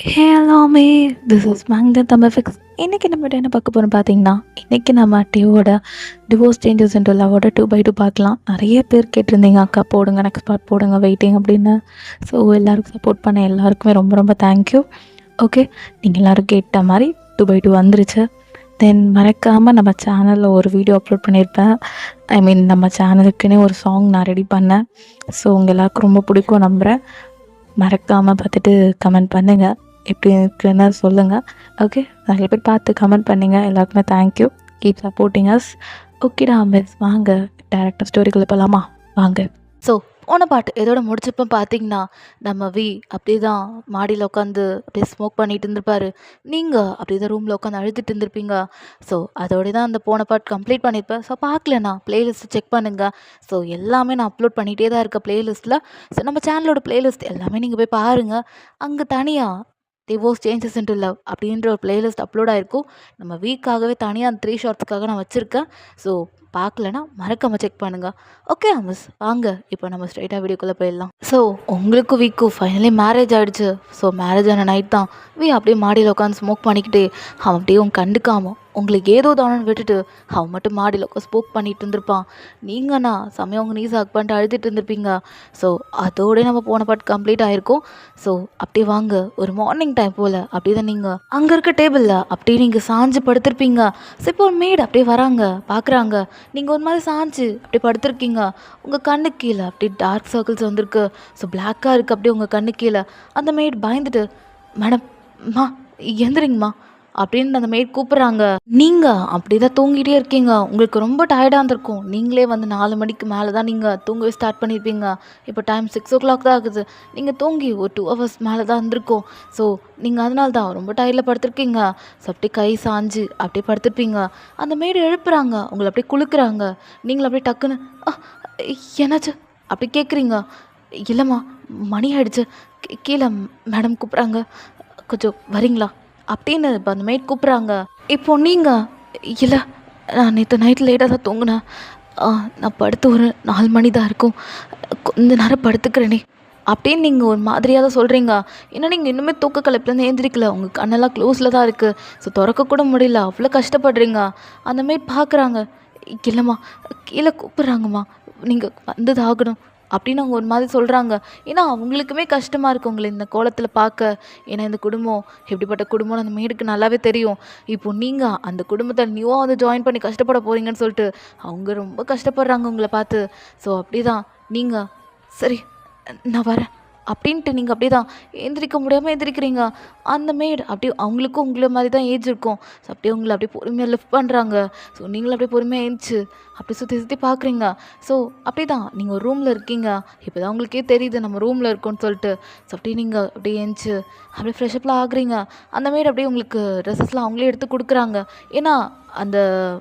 எல்லாமே this is மேங்த Tamil fix. இன்றைக்கி நம்ம என்ன பார்க்க போகிறோம் பார்த்தீங்கன்னா, இன்றைக்கி நம்ம டியோட டிவோர்ஸ் சேஞ்சஸ் இன்டு லவோட 2/2 பார்க்கலாம். நிறைய பேர் கேட்டிருந்தீங்க, அக்கா போடுங்க, நெக்ஸ்ட் பார்ட் போடுங்க, வெயிட்டிங் அப்படின்னு. ஸோ எல்லாருக்கும் சப்போர்ட் பண்ண எல்லாருக்குமே ரொம்ப ரொம்ப தேங்க்யூ. ஓகே, நீங்கள் எல்லோரும் கேட்ட மாதிரி 2/2 வந்துருச்சு. தென் மறக்காமல் நம்ம சேனலில் ஒரு வீடியோ அப்லோட் பண்ணியிருப்பேன். ஐ மீன் நம்ம சேனலுக்குன்னே ஒரு சாங் நான் ரெடி பண்ணேன். ஸோ உங்கள் எல்லாருக்கும் ரொம்ப பிடிக்கும் நம்புகிறேன். மறக்காமல் பார்த்துட்டு கமெண்ட் பண்ணுங்கள், எப்படி இருக்குன்னு சொல்லுங்கள். ஓகே, நிறைய பேர் பார்த்து கமெண்ட் பண்ணிங்க, எல்லாருக்குமே தேங்க்யூ. Keep supporting us. ஓகேடா மிஸ், வாங்க டேரக்டர் ஸ்டோரிக்குள்ளே போகலாமா? வாங்க. ஸோ போன பாட்டு எதோட முடிச்சப்போ பார்த்தீங்கன்னா, நம்ம அப்படியே தான் மாடியில் உட்காந்து அப்படியே ஸ்மோக் பண்ணிட்டு இருந்திருப்பாரு. நீங்கள் அப்படியே தான் ரூமில் உட்காந்து அழுதுட்டு இருந்திருப்பீங்க. ஸோ அதோட தான் அந்த போன பாட்டு கம்ப்ளீட் பண்ணியிருப்பேன். ஸோ பார்க்கலண்ணா ப்ளேலிஸ்ட்டு செக் பண்ணுங்கள். ஸோ எல்லாமே நான் அப்லோட் பண்ணிகிட்டே தான் இருக்கேன் ப்ளேலிஸ்ட்டில். ஸோ நம்ம சேனலோட ப்ளேலிஸ்ட் எல்லாமே நீங்கள் போய் பாருங்கள். அங்கே தனியாக டிவோர்ஸ் சேஞ்சஸ் இன்டு லவ் அப்படின்ற ஒரு ப்ளேலிஸ்ட் அப்லோட் ஆகிருக்கும். நம்ம வீக்காகவே தனியாக அந்த 3 ஷார்ட்ஸ்க்காக நான் வச்சுருக்கேன். ஸோ பார்க்கலன்னா மறக்காமல் செக் பண்ணுங்கள். ஓகே மிஸ், வாங்க இப்போ நம்ம ஸ்ட்ரைட்டாக வீடியோக்குள்ளே போயிடலாம். ஸோ உங்களுக்கும் வீக்கும் ஃபைனலி மேரேஜ் ஆகிடுச்சு. ஸோ மேரேஜ் ஆன நைட் தான் அப்படியே மாடியில் உட்காந்து ஸ்மோக் பண்ணிக்கிட்டே அவன் அப்படியே கண்டுக்காமல் உங்களுக்கு ஏதோ தானன்னு விட்டுட்டு அவன் மட்டும் மாடியில் உட்காந்து ஸ்மோக் பண்ணிட்டு இருந்திருப்பான். நீங்கண்ணா சமயம் உங்கள் நீஸ் ஹக் பண்ணிட்டு அழுதுட்டு இருந்திருப்பீங்க. ஸோ அதோடய நம்ம போன பாட்டு கம்ப்ளீட் ஆகிருக்கும். ஸோ அப்படியே வாங்க, ஒரு மார்னிங் டைம் போல் அப்படியே தான் நீங்கள் அங்கே இருக்க டேபிளில் அப்படியே நீங்கள் சாஞ்சு படுத்திருப்பீங்க. ஸோ இப்போ ஒரு மேட் அப்படியே வராங்க, பார்க்குறாங்க நீங்கள் ஒரு மாதிரி சாஞ்சு அப்படியே படுத்திருக்கீங்க. உங்கள் கண்ணு கீழே அப்படியே டார்க் சர்க்கிள்ஸ் வந்திருக்கு. ஸோ பிளாக்காக இருக்குது அப்படியே உங்கள் கண்ணு கீழே. அந்த மேட் பயந்துட்டு, மேடம் மா எந்திரிங்கம்மா அப்படின்னு அந்த மேட் கூப்பிட்றாங்க. நீங்கள் அப்படி தான் தூங்கிட்டே இருக்கீங்க. உங்களுக்கு ரொம்ப டயர்டாக இருந்திருக்கும். நீங்களே 4 மணிக்கு மேலே தான் நீங்கள் தூங்கவே ஸ்டார்ட் பண்ணியிருப்பீங்க. இப்போ டைம் 6 o'clock தான் ஆகுது. நீங்கள் தூங்கி ஒரு 2 hours மேலே தான் இருந்திருக்கும். ஸோ நீங்கள் அதனால தான் ரொம்ப டயர்டில் படுத்திருக்கீங்க. ஸோ அப்படியே கை சாஞ்சு அப்படியே படுத்திருப்பீங்க. அந்த மேடு எழுப்புறாங்க, உங்களை அப்படியே குளுக்குறாங்க. நீங்களும் அப்படியே டக்குன்னு என்னாச்சு அப்படி கேட்குறீங்க. இல்லைம்மா மணி ஆயிடுச்சு, கீழே மேடம் கூப்பிட்றாங்க, கொஞ்சம் வரீங்களா அப்படின்னு இப்போ அந்த மேட் கூப்பிட்றாங்க. இப்போ நீங்கள் இல்லை, நான் நேற்று நைட்டு லேட்டாக தான் தூங்கினேன். நான் படுத்து ஒரு 4 மணி தான் இருக்கும், கொஞ்ச நேரம் படுத்துக்கிறேனே அப்படின்னு நீங்கள் ஒரு மாதிரியாக தான் சொல்கிறீங்க. ஏன்னா நீங்கள் இன்னுமே தூக்க கலைப்புலேருந்து ஏந்திரிக்கல, உங்கள் கண்ணெல்லாம் க்ளோஸில் தான் இருக்குது. ஸோ திறக்கக்கூட முடியல, அவ்வளோ கஷ்டப்படுறீங்க. அந்த மேட் பார்க்குறாங்க. இல்லைம்மா கீழே கூப்பிட்றாங்கம்மா, நீங்கள் வந்தது ஆகணும் அப்படின்னு அவங்க ஒரு மாதிரி சொல்கிறாங்க. ஏன்னா அவங்களுக்குமே கஷ்டமாக இருக்குது உங்களை இந்த கோலத்தில் பார்க்க. ஏன்னா இந்த குடும்பம் எப்படிப்பட்ட குடும்பம்னு அந்த மேடுக்கு நல்லாவே தெரியும். இப்போ நீங்கள் அந்த குடும்பத்தை நியூவாக வந்து ஜாயின் பண்ணி கஷ்டப்பட போகிறீங்கன்னு சொல்லிட்டு அவங்க ரொம்ப கஷ்டப்படுறாங்க உங்களை பார்த்து. ஸோ அப்படி தான் நீங்கள் சரி நான் வரேன் அப்படின்ட்டு நீங்கள் அப்படியே தான் எந்திரிக்க முடியாமல் எந்திரிக்கிறீங்க. அந்த மேட் அப்படியே அவங்களுக்கும் உங்களை மாதிரி தான் ஏஜ் இருக்கும். ஸோ அப்படியே உங்களை அப்படியே பொறுமையாக லிஃப்ட் பண்ணுறாங்க. ஸோ நீங்களும் அப்படியே பொறுமையாக ஏஞ்சி அப்படி சுற்றி சுற்றி பார்க்குறீங்க. ஸோ அப்படி தான் நீங்கள் ஒரு ரூமில் இருக்கீங்க. இப்போ தான் உங்களுக்கே தெரியுது நம்ம ரூமில் இருக்கோன்னு சொல்லிட்டு. ஸோ அப்படியே நீங்கள் அப்படியே ஏஞ்சி அப்படியே ஃப்ரெஷ்அப்லாம் ஆகுறீங்க. அந்த மேட் அப்படியே உங்களுக்கு ட்ரெஸ்ஸஸ்லாம் அவங்களே எடுத்து கொடுக்குறாங்க. ஏன்னா அந்த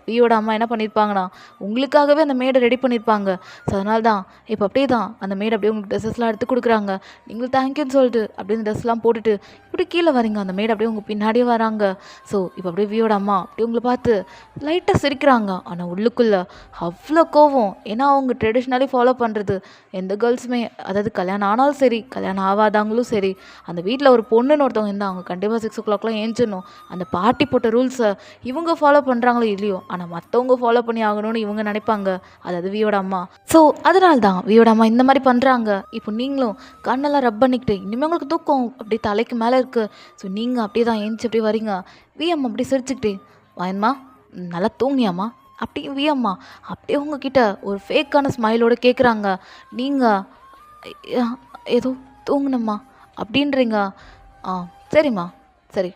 வியோட அம்மா என்ன பண்ணியிருப்பாங்கன்னா, உங்களுக்காகவே அந்த மேடை ரெடி பண்ணியிருப்பாங்க. ஸோ அதனால தான் இப்போ அப்படியே தான் அந்த மேடை அப்படியே உங்களுக்கு ட்ரெஸ்ஸஸ்லாம் எடுத்து கொடுக்குறாங்க. நீங்களும் தேங்க்யூன்னு சொல்லிட்டு அப்படியே அந்த ட்ரெஸ்லாம் போட்டுட்டு இப்படி கீழே வரீங்க. அந்த மேடை அப்படியே உங்கள் பின்னாடியே வராங்க. ஸோ இப்போ அப்படியே வியோட அம்மா அப்படியே உங்களை பார்த்து லைட்டாக சிரிக்கிறாங்க. ஆனால் உள்ளுக்குள்ளே அவ்வளோ கோவம். ஏன்னா அவங்க ட்ரெடிஷ்னலி ஃபாலோ பண்ணுறது எந்த கேர்ள்ஸுமே, அதாவது கல்யாணம் ஆனாலும் சரி கல்யாணம் ஆகாதவங்களும் சரி, அந்த வீட்டில் ஒரு பொண்ணுன்னு ஒருத்தவங்க இருந்தால் அவங்க கண்டிப்பாக 6 o'clockலாம் ஏஞ்சிடணும். அந்த பாட்டி போட்ட ரூல்ஸை இவங்க ஃபாலோ பண்ணுறாங்களோ இல்லையோ, ஆனால் மற்றவங்க ஃபாலோ பண்ணி ஆகணும்னு இவங்க நினைப்பாங்க, அதாவது வியோட அம்மா. ஸோ அதனால தான் வியோட அம்மா இந்த மாதிரி பண்ணுறாங்க. இப்போ நீங்களும் கண்ணெல்லாம் ரப் பண்ணிக்கிட்டு இனிமேல் உங்களுக்கு தூக்கம் அப்படியே தலைக்கு மேலே இருக்குது. ஸோ நீங்கள் அப்படியே தான் ஏஞ்சி அப்படியே வரீங்க. வியம்மா அப்படியே சிரிச்சுக்கிட்டே, வாயம்மா நல்லா தூங்கியாம்மா அப்படி வியம்மா அப்படியே உங்ககிட்ட ஒரு ஃபேக்கான ஸ்மைலோடு கேட்குறாங்க. நீங்கள் ஏதோ தூங்கணும்மா அப்படின்றீங்க. சரிம்மா சரி,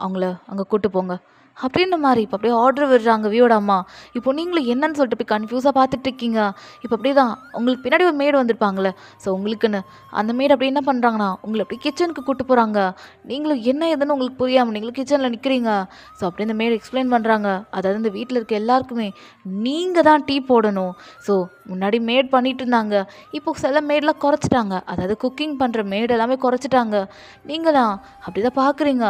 அவங்கள அங்கே கூட்டு போங்க அப்படின்ற மாதிரி இப்போ அப்படியே ஆர்டர் விடுறாங்க வியோட அம்மா. இப்போ நீங்களும் என்னன்னு சொல்லிட்டு போய் கன்ஃபியூஸாக பார்த்துட்டு இருக்கீங்க. இப்போ அப்படியே தான் உங்களுக்கு பின்னாடி ஒரு மேடு வந்திருப்பாங்களே, ஸோ உங்களுக்குன்னு அந்த மேடு அப்படி என்ன பண்ணுறாங்கன்னா உங்களை அப்படியே கிச்சனுக்கு கூப்பிட்டு போகிறாங்க. நீங்களும் என்ன ஏதுன்னு உங்களுக்கு புரியாமல் நீங்களும் கிச்சனில் நிற்கிறீங்க. ஸோ அப்படியே இந்த மேடு எக்ஸ்பிளைன் பண்ணுறாங்க. அதாவது இந்த வீட்டில் இருக்க எல்லாருக்குமே நீங்கள் தான் டீ போடணும். ஸோ முன்னாடி மேட் பண்ணிட்டு இருந்தாங்க, இப்போ சில மேட்லாம் குறைச்சிட்டாங்க. அதாவது குக்கிங் பண்ணுற மேட் எல்லாமே குறைச்சிட்டாங்க. நீங்களாம் அப்படி தான் பார்க்குறீங்க.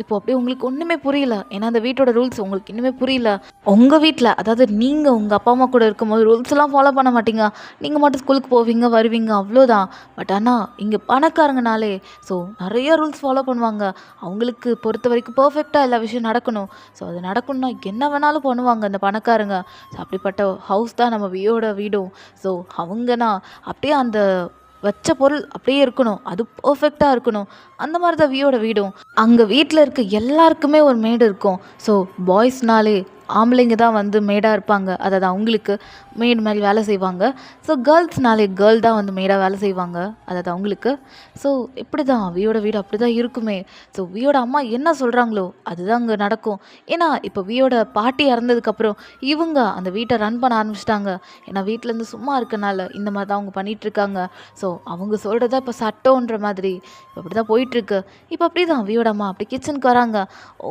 இப்போ அப்படியே உங்களுக்கு ஒன்றுமே புரியல. ஏன்னா அந்த வீட்டோட ரூல்ஸ் உங்களுக்கு இன்னுமே புரியல. உங்கள் வீட்டில் அதாவது நீங்கள் உங்கள் அப்பா அம்மா கூட இருக்கும்போது ரூல்ஸ்லாம் ஃபாலோ பண்ண மாட்டீங்க. நீங்கள் மட்டும் ஸ்கூலுக்கு போவீங்க வருவீங்க அவ்வளோதான். பட் ஆனால் இங்கே பணக்காரங்கனாலே ஸோ நிறைய ரூல்ஸ் ஃபாலோ பண்ணுவாங்க. அவங்களுக்கு பொறுத்த வரைக்கும் பர்ஃபெக்டாக எல்லா விஷயம் நடக்கணும். ஸோ அது நடக்கணும்னா என்ன வேணாலும் பண்ணுவாங்க அந்த பணக்காரங்க. ஸோ அப்படிப்பட்ட ஹவுஸ் தான் நம்ம வியோட வீடும். ஸோ அவங்கன்னா அப்படியே அந்த வச்ச பொருள் அப்படியே இருக்கணும். அது பர்ஃபெக்டாக இருக்கணும். அந்த மாதிரி தான் வியோட வீடும். அங்கே வீட்டில் இருக்க எல்லாருக்குமே ஒரு மேடு இருக்கும். ஸோ பாய்ஸ்னாலே ஆம்பளைங்க தான் வந்து மேடாக இருப்பாங்க. அதாவது அவங்களுக்கு மேடு மாதிரி வேலை செய்வாங்க. ஸோ கேர்ள்ஸ்னாலே கேர்ள் தான் வந்து மேடாக வேலை செய்வாங்க. அதாவது அவங்களுக்கு. ஸோ இப்படி தான் வியோட வீடு அப்படி தான் இருக்குமே. ஸோ வியோட அம்மா என்ன சொல்கிறாங்களோ அதுதான் அங்கே நடக்கும். ஏன்னா இப்போ வியோட பாட்டி இறந்ததுக்கப்புறம் இவங்க அந்த வீட்டை ரன் பண்ண ஆரம்பிச்சிட்டாங்க. ஏன்னா வீட்டிலேருந்து சும்மா இருக்கனால இந்த மாதிரி தான் அவங்க பண்ணிகிட்ருக்காங்க. ஸோ அவங்க சொல்கிறதா இப்போ சட்டம்ன்ற மாதிரி இப்போ அப்படி தான் போயிட்டுருக்கு. இப்போ அப்படி தான் வியோட அம்மா அப்படி கிச்சனுக்கு வராங்க.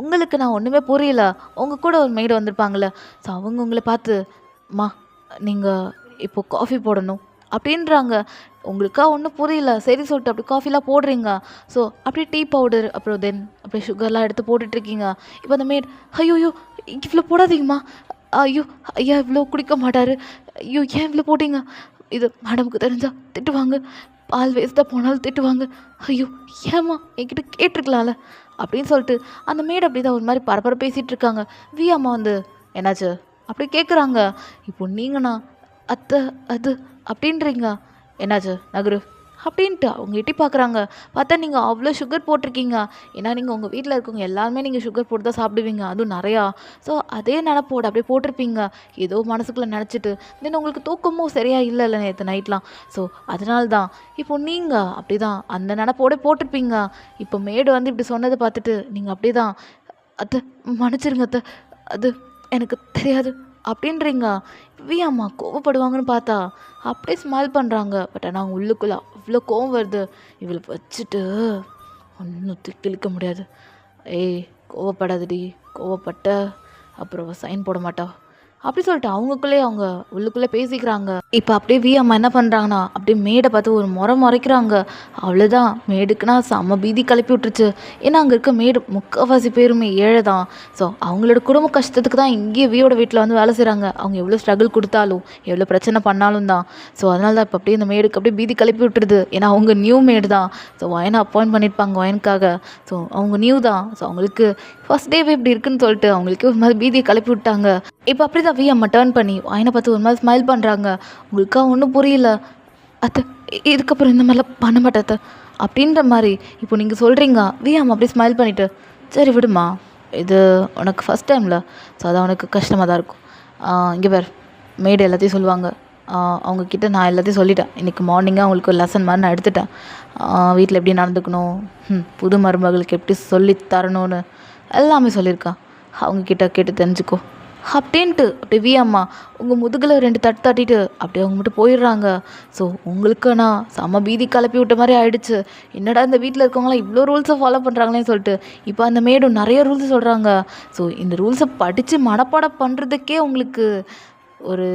உங்களுக்கு நான் ஒன்றுமே புரியல. உங்கள் கூட ஒரு மெய்டு வந்திருப்பாங்கள்ல. ஸோ அவங்க உங்களை பார்த்து அம்மா நீங்கள் இப்போ காஃபி போடணும் அப்படின்றாங்க. உங்களுக்கா ஒன்றும் புரியல. சரி சொல்லிட்டு அப்படி காஃபிலாம் போடுறீங்க. ஸோ அப்படியே டீ பவுடர் அப்புறம் தென் அப்படியே சுகர்லாம் எடுத்து போட்டுட்ருக்கீங்க. இப்போ அந்த மேட் ஐயோயோ இவ்வளோ போடாதீங்கம்மா, ஐயோ ஐயா இவ்வளோ குடிக்க மாட்டார், ஐயோ ஏன் இவ்வளோ போட்டிங்க, இது மேடமுக்கு தெரிஞ்சா திட்டுவாங்க, பால் வேஸ்ட்டாக போனாலும் திட்டுவாங்க, ஐயோ ஏம்மா என்கிட்ட கேட்டிருக்கலாம்ல அப்படின்னு சொல்லிட்டு அந்த மேட் அப்படி தான் ஒரு மாதிரி பரபர பேசிகிட்டு இருக்காங்க. வி அம்மா வந்து என்னாச்சு அப்படி கேட்குறாங்க. இப்போ நீங்கண்ணா அத்தை அது அப்படின்றீங்க, என்னாச்சு நகரு அப்படின்ட்டு அவங்க எட்டி பார்க்குறாங்க. பார்த்தா நீங்கள் அவ்வளோ சுகர் போட்டிருக்கீங்க. ஏன்னா நீங்கள் உங்கள் வீட்டில் இருக்கவங்க எல்லாருமே நீங்கள் சுகர் போட்டு தான் சாப்பிடுவீங்க, அதுவும் நிறையா. ஸோ அதே நினப்போடு அப்படியே போட்டிருப்பீங்க ஏதோ மனசுக்குள்ளே நினச்சிட்டு. தென் உங்களுக்கு தூக்கமும் சரியாக இல்லைல்ல நேற்று நைட்லாம். ஸோ அதனால தான் இப்போ நீங்கள் அப்படி தான் அந்த நினப்போட போட்டிருப்பீங்க. இப்போ மேடு வந்து இப்படி சொன்னதை பார்த்துட்டு நீங்கள் அப்படி தான் அத்தை மன்னிச்சிருங்க அத்தை, அது எனக்கு தெரியாது அப்படின்றீங்க. வி அம்மா கோவப்படுவாங்கன்னு பார்த்தா அப்படியே ஸ்மைல் பண்ணுறாங்க. பட் ஆனால் அவங்க உள்ளுக்குள்ளே அவ்வளோ கோவம் வருது. இவளை வச்சுட்டு ஒன்றும் கிழிக்க முடியாது. ஏய் கோவப்படாதடி, கோவப்பட்ட அப்புறம் சைன் போட மாட்டா அப்படி சொல்லிட்டு அவங்க உள்ளுக்குள்ளே பேசிக்கிறாங்க. இப்போ அப்படியே வி அம்மா என்ன பண்ணுறாங்கன்னா அப்படியே மேடை பார்த்து ஒரு முறைக்கிறாங்க. அவ்வளோதான் மேடுக்குன்னா செம்ம பீதி கிளப்பி விட்டுருச்சு. ஏன்னா அங்கே இருக்க மேடு முக்கால்வாசி பேருமே ஏழை தான். ஸோ அவங்களோட குடும்ப கஷ்டத்துக்கு தான் இங்கேயே வியோட வீட்டில் வந்து வேலை செய்கிறாங்க. அவங்க எவ்வளோ ஸ்ட்ரகிள் கொடுத்தாலும் எவ்வளோ பிரச்சனை பண்ணாலும் தான். ஸோ அதனால தான் இப்போ அப்படியே இந்த மேடுக்கு அப்படியே பீதி கிளப்பி விட்டுருது. ஏன்னா அவங்க நியூ மேடு தான். ஸோ வயனை அப்பாயிண்ட் பண்ணியிருப்பாங்க வயனுக்காக. ஸோ அவங்க நியூ தான். ஸோ அவங்களுக்கு ஃபஸ்ட் டேவே இப்படி இருக்குன்னு சொல்லிட்டு அவங்களுக்கு ஒரு மாதிரி பீதியை கிளப்பி விட்டாங்க. இப்போ அப்படி தான் வி அம்மா டேர்ன் பண்ணி வயனை பார்த்து ஒரு மாதிரி ஸ்மைல் பண்ணுறாங்க. உங்களுக்கா ஒன்றும் புரியல அத்தை, இதுக்கப்புறம் இந்த மாதிரிலாம் பண்ண மாட்டேன் அப்படின்ற மாதிரி இப்போ நீங்கள் சொல்கிறீங்க. வி அம்மா அப்படியே ஸ்மைல் பண்ணிவிட்டு சரி விடுமா, இது உனக்கு ஃபஸ்ட் டைமில், ஸோ அதான் உனக்கு கஷ்டமாக தான் இருக்கும். இங்கே வேறு மேடு எல்லாத்தையும் சொல்லுவாங்க. அவங்கக்கிட்ட நான் எல்லாத்தையும் சொல்லிட்டேன். இன்றைக்கி மார்னிங்காக அவங்களுக்கு ஒரு லெசன் மாதிரி நான் எடுத்துட்டேன். வீட்டில் எப்படி நடந்துக்கணும், புது மருமகளுக்கு எப்படி சொல்லி தரணும்னு எல்லாமே சொல்லியிருக்கான். அவங்கக்கிட்ட கேட்டு தெரிஞ்சுக்கோ அப்படின்ட்டு அப்படியே வி அம்மா உங்கள் முதுகில் 2 தட்டு தட்டிட்டு அப்படியே அவங்க மட்டும் போயிடுறாங்க. ஸோ உங்களுக்குண்ணா செம்ம பீதி கிளப்பி விட்ட மாதிரி ஆயிடுச்சு. என்னடா இந்த வீட்டில் இருக்கவங்களாம் இவ்வளோ ரூல்ஸை ஃபாலோ பண்ணுறாங்களேன்னு சொல்லிட்டு இப்போ அந்த மேடும் நிறைய ரூல்ஸ் சொல்கிறாங்க. ஸோ இந்த ரூல்ஸை படித்து மனப்பாடம் பண்ணுறதுக்கே உங்களுக்கு ஒரு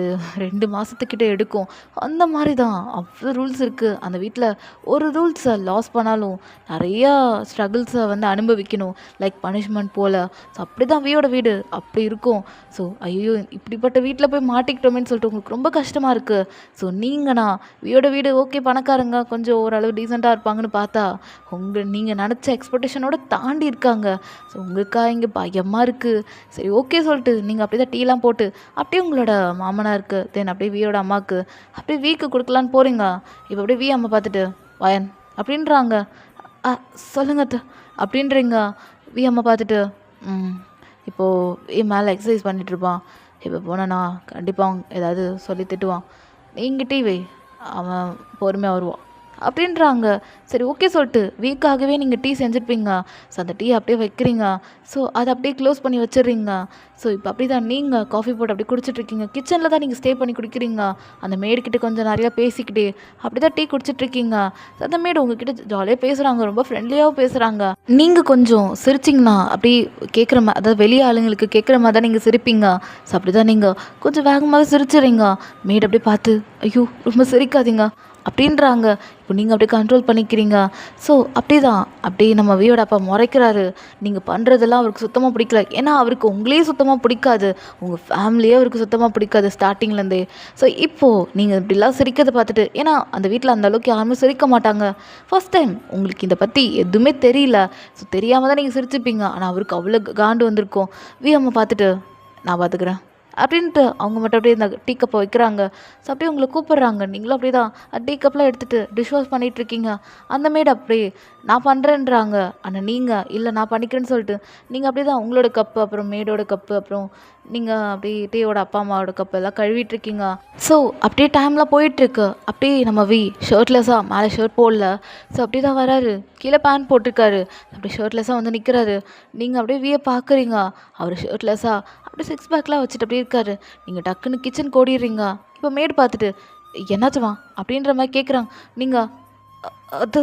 2 மாதத்துக்கிட்ட எடுக்கும். அந்த மாதிரி தான் அவ்வளோ ரூல்ஸ் இருக்குது அந்த வீட்டில். ஒரு ரூல்ஸை லாஸ் பண்ணாலும் நிறையா ஸ்ட்ரகிள்ஸை வந்து அனுபவிக்கணும், லைக் பனிஷ்மெண்ட் போல். ஸோ அப்படி தான் வியோட வீடு அப்படி இருக்கும். ஸோ ஐயோ இப்படிப்பட்ட வீட்டில் போய் மாட்டிக்கிட்டோமேன்னு சொல்லிட்டு உங்களுக்கு ரொம்ப கஷ்டமாக இருக்குது. ஸோ நீங்கண்ணா வியோட வீடு ஓகே பணக்காரங்க கொஞ்சம் ஓரளவு டீசெண்டாக இருப்பாங்கன்னு பார்த்தா நீங்கள் நினச்ச எக்ஸ்பெக்டேஷனோட தாண்டி இருக்காங்க. ஸோ உங்களுக்காக இங்கே பயமாக இருக்குது. சரி ஓகே சொல்லிட்டு நீங்கள் அப்படியே தான் டீலாம் போட்டு அப்படியே உங்களோட மாமனாருக்கு தென் அப்படியே வியோட அம்மாவுக்கு அப்படியே வீக்கு கொடுக்கலான்னு போகிறீங்க. இப்போ அப்படியே வி அம்மா பார்த்துட்டு வயன் அப்படின்றாங்க. சொல்லுங்க அத்தை அப்படின்றீங்க. வி அம்மா பார்த்துட்டு இப்போது மேலே எக்ஸசைஸ் பண்ணிகிட்ருப்பான். இப்போ போனேன்னா கண்டிப்பாக அவன் ஏதாவது சொல்லி திட்டுவான். நீங்கள் டிவி அவன் பொறுமையாக வருவான் அப்படின்றாங்க. சரி ஓகே சொல்லிட்டு வீக்காகவே நீங்கள் டீ செஞ்சுருப்பீங்க. ஸோ அந்த டீ அப்படியே வைக்கிறீங்க. ஸோ அதை அப்படியே க்ளோஸ் பண்ணி வச்சிடுறீங்க. ஸோ இப்போ அப்படி தான் நீங்கள் காஃபி போட்டு அப்படியே குடிச்சிட்ருக்கீங்க. கிச்சனில் தான் நீங்கள் ஸ்டே பண்ணி குடிக்கிறீங்க. அந்த மேடுக்கிட்ட கொஞ்சம் நிறையா பேசிக்கிட்டே அப்படி தான் டீ குடிச்சிட்ருக்கீங்க. ஸோ அந்த மேடு உங்ககிட்ட ஜாலியாக பேசுகிறாங்க, ரொம்ப ஃப்ரெண்ட்லியாகவும் பேசுகிறாங்க. நீங்கள் கொஞ்சம் சிரிச்சிங்கன்னா அப்படி கேட்குற அதாவது வெளியே ஆளுங்களுக்கு கேட்குற மாதிரி தான் நீங்கள் சிரிப்பீங்க. ஸோ அப்படி தான் நீங்கள் கொஞ்சம் வேகமாக சிரிச்சிடுறீங்க. மேடு அப்படியே பார்த்து ஐயோ ரொம்ப சிரிக்காதீங்க அப்படின்றாங்க. இப்போ நீங்கள் அப்படியே கண்ட்ரோல் பண்ணிக்கிறீங்க. ஸோ அப்படி தான் அப்படியே நம்ம வியோட அப்பா முறைக்கிறாரு. நீங்கள் பண்ணுறதெல்லாம் அவருக்கு சுத்தமாக பிடிக்கல. ஏன்னா அவருக்கு உங்களையே சுத்தமாக பிடிக்காது, உங்கள் ஃபேமிலியே அவருக்கு சுத்தமாக பிடிக்காது ஸ்டார்டிங்லேருந்தே. ஸோ இப்போது நீங்கள் இப்படிலாம் சிரிக்கிறத பார்த்துட்டு, ஏன்னா அந்த வீட்டில் அந்த அளவுக்கு யாருமே சிரிக்க மாட்டாங்க. ஃபர்ஸ்ட் டைம் உங்களுக்கு இதை பற்றி எதுவுமே தெரியல. ஸோ தெரியாமல் தான் நீங்கள் சிரிச்சுப்பீங்க. ஆனால் அவருக்கு அவ்வளோ காண்டு வந்திருக்கும். வி அம்மா பார்த்துட்டு நான் பார்த்துக்கிறேன் அப்படின்ட்டு அவங்க மட்டும் அப்படியே இந்த டீ கப்பை வைக்கிறாங்க. ஸோ அப்படியே உங்களை கூப்பிட்றாங்க. நீங்களும் அப்படியே தான் டீ கப்லாம் எடுத்துகிட்டு டிஷ் வாஷ் பண்ணிகிட்ருக்கீங்க. அந்த மேடு அப்படியே நான் பண்ணுறேன்றாங்க. ஆனால் நீங்கள் இல்லை நான் பண்ணிக்கிறேன்னு சொல்லிட்டு நீங்கள் அப்படியே தான் உங்களோட கப்பு, அப்புறம் மேடோட கப்பு, அப்புறம் நீங்கள் அப்படியே டீயோட அப்பா அம்மாவோட கப்பு எல்லாம் கழுவிட்டுருக்கீங்க. ஸோ அப்படியே டைம்லாம் போயிட்டுருக்கு. அப்படியே நம்ம வி ஷர்ட்லெஸ்ஸாக மேலே ஷர்ட் போடல. ஸோ அப்படியே தான் வராரு. கீழே பேண்ட் போட்டிருக்காரு. அப்படியே ஷர்ட்லெஸ்ஸாக வந்து நிற்கிறாரு. நீங்கள் அப்படியே வியை பார்க்குறீங்க. அவர் ஷர்ட்லெஸ்ஸாக அப்படியே சிக்ஸ் பேக்லாம் வச்சுட்டு அப்படியே இருக்காரு. நீங்கள் டக்குன்னு கிச்சன் ஓடிடுறீங்க. இப்போ மேடு பார்த்துட்டு என்னாச்சுமா அப்படின்ற மாதிரி கேட்குறாங்க. நீங்கள் அது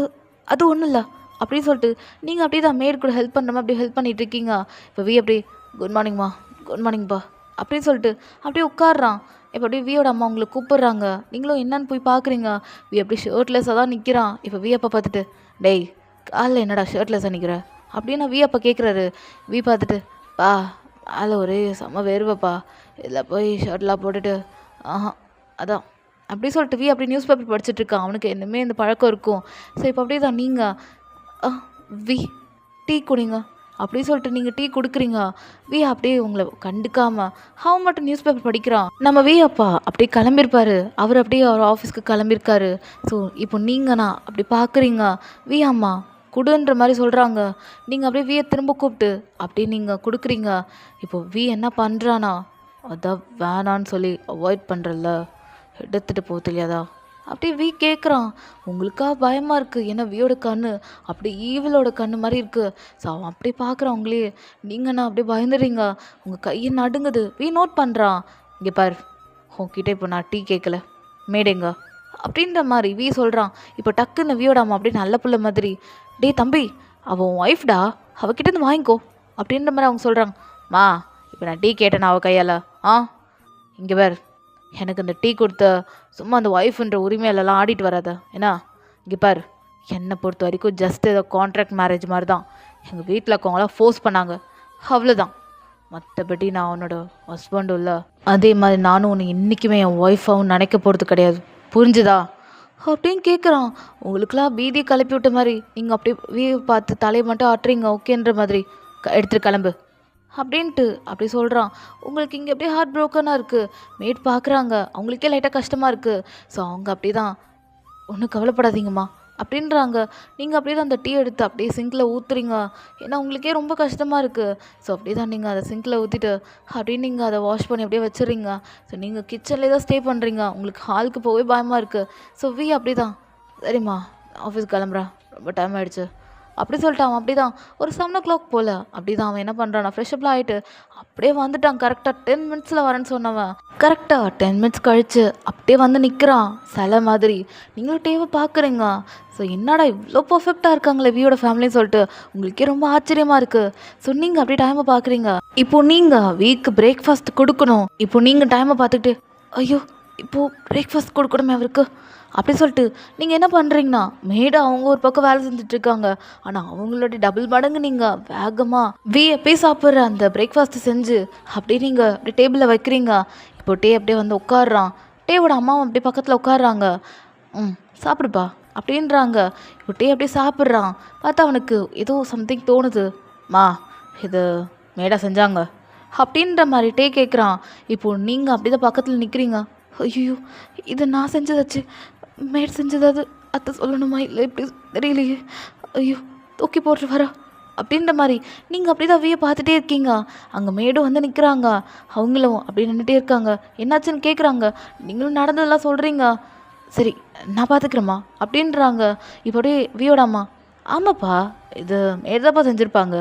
அது ஒன்றும் இல்லை அப்படின்னு சொல்லிட்டு நீங்கள் அப்படியே தான் மேடு கூட ஹெல்ப் பண்ணுற மாதிரி அப்படியே ஹெல்ப் பண்ணிகிட்டு இருக்கீங்க. இப்போ வி அப்படியே குட் மார்னிங்மா, குட் மார்னிங்ப்பா அப்படின்னு சொல்லிட்டு அப்படியே உட்காடுறான். இப்போ அப்படியே வியோட அம்மா உங்களை கூப்பிட்றாங்க. நீங்களும் என்னன்னு போய் பார்க்குறீங்க. வி அப்படியே ஷர்ட்லெஸ்ஸாக தான் நிற்கிறான். இப்போ வி அப்பா பார்த்துட்டு டேய் காலைல என்னடா ஷர்ட்லெஸ்ஸாக நிற்கிற அப்படின்னு வி அப்பா கேட்குறாரு. வி பார்த்துட்டு பா அதில் ஒரே செம்ம வேர்வைப்பா, இதில் போய் ஷர்ட்லாம் போட்டுட்டு அதான் அப்படி சொல்லிட்டு வி அப்படி நியூஸ் பேப்பர் படிச்சுட்ருக்கான். அவனுக்கு இன்னுமே இந்த பழக்கம் இருக்கும். ஸோ இப்போ அப்படியே தான் நீங்கள் வி டீ குடிங்க அப்படி சொல்லிட்டு நீங்கள் டீ கொடுக்குறீங்க. வி அப்படியே உங்களை கண்டுக்காமல் அவன் மட்டும் நியூஸ் பேப்பர் படிக்கிறான். நம்ம வி அப்பா அப்படியே கிளம்பியிருப்பாரு. அவர் அப்படியே அவர் ஆஃபீஸ்க்கு கிளம்பியிருக்காரு. ஸோ இப்போ நீங்கண்ணா அப்படி பார்க்குறீங்க. வி அம்மா குடுன்ற மாதிரி சொல்கிறாங்க. நீங்கள் அப்படியே வியை திரும்ப கூப்பிட்டு அப்படியே நீங்கள் கொடுக்குறீங்க. இப்போ வி என்ன பண்ணுறானா, அதான் வேணான்னு சொல்லி அவாய்ட் பண்ணுறல்ல, எடுத்துகிட்டு போக தெரியாதா அப்படியே வி கேட்குறான். உங்களுக்கா பயமாக இருக்குது. ஏன்னா வியோட கண்ணு அப்படி ஈவிலோட கண்ணு மாதிரி இருக்குது. ஸோ அவன் அப்படியே பார்க்குறான் உங்களே. நீங்கண்ணா அப்படியே பயந்துடுறீங்க. உங்கள் கையை நடுங்குது. வி நோட் பண்ணுறான். இங்கே பார், உங்ககிட்ட இப்போ நான் டீ கேட்கல, மேடேங்க அப்படின்ற மாதிரி வி சொல்கிறான். இப்போ டக்குன்னு வியோட அம்மா அப்படியே நல்ல பிள்ளை மாதிரி டே தம்பி அவன் ஒய்ஃப்டா, அவகிட்டேருந்து வாங்கிக்கோ அப்படின்ற மாதிரி அவங்க சொல்கிறாங்க. மா இப்போ நான் டீ கேட்டேன் அவள் கையால். இங்கே வேறு எனக்கு இந்த டீ கொடுத்த சும்மா அந்த ஒய்ஃப்ன்ற உரிமையிலலாம் ஆடிட்டு வராத. ஏன்னா இங்கே பார், என்னை பொறுத்த வரைக்கும் ஜஸ்ட் ஏதோ கான்ட்ராக்ட் மேரேஜ் மாதிரி தான். எங்கள் வீட்டில் இருக்கவங்களாம் ஃபோர்ஸ் பண்ணாங்க, அவ்வளோதான். மற்றபடி நான் உன்னோட ஹஸ்பண்டும் இல்லை, அதே மாதிரி நானும் உன்னை என்றைக்குமே என் ஒய்ஃபாகவும் நினைக்க போகிறது கிடையாது, புரிஞ்சுதா அப்படின்னு கேட்குறான். உங்களுக்குலாம் பீதியை கிளப்பி விட்ட மாதிரி நீங்கள் அப்படியே வீ பார்த்து தலையை மட்டும் ஆட்டுறீங்க. ஓகேன்ற மாதிரி எடுத்துகிட்டு கிளம்பு அப்படின்ட்டு அப்படி சொல்கிறான். உங்களுக்கு இங்கே அப்படியே ஹார்ட் ப்ரோக்கனாக இருக்குது. மேட் பார்க்குறாங்க. அவங்களுக்கே லைட்டாக கஷ்டமாக இருக்குது. ஸோ அவங்க அப்படி தான் ஒன்றும் கவலைப்படாதீங்கம்மா அப்படின்றாங்க. நீங்கள் அப்படியே தான் அந்த டீ எடுத்து அப்படியே சிங்கில் ஊற்றுறீங்க. ஏன்னா உங்களுக்கே ரொம்ப கஷ்டமாக இருக்குது. ஸோ அப்படியே தான் நீங்கள் அதை சிங்கில் ஊற்றிட்டு அப்படியே நீங்கள் அதை வாஷ் பண்ணி அப்படியே வச்சுறீங்க. ஸோ நீங்கள் கிச்சன்லேயே தான் ஸ்டே பண்ணுறீங்க. உங்களுக்கு ஹாலுக்கு போகவே பயமாக இருக்குது. ஸோ வி அப்படி தான் சரிம்மா ஆஃபீஸ் கிளம்புறேன், ரொம்ப டைம் ஆகிடுச்சு அப்படி சொல்லிட்டு அவன் அப்படி தான் ஒரு 7 o'clock போல் அப்படி தான் அவன் என்ன பண்ணுறான், ஃப்ரெஷ்அப்லாம் ஆகிட்டு அப்படியே வந்துட்டான். கரெக்டாக 10 minutesல வரேன்னு சொன்னவன் கரெக்டாக 10 minutes கழித்து அப்படியே வந்து நிற்கிறான் சிலை மாதிரி. நீங்களும் டேவை பார்க்குறீங்க. ஸோ என்னடா இவ்வளோ பர்ஃபெக்டாக இருக்காங்களே வியோட ஃபேமிலின்னு சொல்லிட்டு உங்களுக்கே ரொம்ப ஆச்சரியமாக இருக்குது. ஸோ நீங்கள் அப்படியே டைமை பார்க்குறீங்க. இப்போ நீங்கள் வீக்கு பிரேக்ஃபாஸ்ட் கொடுக்கணும். இப்போ நீங்கள் டைமை பார்த்துக்கிட்டு ஐயோ இப்போது பிரேக்ஃபாஸ்ட் கொடுக்கணுமே அவருக்கு அப்படி சொல்லிட்டு நீங்கள் என்ன பண்ணுறீங்கன்னா, மேடு அவங்க ஒரு பக்கம் வேலை செஞ்சிட்ருக்காங்க. ஆனால் அவங்களோட டபுள் மடங்கு நீங்கள் வேகமாக எப்பயே சாப்பிட்ற அந்த பிரேக்ஃபாஸ்ட்டு செஞ்சு அப்படியே நீங்கள் அப்படியே டேபிளில் வைக்கிறீங்க. இப்போ டே அப்படியே வந்து உட்காடுறான். டேவோட அம்மாவும் அப்படியே பக்கத்தில் உட்காடுறாங்க. சாப்பிடுப்பா அப்படின்றாங்க. இப்போ டே அப்படியே சாப்பிட்றான். பார்த்தா அவனுக்கு ஏதோ சம்திங் தோணுது. மா இது மேடா செஞ்சாங்க அப்படின்ற மாதிரி டே கேட்குறான். இப்போது நீங்கள் அப்படி தான் பக்கத்தில் நிற்கிறீங்க. ஐயோ இது நான் செஞ்சதாச்சு, மேட் செஞ்சதாவது அத்தை சொல்லணுமா இல்லை இப்படி தெரியலையே, ஐயோ தூக்கி போட்டு வரா அப்படின்ற மாதிரி நீங்கள் அப்படி தான் வியை பார்த்துட்டே இருக்கீங்க. அங்கே மேடும் வந்து நிற்கிறாங்க. அவங்களும் அப்படி நின்றுட்டே இருக்காங்க. என்னாச்சுன்னு கேட்குறாங்க. நீங்களும் நடந்ததெல்லாம் சொல்கிறீங்க. சரி நான் பார்த்துக்கிறேம்மா அப்படின்றாங்க. இப்போ அப்படியே வியோட அம்மா, ஆமாப்பா இது மேடு தான்ப்பா செஞ்சுருப்பாங்க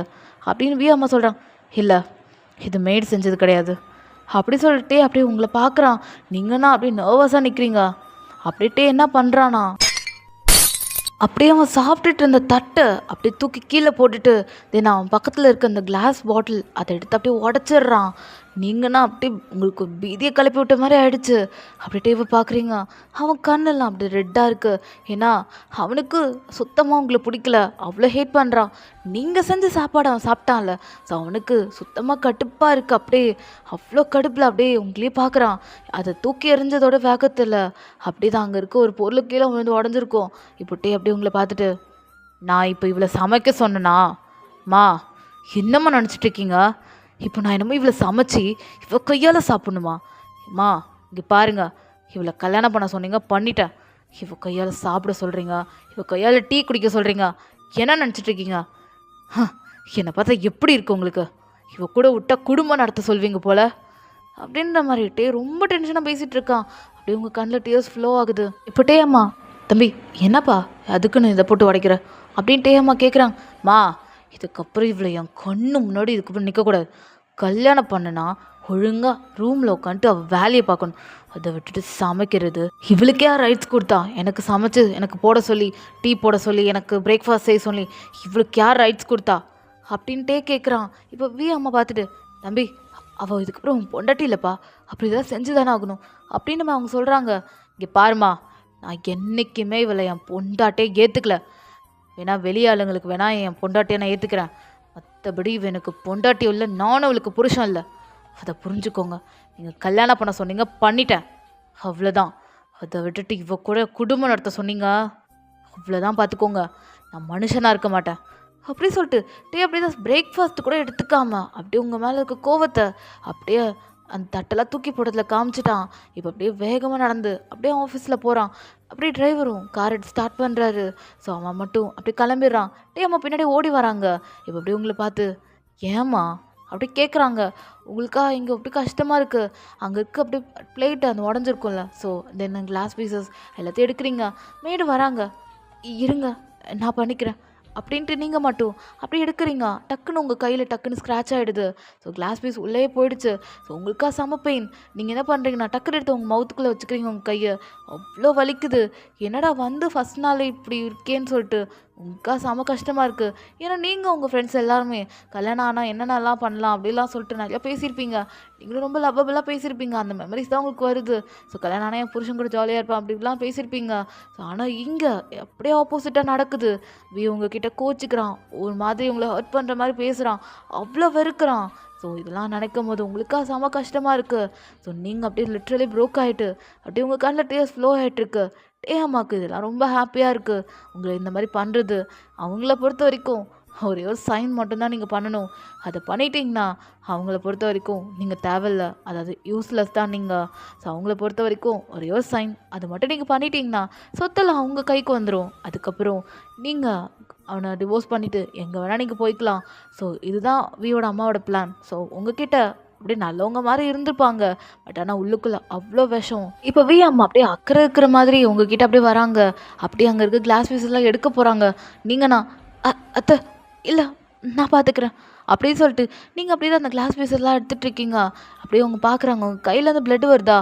அப்படின்னு வியோ அம்மா சொல்கிறாங்க. இல்லை இது மேடு செஞ்சது கிடையாது அப்படி சொல்லிட்டே அப்படியே உங்களை பார்க்குறான். நீங்கன்னா அப்படியே நர்வஸாக நிற்கிறீங்க. அப்படின்ட்டே என்ன பண்ணுறானா, அப்படியே அவன் சாப்பிட்டுட்டு இருந்த தட்டை அப்படியே தூக்கி கீழே போட்டுட்டு தென் அவன் பக்கத்தில் இருக்க அந்த கிளாஸ் பாட்டில் அதை எடுத்து அப்படியே உடச்சிட்றான். நீங்கன்னா அப்படியே உங்களுக்கு பீதியை கிளப்பி விட்ட மாதிரி ஆயிடுச்சு. அப்படி டிவி பார்க்குறீங்க. அவன் கண்ணெல்லாம் அப்படி ரெட்டாக இருக்கு. ஏன்னா அவனுக்கு சுத்தமாக உங்களை பிடிக்கல, அவ்வளோ ஹேட் பண்ணுறான். நீங்கள் செஞ்ச சாப்பாடு அவன் சாப்பிட்டான்ல, ஸோ அவனுக்கு சுத்தமாக கடுப்பாக இருக்குது. அப்படியே அவ்வளோ கடுப்பில் அப்படியே உங்களையே பார்க்குறான். அதை தூக்கி எறிஞ்சதோட வேகத்தில் அப்படி தான் அங்கே இருக்க ஒரு பொருள் கீழே விழுந்து உடஞ்சிருக்கும். இப்போட்டே அப்படியே உங்களை பார்த்துட்டு, நான் இப்போ இவ்வளோ சமைக்க சொன்னேனா மா, என்னம்மா நினச்சிட்டு இருக்கீங்க? இப்போ நான் என்னமோ இவ்வளோ சமைச்சி இவ கையால் சாப்பிட்ணுமா? அம்மா இங்கே பாருங்க, இவளை கல்யாணம் பண்ண சொன்னீங்க, பண்ணிட்டேன். இவ கையால் சாப்பிட சொல்கிறீங்க, இவ கையால் டீ குடிக்க சொல்கிறீங்க, என்ன நினச்சிட்டு இருக்கீங்க? என்னை பார்த்தா எப்படி இருக்கு உங்களுக்கு? இவ கூட விட்டா குடும்பம் நடத்த சொல்வீங்க போல அப்படின்ற மாதிரிட்டே ரொம்ப டென்ஷனாக பேசிகிட்டு இருக்கான். அப்படியே உங்கள் கண்ணில் டியர்ஸ் ஃப்ளோ ஆகுது. இப்போட்டே அம்மா, தம்பி என்னப்பா அதுக்குன்னு இதை போட்டு உடைக்கிற அப்படின்ட்டே அம்மா கேட்குறாங்க. மா இதுக்கப்புறம் இவ்வளோ என் கண்ணு முன்னாடி இதுக்கப்புறம் நிற்கக்கூடாது. கல்யாணம் பண்ணுனா ஒழுங்காக ரூமில் உட்காந்துட்டு அவள் வேலையை பார்க்கணும். அதை விட்டுட்டு சமைக்கிறது, இவளுக்கே யார் ரைட்ஸ் கொடுத்தா எனக்கு சமைச்சு எனக்கு போட சொல்லி, டீ போட சொல்லி, எனக்கு பிரேக்ஃபாஸ்ட் செய்ய சொல்லி இவளுக்கு யார் ரைட்ஸ் கொடுத்தா அப்படின்ட்டே கேட்குறான். இப்போ அம்மா பார்த்துட்டு, தம்பி அவள் இதுக்கப்புறம் பொண்டாட்டி இல்லைப்பா, அப்படி இதெல்லாம் செஞ்சு தானே ஆகணும் அப்படின்னு அவங்க சொல்கிறாங்க. இங்கே பாருமா, நான் என்றைக்குமே இவளை என் பொண்டாட்டே ஏற்றுக்கல. வேணா வெளியாளுங்களுக்கு வேணா என் பொண்டாட்டியை நான் ஏற்றுக்கிறேன், மற்றபடி இவ எனக்கு பொண்டாட்டி இல்லை, நானும் அவளுக்கு புருஷன் இல்லை. அதை புரிஞ்சுக்கோங்க. நீங்கள் கல்யாணம் பண்ண சொன்னீங்க, பண்ணிட்டேன், அவ்வளோதான். அதை விட்டுட்டு இவ கூட குடும்பம் நடத்த சொன்னீங்க, அவ்வளோதான். பார்த்துக்கோங்க, நான் மனுஷனாக இருக்க மாட்டேன் அப்படி சொல்லிட்டு அப்படியே தான் பிரேக்ஃபாஸ்ட்டு கூட எடுத்துக்காம அப்படியே உங்கள் மேலே இருக்க கோவத்தை அப்படியே அந்த தட்டெல்லாம் தூக்கி போட்டதில் காமிச்சிட்டான். இப்போ அப்படியே வேகமாக நடந்து அப்படியே ஆஃபீஸில் போகிறான். அப்படியே டிரைவரும் கார் எடுத்து ஸ்டார்ட் பண்ணுறாரு. ஸோ அவன் மட்டும் அப்படியே கிளம்பிடுறான். அம்மா பின்னாடி ஓடி வராங்க. இப்போ அப்படியே உங்களை பார்த்து, ஏம்மா அப்படி கேட்குறாங்க. உங்களுக்கா இங்கே அப்படி கஷ்டமாக இருக்குது, அங்கே இருக்க அப்படியே பிளேட் அந்த உடஞ்சிருக்கும்ல, ஸோ தென் கிளாஸ் பீசஸ் எல்லாத்தையும் எடுக்கிறீங்க. மேடு வராங்க, இருங்க நான் பண்ணிக்கிறேன் அப்படின்ட்டு நீங்கள் மட்டும் அப்படி எடுக்கிறீங்க. டக்குன்னு உங்கள் கையில் டக்குன்னு ஸ்க்ராட்ச் ஆகிடுது. ஸோ கிளாஸ் பீஸ் உள்ளே போயிடுச்சு. ஸோ உங்களுக்கா செம பெயின். நீங்கள் என்ன பண்ணுறீங்கன்னா டக்குன்னு எடுத்து உங்கள் மவுத்துக்குள்ளே வச்சுக்கிறீங்க. உங்கள் கையை அவ்வளோ வலிக்குது. என்னடா வந்து ஃபஸ்ட் நாள் இப்படி இருக்கேன்னு சொல்லிட்டு உங்களுக்கா செம கஷ்டமாக இருக்குது. ஏன்னா நீங்கள் உங்கள் ஃப்ரெண்ட்ஸ் எல்லாருமே கல்யாணம் ஆனால் என்னென்னலாம் பண்ணலாம் அப்படிலாம் சொல்லிட்டு நிறையா பேசியிருப்பீங்க. நீங்களும் ரொம்ப லவ்வபுளாக பேசியிருப்பீங்க. அந்த மெமரிஸ் தான் உங்களுக்கு வருது. ஸோ கல்யாணம் ஆனால் என் புருஷன் கூட ஜாலியாக இருப்பேன் அப்படிலாம் பேசியிருப்பீங்க. ஸோ ஆனால் இங்கே அப்படியே ஆப்போசிட்டாக நடக்குது. உங்ககிட்ட கோச்சிக்கிறான், ஒரு மாதிரி உங்களை ஹர்ட் பண்ணுற மாதிரி பேசுகிறான், அவ்வளோ வெறுக்கிறான். ஸோ இதெல்லாம் நினைக்கும் போது உங்களுக்கா செம கஷ்டமாக இருக்குது. ஸோ நீங்கள் அப்படியே லிட்ரலி ப்ரோக் ஆகிட்டு அப்படியே உங்கள் கண்ணில் டேஸ் ஃப்ளோ ஆகிட்டுருக்கு. அம்மாவுக்கு இதெல்லாம் ரொம்ப ஹாப்பியாக இருக்குது உங்களை இந்த மாதிரி பண்ணுறது. அவங்கள பொறுத்த வரைக்கும் ஒரே ஒரு சைன் மட்டும்தான் நீங்கள் பண்ணணும். அதை பண்ணிட்டீங்கன்னா அவங்கள பொறுத்த வரைக்கும் நீங்கள் தேவையில்ல, அதாவது யூஸ்லெஸ் தான் நீங்கள். ஸோ அவங்கள பொறுத்த வரைக்கும் ஒரே ஒரு சைன், அது மட்டும் நீங்கள் பண்ணிட்டீங்கன்னா சொத்தெல்லாம் அவங்க கைக்கு வந்துடும். அதுக்கப்புறம் நீங்கள் அவனை டிவோர்ஸ் பண்ணிவிட்டு எங்கே வேணால் நீங்கள் போய்க்கலாம். ஸோ இதுதான் வியோட அம்மாவோட பிளான். ஸோ உங்ககிட்ட அப்படியே நல்லவங்க மாதிரி இருந்திருப்பாங்க, பட் ஆனால் உள்ளுக்குள்ளே அவ்வளோ விஷம். இப்போ அம்மா அப்படியே அக்கறை இருக்கிற மாதிரி உங்ககிட்ட அப்படியே வராங்க. அப்படியே அங்கே இருக்க கிளாஸ் பீஸெல்லாம் எடுக்க போகிறாங்க. நீங்கண்ணா அத்தை இல்லை நான் பார்த்துக்கிறேன் அப்படின்னு சொல்லிட்டு நீங்கள் அப்படியே தான் அந்த கிளாஸ் பீஸெல்லாம் எடுத்துகிட்டு இருக்கீங்க. அப்படியே அவங்க பார்க்குறாங்க, உங்கள் கையில் அந்த பிளட் வருதா,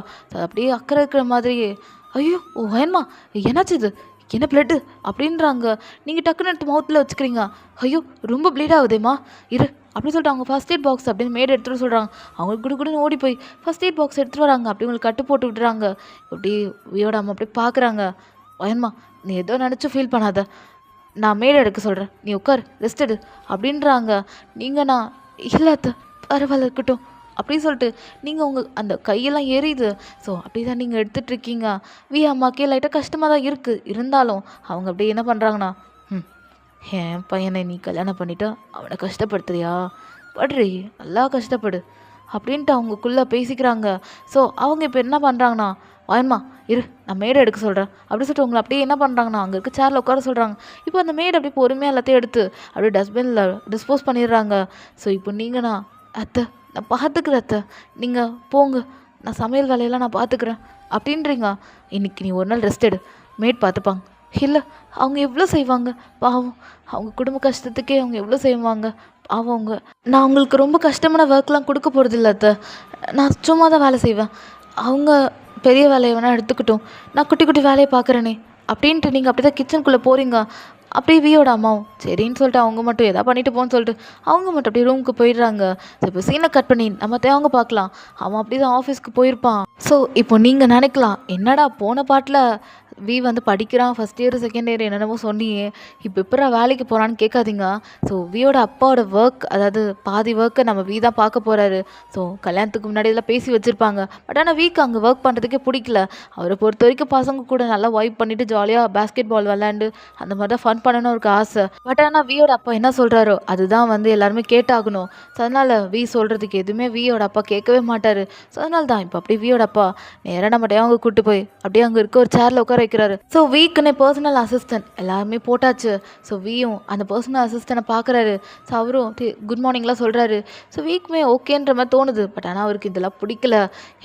அப்படியே அக்கறை இருக்கிற மாதிரி. ஐயோ ஓ ஏன்மா என்னாச்சு, இது என்ன பிளட்டு அப்படின்றாங்க. நீங்கள் டக்குன்னு எடுத்து மவுத்தில் வச்சுக்கிறீங்க. ஐயோ ரொம்ப ப்ளீட் ஆகுதேம்மா, இரு அப்படின்னு சொல்லிட்டு அவங்க ஃபஸ்ட் எய்ட் பாக்ஸ் அப்படின்னு மேடு எடுத்துகிட்டு சொல்கிறாங்க. அவங்களுக்கு குடுக்குன்னு ஓடி போய் ஃபஸ்ட் எய்ட் பாக்ஸ் எடுத்துகிட்டு வராங்க. அப்படி உங்களுக்கு கட்டு போட்டு விட்டுறாங்க. அப்படி வியோட அம்மா அப்படியே பார்க்குறாங்க. ஏன்மா நீ ஏதோ நினச்சி ஃபீல் பண்ணாத, நான் மேடை எடுக்க சொல்கிறேன், நீ உட்கார் ரெஸ்ட் எடு அப்படின்றாங்க. நீங்கள் நான் இல்லாத பரவாயில்ல இருக்கட்டும் அப்படின்னு சொல்லிட்டு நீங்கள் உங்கள் அந்த கையெல்லாம் எரியுது. ஸோ அப்படி தான் நீங்கள் எடுத்துகிட்ருக்கீங்க. அம்மாக்கே லைட்டாக கஷ்டமாக தான் இருக்குது. இருந்தாலும் அவங்க அப்படியே என்ன பண்ணுறாங்கன்னா, என் பையனை நீ கல்யாணம் பண்ணிவிட்டு அவனை கஷ்டப்படுத்துறியா, படுறி நல்லா கஷ்டப்படு அப்படின்ட்டு அவங்களுக்குள்ளே பேசிக்கிறாங்க. ஸோ அவங்க இப்போ என்ன பண்ணுறாங்கன்னா, வாயம்மா இரு நான் மேடை எடுக்க சொல்கிறேன் அப்படின்னு சொல்லிட்டு உங்களை அப்படியே என்ன பண்ணுறாங்கன்னா அங்கே இருக்க சேரில் உட்கார சொல்கிறாங்க. இப்போ அந்த மேடை அப்படியே பொறுமையாக எல்லாத்தையும் எடுத்து அப்படியே டஸ்ட்பினில் டிஸ்போஸ் பண்ணிடுறாங்க. ஸோ இப்போ நீங்கண்ணா, அத்தை நான் பார்த்துக்கிறேன் அத்தை, நீங்கள் போங்க, நான் சமையல் வேலையெல்லாம் நான் பார்த்துக்கிறேன் அப்படின்றீங்க. இன்னைக்கு நீ ஒரு நாள் ரெஸ்ட் எடு, மேட் பார்த்துப்பாங்க. இல்லை, அவங்க எவ்வளோ செய்வாங்க பாவம், அவங்க குடும்ப கஷ்டத்துக்கே அவங்க எவ்வளோ செய்வாங்க பாவம் அவங்க. நான் அவங்களுக்கு ரொம்ப கஷ்டமான ஒர்க்லாம் கொடுக்க போகிறதில்ல அத்தை, நான் சும்மா தான் வேலை செய்வேன். அவங்க பெரிய வேலையை வேணால் எடுத்துக்கிட்டோம், நான் குட்டி குட்டி வேலையை பார்க்குறேனே அப்படின்ட்டு நீங்கள் அப்படி தான் கிச்சனுக்குள்ளே போகிறீங்க. அப்படியே வியோட அம்மாவும் சரின்னு சொல்லிட்டு அவங்க மட்டும் எதா பண்ணிட்டு போன்னு சொல்லிட்டு அவங்க மட்டும் அப்படியே ரூமுக்கு போயிடுறாங்க. ஸோ இப்போ சீனை கட் பண்ணி நம்ம தேவங்க பார்க்கலாம். அவன் அப்படி தான் ஆஃபீஸ்க்கு போயிருப்பான். ஸோ இப்போ நீங்கள் நினைக்கலாம், என்னடா போன பாட்டில் வி வந்து படிக்கிறான், ஃபஸ்ட் இயர் செகண்ட் இயர் என்னென்னமோ சொன்னியே, இப்போ எப்படா வேலைக்கு போகிறான்னு கேட்காதீங்க. ஸோ வியோட அப்பாவோட ஒர்க், அதாவது பாதி ஒர்க்கை நம்ம வி தான் பார்க்க போகிறாரு. ஸோ கல்யாணத்துக்கு முன்னாடி இதெல்லாம் பேசி வச்சுருப்பாங்க. பட் ஆனால் வீக்கு அங்கே ஒர்க் பண்ணுறதுக்கே பிடிக்கல. அவரை பொறுத்த வரைக்கும் பசங்க கூட நல்லா வைப் பண்ணிவிட்டு ஜாலியாக பேஸ்கெட் பால் விளையாண்டு அந்த மாதிரி தான் ஃபன் பண்ணணும்னு ஒரு ஆசை. பட் ஆனால் வியோட அப்பா என்ன சொல்கிறாரோ அதுதான் வந்து எல்லாருமே கேட்டாகணும். ஸோ அதனால் வி சொல்கிறதுக்கு எதுவுமே வியோட அப்பா கேட்கவே மாட்டார். ஸோ அதனால தான் இப்போ அப்படியே வியோட அப்பா நேராக நம்ம அவங்க கூப்பிட்டு போய் அப்படியே அங்கே இருக்க ஒரு சேரில் உட்கார வைக்கிறாரு. ஸோ வீக்குன்னு பர்சனல் அசிஸ்டன்ட் எல்லாருமே போட்டாச்சு. ஸோ வியும் அந்த பர்சனல் அசிஸ்டண்ட்டை பார்க்குறாரு. ஸோ அவரும் குட் மார்னிங்லாம் சொல்கிறாரு. ஸோ வீக்குமே ஓகேன்ற மாதிரி தோணுது. பட் ஆனால் அவருக்கு இதெல்லாம் பிடிக்கல.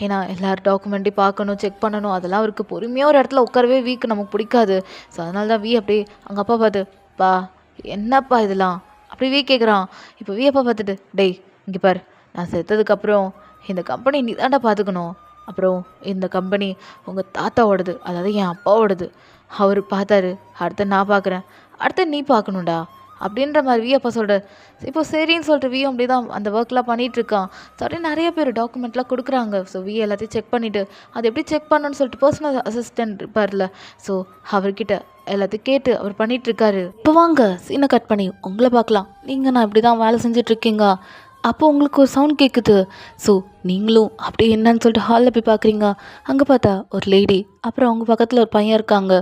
ஏன்னா எல்லோரும் டாக்குமெண்ட்டையும் பார்க்கணும், செக் பண்ணணும், அதெல்லாம் அவருக்கு பொறுமையாக ஒரு இடத்துல உட்காரவே வீக்கு நமக்கு பிடிக்காது. ஸோ அதனால தான் வி அப்படியே அவங்க அப்பா பார்த்து, பா என்னப்பா இதெல்லாம் அப்படி வீ கேட்குறான். இப்போ வி அப்பா பார்த்துட்டு, டேய் இங்கே பாரு, நான் செத்ததுக்கப்புறம் இந்த கம்பெனி நீ தாண்டா பார்த்துக்கணும். அப்புறம் இந்த கம்பெனி உங்கள் தாத்தாவோடது, அதாவது என் அப்பாவோடது. அவர் பார்த்தாரு, அடுத்த நான் பார்க்குறேன், அடுத்த நீ பார்க்கணுண்டா அப்படின்ற மாதிரி வி அப்பா சொல்கிறார். இப்போ சரின்னு சொல்லிட்டு வியும் அப்படி தான் அந்த ஒர்க்லாம் பண்ணிகிட்ருக்கான். ஸோ அப்படியே நிறைய பேர் டாக்குமெண்ட்லாம் கொடுக்குறாங்க. ஸோ வி எல்லாத்தையும் செக் பண்ணிவிட்டு அது எப்படி செக் பண்ணணும்னு சொல்லிட்டு பர்சனல் அசிஸ்டன்ட் இருப்பார்ல, ஸோ அவர்கிட்ட எல்லாத்தையும் கேட்டு அவர் பண்ணிகிட்ருக்காரு. இப்போ வாங்க சீனை கட் பண்ணி உங்களை பார்க்கலாம். நீங்கள் நான் இப்படி தான் வேலை செஞ்சிட்ருக்கீங்க. அப்போ உங்களுக்கு ஒரு சவுண்ட் கேட்குது. ஸோ நீங்களும் அப்படியே என்னன்னு சொல்லிட்டு ஹாலில் போய் பார்க்குறீங்க. அங்கே பார்த்தா ஒரு லேடி, அப்புறம் அவங்க பக்கத்தில் ஒரு பையன் இருக்காங்க.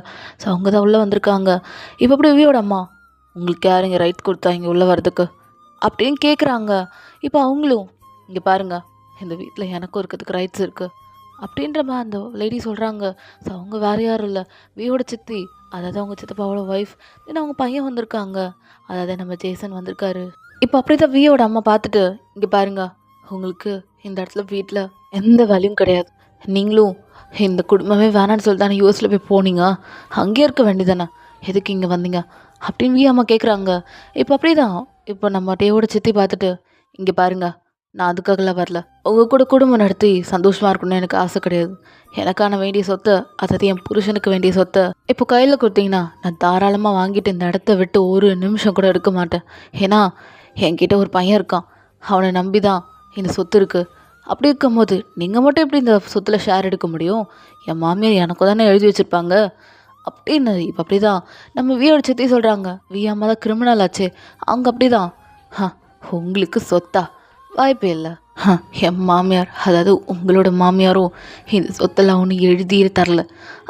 ஸோ அவங்க தான் உள்ளே வந்திருக்காங்க. இப்போ அப்படி வியோட அம்மா, உங்களுக்கு யாருங்க ரைட் கொடுத்தா இங்கே உள்ளே வர்றதுக்கு அப்படின்னு கேட்குறாங்க. இப்போ அவங்களும், இங்கே பாருங்கள், இந்த வீட்டில் எனக்கும் இருக்கிறதுக்கு ரைட்ஸ் இருக்குது அப்படின்ற மாதிரி அந்த லேடி சொல்கிறாங்க. ஸோ அவங்க வேறு யாரும் இல்லை, வியோட சித்தி, அதாவது அவங்க சித்தப்பாவோட ஒய்ஃப். ஏன்னா அவங்க பையன் வந்திருக்காங்க, அதாவது நம்ம ஜேசன் வந்திருக்காரு. இப்போ அப்படி தான் வியோட அம்மா பார்த்துட்டு, இங்கே பாருங்க, உங்களுக்கு இந்த இடத்துல வீட்டில் எந்த வேலையும் கிடையாது. நீங்களும் இந்த குடும்பமே வேணான்னு சொல்லி தானே யூஎஸில் போய் போனீங்க, அங்கேயே இருக்க வேண்டியதானே, எதுக்கு இங்கே வந்தீங்க அப்படின்னு வி அம்மா கேட்குறாங்க. இப்போ அப்படி தான் இப்போ நம்ம டேவோட சித்தி பார்த்துட்டு, இங்கே பாருங்க, நான் அதுக்காகலாம் வரல, உங்கள் கூட குடும்பம் நடத்தி சந்தோஷமாக இருக்கணும்னு எனக்கு ஆசை கிடையாது. எனக்கான வேண்டிய சொத்தை, அதாவது என் புருஷனுக்கு வேண்டிய சொத்தை இப்போ கையில் கொடுத்தீங்கன்னா நான் தாராளமாக வாங்கிட்டு இந்த இடத்த விட்டு ஒரு நிமிஷம் கூட எடுக்க மாட்டேன். ஏன்னா என்கிட்ட ஒரு பையன் இருக்கான், அவனை நம்பி தான் இந்த சொத்து இருக்குது. அப்படி இருக்கும்போது நீங்கள் மட்டும் எப்படி இந்த சொத்தில் ஷேர் எடுக்க முடியும்? என் மாமியார் எனக்கு தானே எழுதி வச்சுருப்பாங்க அப்படின்னு. இப்போ அப்படி தான் நம்ம வியோட சித்தி சொல்கிறாங்க. வி அம்மா தான் கிரிமினல் ஆச்சு, அவங்க அப்படி தான். உங்களுக்கு சொத்தா? வாய்ப்பே இல்லை. என் மாமியார், அதாவது உங்களோட மாமியாரும் இந்த சொத்தெல்லாம் ஒன்று எழுதியே தரல.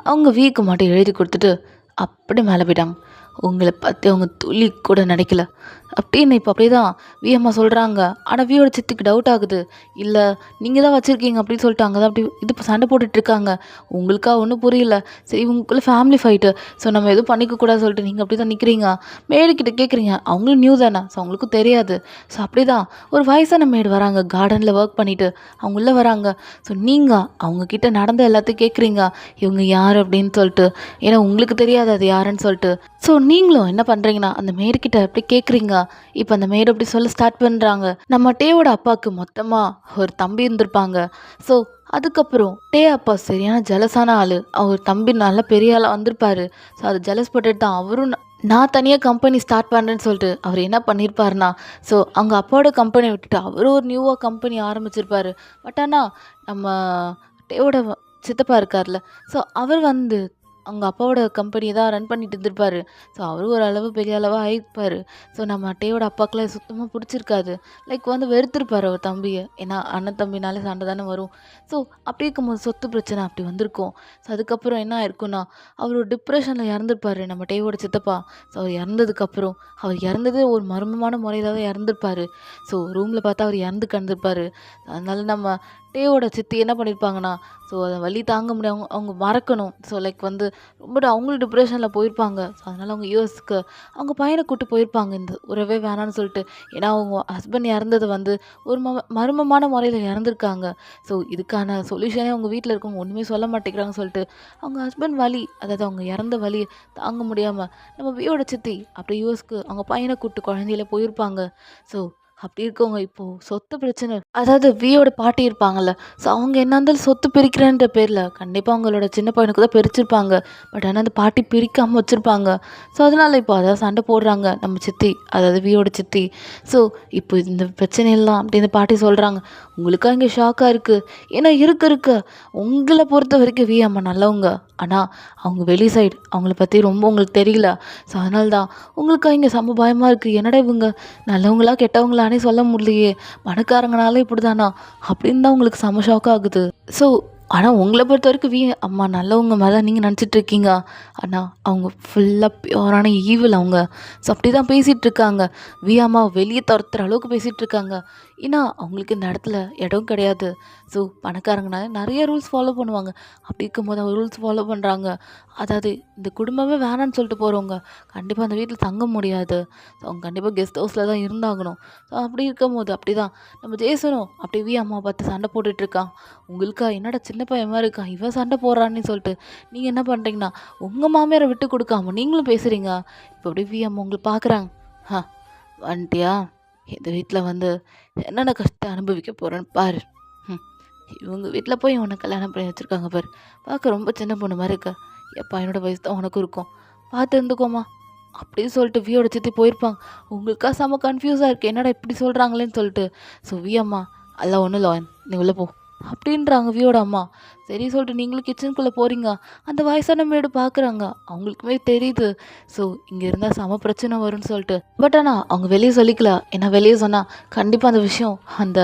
அவங்க வீக்கு மட்டும் எழுதி கொடுத்துட்டு அப்படி மேலே போயிட்டாங்க. உங்களை பற்றி அவங்க துளி கூட நினைக்கல அப்படின்னு. இப்போ அப்படியே தான் வி அம்மா சொல்கிறாங்க. ஆனால் வியோட சித்திக்கு டவுட் ஆகுது. இல்லை நீங்கள் தான் வச்சுருக்கீங்க அப்படின்னு சொல்லிட்டு அங்கே தான் அப்படி இது இப்போ சண்டை போட்டுட்ருக்காங்க. உங்களுக்கா ஒன்றும் புரியல. சரி, உங்களுக்குள்ள ஃபேமிலி ஃபைட்டு, ஸோ நம்ம எதுவும் பண்ணிக்கக்கூடாது சொல்லிட்டு நீங்கள் அப்படி தான் நிற்கிறீங்க. மேடுக்கிட்ட கேட்குறீங்க, அவங்களும் நியூ தானே, ஸோ அவங்களுக்கும் தெரியாது. ஸோ அப்படி தான் ஒரு வயசான மேடு வராங்க, கார்டனில் ஒர்க் பண்ணிவிட்டு அவங்க உள்ளே வராங்க. ஸோ நீங்கள் அவங்கக்கிட்ட நடந்த எல்லாத்தையும் கேட்குறீங்க, இவங்க யார் அப்படின்னு சொல்லிட்டு. ஏன்னா உங்களுக்கு தெரியாது அது யாருன்னு சொல்லிட்டு. ஸோ நீங்களும் என்ன பண்ணுறீங்கன்னா அந்த மேடுக்கிட்ட அப்படி கேட்குறீங்க. இப்போ அந்த மேடு அப்படி சொல்ல ஸ்டார்ட் பண்ணுறாங்க. நம்ம டேவோட அப்பாவுக்கு மொத்தமாக ஒரு தம்பி இருந்திருப்பாங்க. ஸோ அதுக்கப்புறம் டே அப்பா சரியான ஜலஸான ஆள். அவர் தம்பி நல்ல பெரிய ஆளாக வந்திருப்பாரு. ஸோ அது ஜலஸ் பட்டுட்டு தான் அவரும் நான் தனியாக கம்பெனி ஸ்டார்ட் பண்ணுறேன்னு சொல்லிட்டு அவர் என்ன பண்ணியிருப்பாருனா, ஸோ அவங்க அப்பாவோட கம்பெனியை விட்டுட்டு அவரும் ஒரு நியூவாக கம்பெனி ஆரம்பிச்சிருப்பாரு. பட் ஆனால் நம்ம டேவோட சித்தப்பா இருக்கார்ல, ஸோ அவர் வந்து அவங்க அப்பாவோட கம்பெனியை தான் ரன் பண்ணிட்டு இருந்திருப்பாரு. ஸோ அவரும் ஒரு அளவு பெரிய அளவாக ஆகிருப்பார். ஸோ நம்ம அட்டையோட அப்பாக்கெலாம் சுத்தமாக பிடிச்சிருக்காது. லைக் வந்து வெறுத்திருப்பார் அவர் தம்பியை. ஏன்னா அண்ணன் தம்பினாலே சண்டை தானே வரும். ஸோ அப்படி இருக்கும்போது சொத்து பிரச்சனை அப்படி வந்திருக்கும். ஸோ அதுக்கப்புறம் என்ன ஆயிருக்குன்னா, அவர் ஒரு டிப்ரெஷனில் இறந்துருப்பார் நம்ம டேவோட சித்தப்பா. ஸோ அவர் இறந்ததுக்கப்புறம் அவர் இறந்ததே ஒரு மர்மமான முறையில் தான் இறந்துருப்பார். ஸோ ரூமில் பார்த்தா அவர் இறந்து கிடந்திருப்பார். அதனால நம்ம டேவோட சித்தி என்ன பண்ணியிருப்பாங்கன்னா, ஸோ அத வலி தாங்க முடியாம அவங்க அவங்க மறக்கணும். ஸோ லைக் வந்து ரொம்ப அவங்களும் டிப்ரஷனில் போயிருப்பாங்க. ஸோ அதனால அவங்க யுஎஸ்க்கு அவங்க பையன கூட்டு போயிருப்பாங்க. இந்த உறவே வேணான்னு சொல்லிட்டு. ஏன்னா அவங்க ஹஸ்பண்ட் இறந்தது வந்து ஒரு மர்மமான முறையில இறந்துருக்காங்க. ஸோ இதுக்கான சொல்யூஷனே அவங்க வீட்ல இருக்கவங்க ஒண்ணுமே சொல்ல மாட்டேங்கிறாங்கன்னு சொல்லிட்டு, அவங்க ஹஸ்பண்ட் வலி, அதாவது அவங்க இறந்த வலிய தாங்க முடியாம நம்ம வியோட சித்தி அப்படியே யுஎஸ்க்கு அவங்க பையன கூட்டு குழந்தையில போயிருப்பாங்க. ஸோ அப்படி இருக்கவங்க இப்போ சொத்து பிரச்சனை, அதாவது வியோட பாட்டி இருப்பாங்கல்ல. ஸோ அவங்க என்ன இருந்தாலும் சொத்து பிரிக்கிறேன்ற பேர்ல கண்டிப்பா அவங்களோட சின்ன பையனுக்கு தான் பிரிச்சிருப்பாங்க. பட் ஆனா அந்த பாட்டி பிரிக்காம வச்சிருப்பாங்க. ஸோ அதனால இப்போ அதான் சண்டை போடுறாங்க நம்ம சித்தி, அதாவது வியோட சித்தி. ஸோ இப்போ இந்த பிரச்சனையெல்லாம் அப்படின்னு பாட்டி சொல்றாங்க. உங்களுக்கா இங்கே ஷாக்கா இருக்கு. ஏன்னா இருக்க இருக்க உங்களை பொறுத்த வரைக்கும் வி அம்மா நல்லவங்க. ஆனா அவங்க வெளி சைடு அவங்கள பத்தி ரொம்ப உங்களுக்கு தெரியல. ஸோ அதனால தான் உங்களுக்கு இங்கே செம்ம பயமா இருக்கு. என்னடா இவங்க நல்லவங்களா கெட்டவங்களானே சொல்ல முடியலையே, பணக்காரங்கனாலே இப்படிதானா அப்படின்னு தான் உங்களுக்கு செம ஷாக் ஆகுது. ஸோ ஆனால் உங்களை பொறுத்த வரைக்கும் அம்மா நல்லவங்க மாதிரி தான் நீங்கள் நினச்சிட்டு இருக்கீங்க. ஆனால் அவங்க ஃபுல்லாக பியூரான ஈவில் அவங்க. ஸோ அப்படி தான் பேசிகிட்டு இருக்காங்க. அம்மா வெளியே துரத்துற அளவுக்கு பேசிகிட்டு இருக்காங்க. ஏன்னா அவங்களுக்கு இந்த இடத்துல இடம் கிடையாது. ஸோ பணக்காரங்கனால நிறைய ரூல்ஸ் ஃபாலோ பண்ணுவாங்க. அப்படி இருக்கும்போது அவங்க ரூல்ஸ் ஃபாலோ பண்ணுறாங்க. அதாவது இந்த குடும்பமே வேணான்னு சொல்லிட்டு போகிறவங்க கண்டிப்பாக அந்த வீட்டில் தங்க முடியாது. ஸோ அவங்க கண்டிப்பாக கெஸ்ட் ஹவுஸில் தான் இருந்தாகணும். ஸோ அப்படி இருக்கும்போது அப்படி தான் நம்ம ஜேசனும் அப்படி அம்மாவை பார்த்து சண்டை போட்டுட்ருக்கான். உங்களுக்கா என்னடா சின்ன பையன் மாதிரி இருக்கான், இவன் சண்டை போடுறான்னு சொல்லிட்டு நீங்கள் என்ன பண்ணுறீங்கன்னா உங்கள் மாமியாரை விட்டு கொடுக்காம நீங்களும் பேசுகிறீங்க. இப்போ அப்படியே அம்மா உங்களை பார்க்குறாங்க. ஆ வந்துட்டியா, இந்த வீட்டில் வந்து என்னென்ன கஷ்டம் அனுபவிக்க போகிறேன்னு பாரு. ம் இவங்க வீட்டில் போய் உன்னை கல்யாணம் பண்ணி வச்சுருக்காங்க பாரு. பார்க்க ரொம்ப சின்ன பொண்ணு மாதிரி இருக்க. என் பையனோட வயசு தான் உனக்கும் இருக்கும், பார்த்து இருந்துக்கோமா அப்படின்னு சொல்லிட்டு வியோட சித்தி போயிருப்பாங்க. உங்களுக்கா செம்ம கன்ஃபியூஸாக இருக்குது, என்னடா இப்படி சொல்கிறாங்களேன்னு சொல்லிட்டு. ஸோ அம்மா அதெல்லாம் ஒன்றும் இல்லை, நீ உள்ளே போ அப்படின்றாங்க வியோட அம்மா. சரி சொல்லிட்டு நீங்களும் கிச்சனுக்குள்ளே போகிறீங்க. அந்த வயசான மேடு பார்க்குறாங்க. அவங்களுக்குமே தெரியுது ஸோ இங்கே இருந்தால் செம பிரச்சனை வரும்னு சொல்லிட்டு. பட் ஆனால் அவங்க வெளியே சொல்லிக்கல. ஏன்னா வெளியே சொன்னால் கண்டிப்பாக அந்த விஷயம் அந்த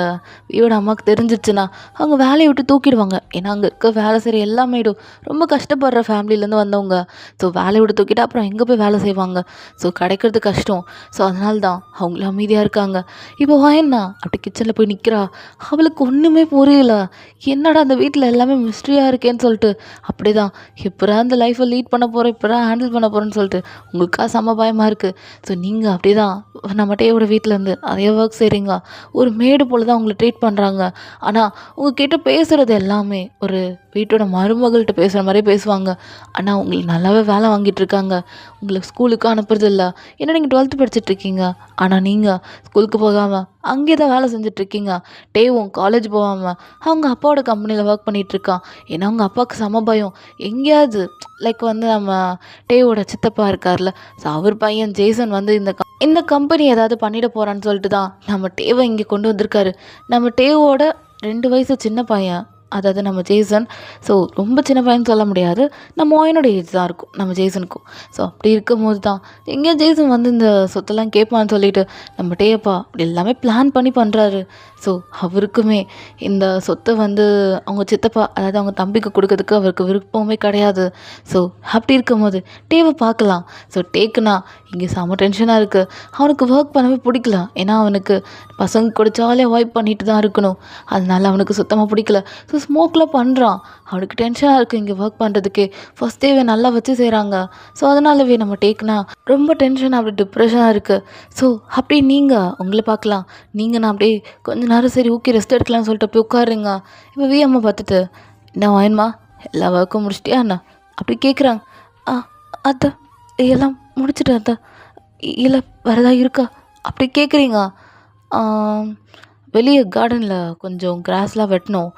வியோட அம்மாவுக்கு தெரிஞ்சிச்சுன்னா அவங்க வேலையை விட்டு தூக்கிடுவாங்க. ஏன்னா அங்கே இருக்க வேலை செய்கிற எல்லா மேடும் ரொம்ப கஷ்டப்படுற ஃபேமிலியிலேருந்து வந்தவங்க. ஸோ வேலையை விட்டு தூக்கிட்டு அப்புறம் எங்கே போய் வேலை செய்வாங்க. ஸோ கிடைக்கிறது கஷ்டம். ஸோ அதனால தான் அவங்களும் அமைதியாக இருக்காங்க. இப்போ வாயண்ணா அப்படி கிச்சனில் போய் நிற்கிறா. அவளுக்கு ஒன்றுமே புரியல. என்னடா அந்த வீட்டில் எல்லாமே மிஸ்ட்ரியாக இருக்கேன்னு சொல்லிட்டு. அப்படி தான் எப்படா அந்த லைஃப்பை லீட் பண்ண போகிறேன், எப்படா ஹேண்டில் பண்ண போகிறேன்னு சொல்லிட்டு உங்களுக்கா செம்ம பயமாக இருக்குது. ஸோ நீங்கள் அப்படி தான் நம்ம டேவோட வீட்டிலேருந்து அதே ஒர்க் செய்கிறீங்க. ஒரு மேடு போல் தான் உங்களை ட்ரீட் பண்ணுறாங்க. ஆனால் உங்ககிட்ட பேசுகிறது எல்லாமே ஒரு வீட்டோட மருமகள்கிட்ட பேசுகிற மாதிரியே பேசுவாங்க. ஆனால் உங்களுக்கு நல்லாவே வேலை வாங்கிட்டு இருக்காங்க. உங்களுக்கு ஸ்கூலுக்கு அனுப்புறது இல்லை. ஏன்னா நீங்கள் 12th படிச்சுட்ருக்கீங்க. ஆனால் நீங்கள் ஸ்கூலுக்கு போகாமல் அங்கே தான் வேலை செஞ்சிட்ருக்கீங்க. டேவும் காலேஜ் போகாமல் அவங்க அப்பாவோட கம்பெனியில் ஒர்க் பண்ணிகிட்ருக்கான். ஏன்னா அவங்க அப்பாவுக்கு செம பயம், எங்கேயாவது லைக் வந்து நம்ம டேவோட சித்தப்பா இருக்கார்ல, ஸோ அவர் பையன் ஜேசன் வந்து இந்த கம்பெனி ஏதாவது பண்ணிட போகிறான்னு சொல்லிட்டு தான் நம்ம டேவை இங்கே கொண்டு வந்திருக்காரு. நம்ம டேவோட 2 வயசு சின்ன பையன், அதாவது நம்ம ஜேசன். ஸோ ரொம்ப சின்ன பையன்னு சொல்ல முடியாது, நம்ம மோயனோட ஏஜ் தான் இருக்கும் நம்ம ஜேசனுக்கும். ஸோ அப்படி இருக்கும்போது தான் எங்கேயோ ஜேசன் வந்து இந்த சொத்தெல்லாம் கேட்பான்னு சொல்லிட்டு நம்ம டேப்பா அப்படி எல்லாமே பிளான் பண்ணி பண்ணுறாரு. ஸோ அவருக்குமே இந்த சொத்தை வந்து அவங்க சித்தப்பா, அதாவது அவங்க தம்பிக்கு கொடுக்கறதுக்கு அவருக்கு விருப்பமே கிடையாது. ஸோ அப்படி இருக்கும்போது டேவை பார்க்கலாம். ஸோ டேக்குனா இங்கே செம டென்ஷனாக இருக்குது. அவனுக்கு ஒர்க் பண்ணவே பிடிக்கல. ஏன்னா அவனுக்கு பசங்க கூட ஜாலியாக வைப் பண்ணிட்டு தான் இருக்கணும். அதனால அவனுக்கு சுத்தமாக பிடிக்கல. ஸோ ஸ்மோக்லாம் பண்ணுறான். அவனுக்கு டென்ஷனாக இருக்குது இங்கே ஒர்க் பண்ணுறதுக்கே. ஃபஸ்ட் டேவே நல்லா வச்சு செய்கிறாங்க. ஸோ அதனாலவே நம்ம டேக்குனா ரொம்ப டென்ஷனாக அப்படி டிப்ரெஷனாக இருக்குது. ஸோ அப்படி நீங்கள் உங்களை பார்க்கலாம். நீங்கள் நான் அப்படியே கொஞ்ச நேரம் சரி ஓகே ரெஸ்ட் எடுக்கலாம்னு சொல்லிட்டு போய் உட்காருங்க. இப்போ அம்மா பார்த்துட்டு என்ன வாயன்மா எல்லா ஒர்க்கும் முடிச்சிட்டியா என்ன அப்படி கேட்குறாங்க. ஆ அத்தை எல்லாம் முடிச்சிட்டேன் அத்தை, இல்லை வேறு ஏதாவது இருக்கா அப்படி கேட்குறீங்க. வெளியே கார்டனில் கொஞ்சம் கிராஸ்லாம் வெட்டணும்,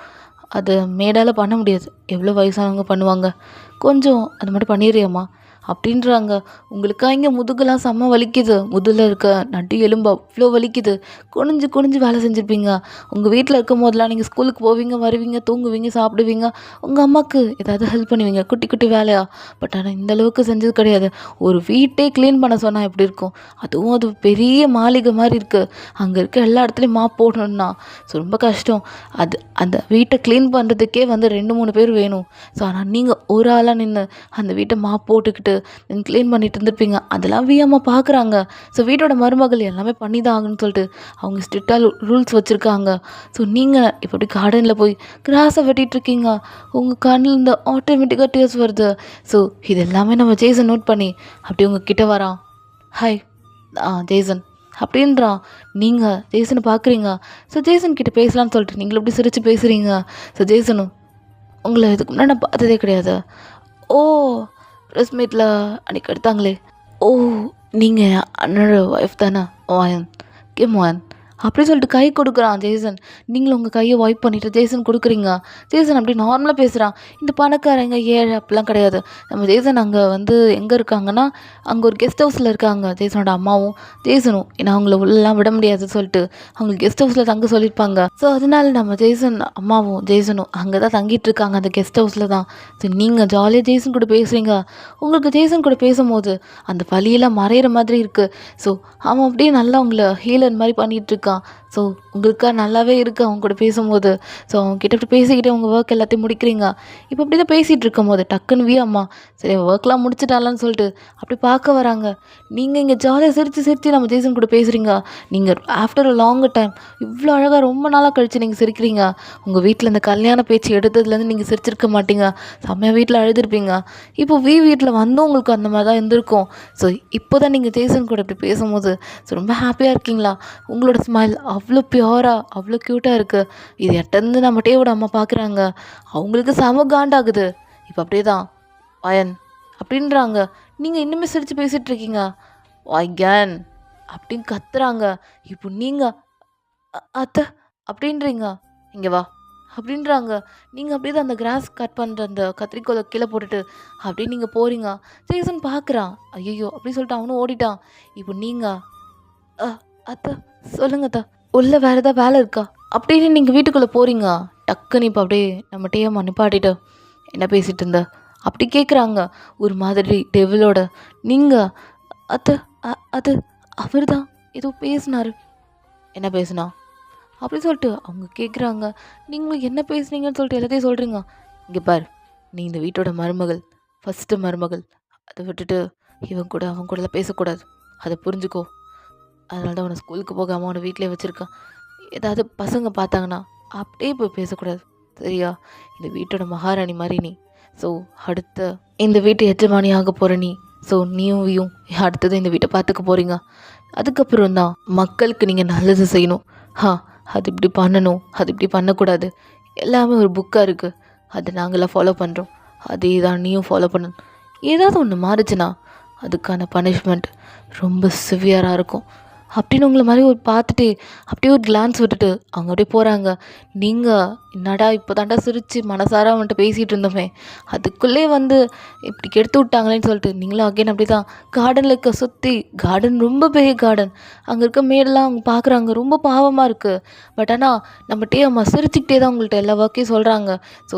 அது மேடால் பண்ண முடியாது, எவ்வளோ வயசானவங்க பண்ணுவாங்க, கொஞ்சம் அது மட்டும் பண்ணிடுறியம்மா அப்படின்றாங்க. உங்களுக்கா இங்கே முதுகுலாம் செம்ம வலிக்குது, முதுகில் இருக்க நட்டு எலும்பு அவ்வளோ வலிக்குது. குனிஞ்சு குனிஞ்சு வேலை செஞ்சுருப்பீங்க. உங்கள் வீட்டில் இருக்கும் போதெல்லாம் நீங்கள் ஸ்கூலுக்கு போவீங்க, வருவீங்க, தூங்குவீங்க, சாப்பிடுவீங்க, உங்கள் அம்மாவுக்கு ஏதாவது ஹெல்ப் பண்ணுவீங்க குட்டி குட்டி வேலையா. பட் ஆனால் இந்த அளவுக்கு செஞ்சது கிடையாது. ஒரு வீட்டே க்ளீன் பண்ண சொன்னால் எப்படி இருக்கும், அதுவும் அது பெரிய மாளிகை மாதிரி இருக்குது, அங்கே இருக்க எல்லா இடத்துலையும் மாப் போடணுன்னா ஸோ ரொம்ப கஷ்டம். அந்த வீட்டை க்ளீன் பண்ணுறதுக்கே வந்து 2-3 பேர் வேணும். ஸோ ஆனால் நீங்கள் ஒரு ஆளாக நின்று அந்த வீட்டை மாப் போட்டுக்கிட்டு நீங்கள் க்ளீன் பண்ணிட்டு இருந்திருப்பீங்க. அதெல்லாம் வியம்மா பார்க்குறாங்க. ஸோ வீட்டோட மருமகள் எல்லாமே பண்ணி தான் ஆகணும்னு சொல்லிட்டு அவங்க ஸ்ட்ரிக்டாக ரூல்ஸ் வச்சுருக்காங்க. ஸோ நீங்கள் இப்போ அப்படி கார்டனில் போய் கிராஸை வெட்டிகிட்ருக்கீங்க. உங்கள் கண்ணில் இந்த ஆட்டோமேட்டிக்காக டீயர்ஸ் வருது. ஸோ இது எல்லாமே நம்ம ஜேசன் நோட் பண்ணி அப்படி உங்கள் கிட்ட வரான். ஹாய் ஜேசன் அப்படின்றான். நீங்கள் ஜேசனை பார்க்குறீங்க. ஸோ ஜேசன் கிட்ட பேசலான்னு சொல்லிட்டு நீங்களும் எப்படி சிரித்து பேசுகிறீங்க. ஸோ ஜேசனும் உங்களை இதுக்கு முன்னாடி நான் பார்த்ததே கிடையாது. ஓ ப்ரெஸ் மீட்டில் அன்றைக்கி எடுத்தாங்களே, ஓ நீங்கள் அண்ணனோட ஒய்ஃப் தானே, வாயன் கேம் வாயன் அப்படி சொல்லிட்டு கை கொடுக்குறான் ஜேசன். நீங்களும் உங்கள் கையை வைப் பண்ணிவிட்டு ஜேசன் கொடுக்குறீங்க. ஜேசன் அப்படி நார்மலாக பேசுகிறான். இந்த பணக்காரங்க ஏழை அப்படிலாம் கிடையாது. நம்ம ஜேசன் அங்கே எங்கே இருக்காங்கன்னா அங்கே ஒரு கெஸ்ட் ஹவுஸில் இருக்காங்க ஜேசனோட அம்மாவும் ஜேசனும். ஏன்னா அவங்கள உள்ளெல்லாம் விட முடியாதுன்னு சொல்லிட்டு அவங்க கெஸ்ட் ஹவுஸில் தங்க சொல்லியிருப்பாங்க. ஸோ அதனால நம்ம ஜேசன் அம்மாவும் ஜேசனும் அங்கே தான் தங்கிட்டு இருக்காங்க, அந்த கெஸ்ட் ஹவுஸில் தான். ஸோ நீங்கள் ஜாலியாக ஜேசன் கூட பேசுகிறீங்க. உங்களுக்கு ஜேசன் கூட பேசும்போது அந்த வலியெல்லாம் மறையிற மாதிரி இருக்குது. ஸோ அவன் அப்படியே நல்லா உங்களை ஹீலர் மாதிரி பண்ணிகிட்ருக்கான். ஸோ உங்களுக்கா நல்லாவே இருக்குது அவங்க கூட பேசும்போது. ஸோ அவங்ககிட்ட இப்படி பேசிக்கிட்டே உங்கள் ஒர்க் எல்லாத்தையும் முடிக்கிறீங்க. இப்போ அப்படி தான் பேசிகிட்டு இருக்கும் போது டக்குன்னு அம்மா சரி ஒர்க்லாம் முடிச்சிட்டாலான்னு சொல்லிட்டு அப்படி பார்க்க வராங்க. நீங்கள் இங்கே ஜாலியாக சிரித்து நம்ம ஜேசன் கூட பேசுகிறீங்க. நீங்கள் ஆஃப்டர் அ லாங் டைம் இவ்வளோ அழகாக ரொம்ப நாளாக கழித்து நீங்கள் சிரிக்கிறீங்க. உங்கள் வீட்டில் இந்த கல்யாண பேச்சு எடுத்ததுலேருந்து நீங்கள் சிரிச்சிருக்க மாட்டீங்க. செம்மையாக வீட்டில் அழுதுருப்பீங்க. இப்போ வீட்டில் உங்களுக்கு அந்த மாதிரி தான் இருந்திருக்கும். ஸோ இப்போ தான் நீங்கள் ஜேசன் கூட இப்படி பேசும்போது ஸோ ரொம்ப ஹாப்பியாக இருக்கீங்களா? உங்களோட ஸ்மைல் அவ்வளோ பியூராக அவ்வளோ க்யூட்டாக இருக்குது. இது எட்டேருந்து நம்ம டேவோட அம்மா பார்க்குறாங்க. அவங்களுக்கு செம காண்டாகுது. இப்போ அப்படியே தான் வயன் அப்படின்றாங்க. நீங்கள் இன்னுமே சிரித்து பேசிகிட்டு இருக்கீங்க. வயன் அப்படின்னு கத்துறாங்க. இப்போ நீங்கள் அத்தை அப்படின்றீங்க. இங்கே வா அப்படின்றாங்க. நீங்கள் அப்படியே தான் அந்த கிராஸ் கட் பண்ணுற அந்த கத்திரிக்கோலை கீழே போட்டுட்டு அப்படியே நீங்கள் போகிறீங்க. ஜேசன் பார்க்குறான். ஐயோ அப்படின்னு சொல்லிட்டு அவனும் ஓடிட்டான். இப்போ நீங்கள் அத்தை சொல்லுங்க அத்தா, உள்ளே வேறு ஏதாவது வேலை இருக்கா அப்படின்னு நீங்கள் வீட்டுக்குள்ளே போகிறீங்க. டக்குன்னு இப்போ அப்படியே நம்ம டேயம்மா நிப்பாட்டிட்டு என்ன பேசிகிட்டு இருந்த அப்படி கேட்குறாங்க ஒரு மாதிரி டெவிலோட. நீங்கள் அத்தை அது அவர் தான் ஏதோ பேசினார். என்ன பேசுனா அப்படி சொல்லிட்டு அவங்க கேட்குறாங்க. நீங்களும் என்ன பேசுனீங்கன்னு சொல்லிட்டு எல்லாத்தையும் சொல்கிறீங்க. இங்கே பார், நீ இந்த வீட்டோட மருமகள், ஃபஸ்ட்டு மருமகள். அதை விட்டுட்டு அவன் கூடலாம் பேசக்கூடாது. அதை புரிஞ்சுக்கோ. அதனால தான் அவனை ஸ்கூலுக்கு போகாமல் அவனை வீட்டிலே வச்சுருக்கான். ஏதாவது பசங்க பார்த்தாங்கன்னா அப்படியே போய் பேசக்கூடாது, சரியா? இந்த வீட்டோட மகாராணி மாதிரி நீ. ஸோ அடுத்த இந்த வீட்டு எஜமானி ஆக போகிற நீ. ஸோ நீயும் அடுத்தது இந்த வீட்டை பார்த்துக்க போகிறீங்க. அதுக்கப்புறம் தான் மக்களுக்கு நீங்கள் நல்லது செய்யணும். அது இப்படி பண்ணணும், அது இப்படி பண்ணக்கூடாது. எல்லாமே ஒரு புக்காக இருக்குது, அதை நாங்களாம் ஃபாலோ பண்ணுறோம். அதே தான் நீயும் ஃபாலோ பண்ணணும். ஏதாவது ஒன்று மாறுச்சுன்னா அதுக்கான பனிஷ்மெண்ட் ரொம்ப சிவியராக இருக்கும் அப்படின்னு உங்களை மாதிரி பார்த்துட்டு அப்படியே ஒரு கிளான்ஸ் விட்டுட்டு அவங்க அப்படியே போகிறாங்க. நீங்கள் என்னடா இப்போ தாண்டா சிரித்து மனசார அவன்கிட்ட பேசிகிட்டு இருந்தோமே, அதுக்குள்ளே இப்படி கெடுத்து விட்டாங்களேன்னு சொல்லிட்டு நீங்களும் அகைன் அப்படி தான் கார்டனில் இருக்க சுற்றி. கார்டன் ரொம்ப பெரிய கார்டன். அங்கே இருக்க மேடெல்லாம் அவங்க பார்க்குறாங்க, ரொம்ப பாவமாக இருக்குது. பட் ஆனால் நம்ம அம்மா சிரிச்சுக்கிட்டே தான் உங்கள்கிட்ட எல்லா ஒர்க்கையும் சொல்கிறாங்க. ஸோ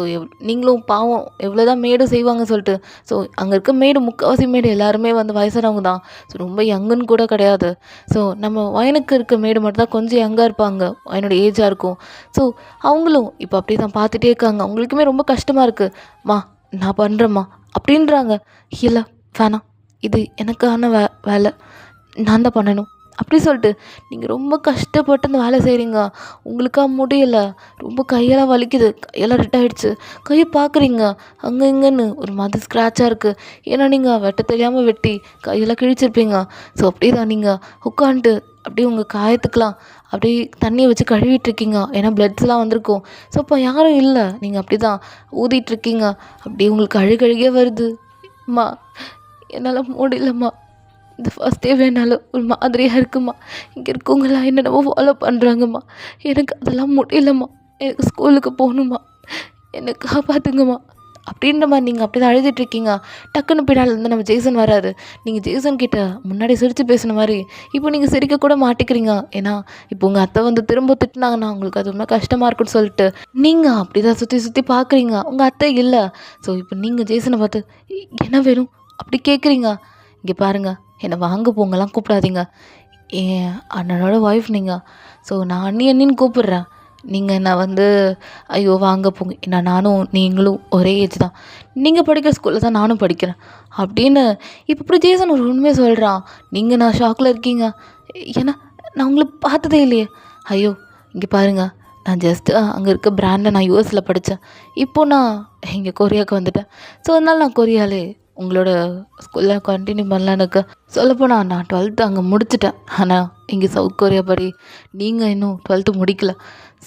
நீங்களும் பாவம் எவ்வளோ தான் மேடு செய்வாங்கன்னு சொல்லிட்டு. ஸோ அங்கே இருக்க மேடு முக்கால்வாசி மேடு எல்லாருமே வயசானவங்க தான். ஸோ ரொம்ப யங்குன்னு கூட கிடையாது. ஸோ நம்ம வயனுக்கு இருக்க மேடு மட்டும் தான் கொஞ்சம் யங்காக இருப்பாங்க, வயனோட ஏஜாக இருக்கும். ஸோ அவங்களும் இப்போ அப்படியே தான் பார்த்துட்டே இருக்காங்க. அவங்களுக்குமே ரொம்ப கஷ்டமாக இருக்குது. நான் பண்ணுறேம்மா அப்படின்றாங்க. இல்லை வேணாம், இது எனக்கான வேலை, நான் தான் பண்ணணும் அப்படி சொல்லிட்டு நீங்கள் ரொம்ப கஷ்டப்பட்டு அந்த வேலை செய்கிறீங்க. உங்களுக்காக முடியலை, ரொம்ப கையெல்லாம் வலிக்குது, கையெல்லாம் ரெட் ஆகிடுச்சு. கையை பார்க்குறீங்க அங்கே இங்கேன்னு ஒரு மாதிரி ஸ்க்ராட்சாக இருக்குது. ஏன்னா நீங்கள் வெட்ட தெரியாமல் வெட்டி கையெல்லாம் கிழிச்சிருப்பீங்க. ஸோ அப்படியே தான் நீங்கள் உட்காந்துட்டு அப்படியே உங்கள் காயத்துக்கெலாம் அப்படியே தண்ணியை வச்சு கழுவிட்டுருக்கீங்க. ஏன்னா பிளட்ஸ்லாம் வந்திருக்கும். ஸோ இப்போ யாரும் இல்லை, நீங்கள் அப்படி தான் ஊதிட்டுருக்கீங்க. அப்படியே உங்களுக்கு அழுகழுகே வருது. அம்மா என்னால் முடியலம்மா, இந்த ஃபர்ஸ்ட் டே வேணாலும் ஒரு மாதிரியாக இருக்குமா, இங்கே இருக்கவங்களாம் என்னென்னமோ ஃபாலோ பண்ணுறாங்கம்மா, எனக்கு அதெல்லாம் முடியலம்மா, எனக்கு ஸ்கூலுக்கு போகணுமா, என்னை காப்பாற்றுங்கம்மா அப்படின்ற மாதிரி நீங்கள் அப்படி தான் அழுதுட்ருக்கீங்க. டக்குன்னு பின்னால் நம்ம ஜேசன் வராரு. நீங்கள் ஜேசன் கிட்ட முன்னாடி சிரித்து பேசின மாதிரி இப்போ நீங்கள் சிரிக்க கூட மாட்டிக்கிறீங்க. ஏன்னா இப்போ உங்கள் அத்தை திரும்ப திட்டினாங்கன்னா உங்களுக்கு அது ரொம்ப கஷ்டமாக இருக்குன்னு சொல்லிட்டு நீங்கள் அப்படி தான் சுற்றி பார்க்குறீங்க. உங்கள் அத்தை இல்லை. ஸோ இப்போ நீங்கள் ஜேசனை பார்த்து என்ன வேணும் அப்படி கேட்குறீங்க. இங்கே பாருங்கள், என்னை வாங்க போங்கலாம் கூப்பிடாதீங்க, என் அண்ணனோட ஒய்ஃப் நீங்கள். ஸோ நான் அண்ணின்னு கூப்பிட்றேன். நீங்கள் என்ன வந்து ஐயோ வாங்க போங்க, ஏன்னா நானும் நீங்களும் ஒரே ஏஜ் தான், நீங்கள் படிக்கிற ஸ்கூலில் தான் நானும் படிக்கிறேன் அப்படின்னு இப்போ இப்படி ஜேசன் ஒரு உண்மையை சொல்கிறான். நீங்கள் நான் ஷாக்கில் இருக்கீங்க. ஏன்னா நான் உங்களை பார்த்ததே இல்லையே. ஐயோ இங்கே பாருங்க, நான் ஜஸ்ட்டு அங்கே இருக்க பிராண்டில் நான் யூஎஸில் படித்தேன். இப்போது நான் இங்கே கொரியாவுக்கு வந்துட்டேன். ஸோ அதனால் நான் கொரியாலே உங்களோட ஸ்கூலில் கண்டினியூ பண்ணலான்னு இருக்கேன். சொல்லப்போனால் நான் 12th அங்கே முடிச்சிட்டேன். ஆனால் இங்கே சவுத் கொரியா படி நீங்கள் இன்னும் 12th முடிக்கல.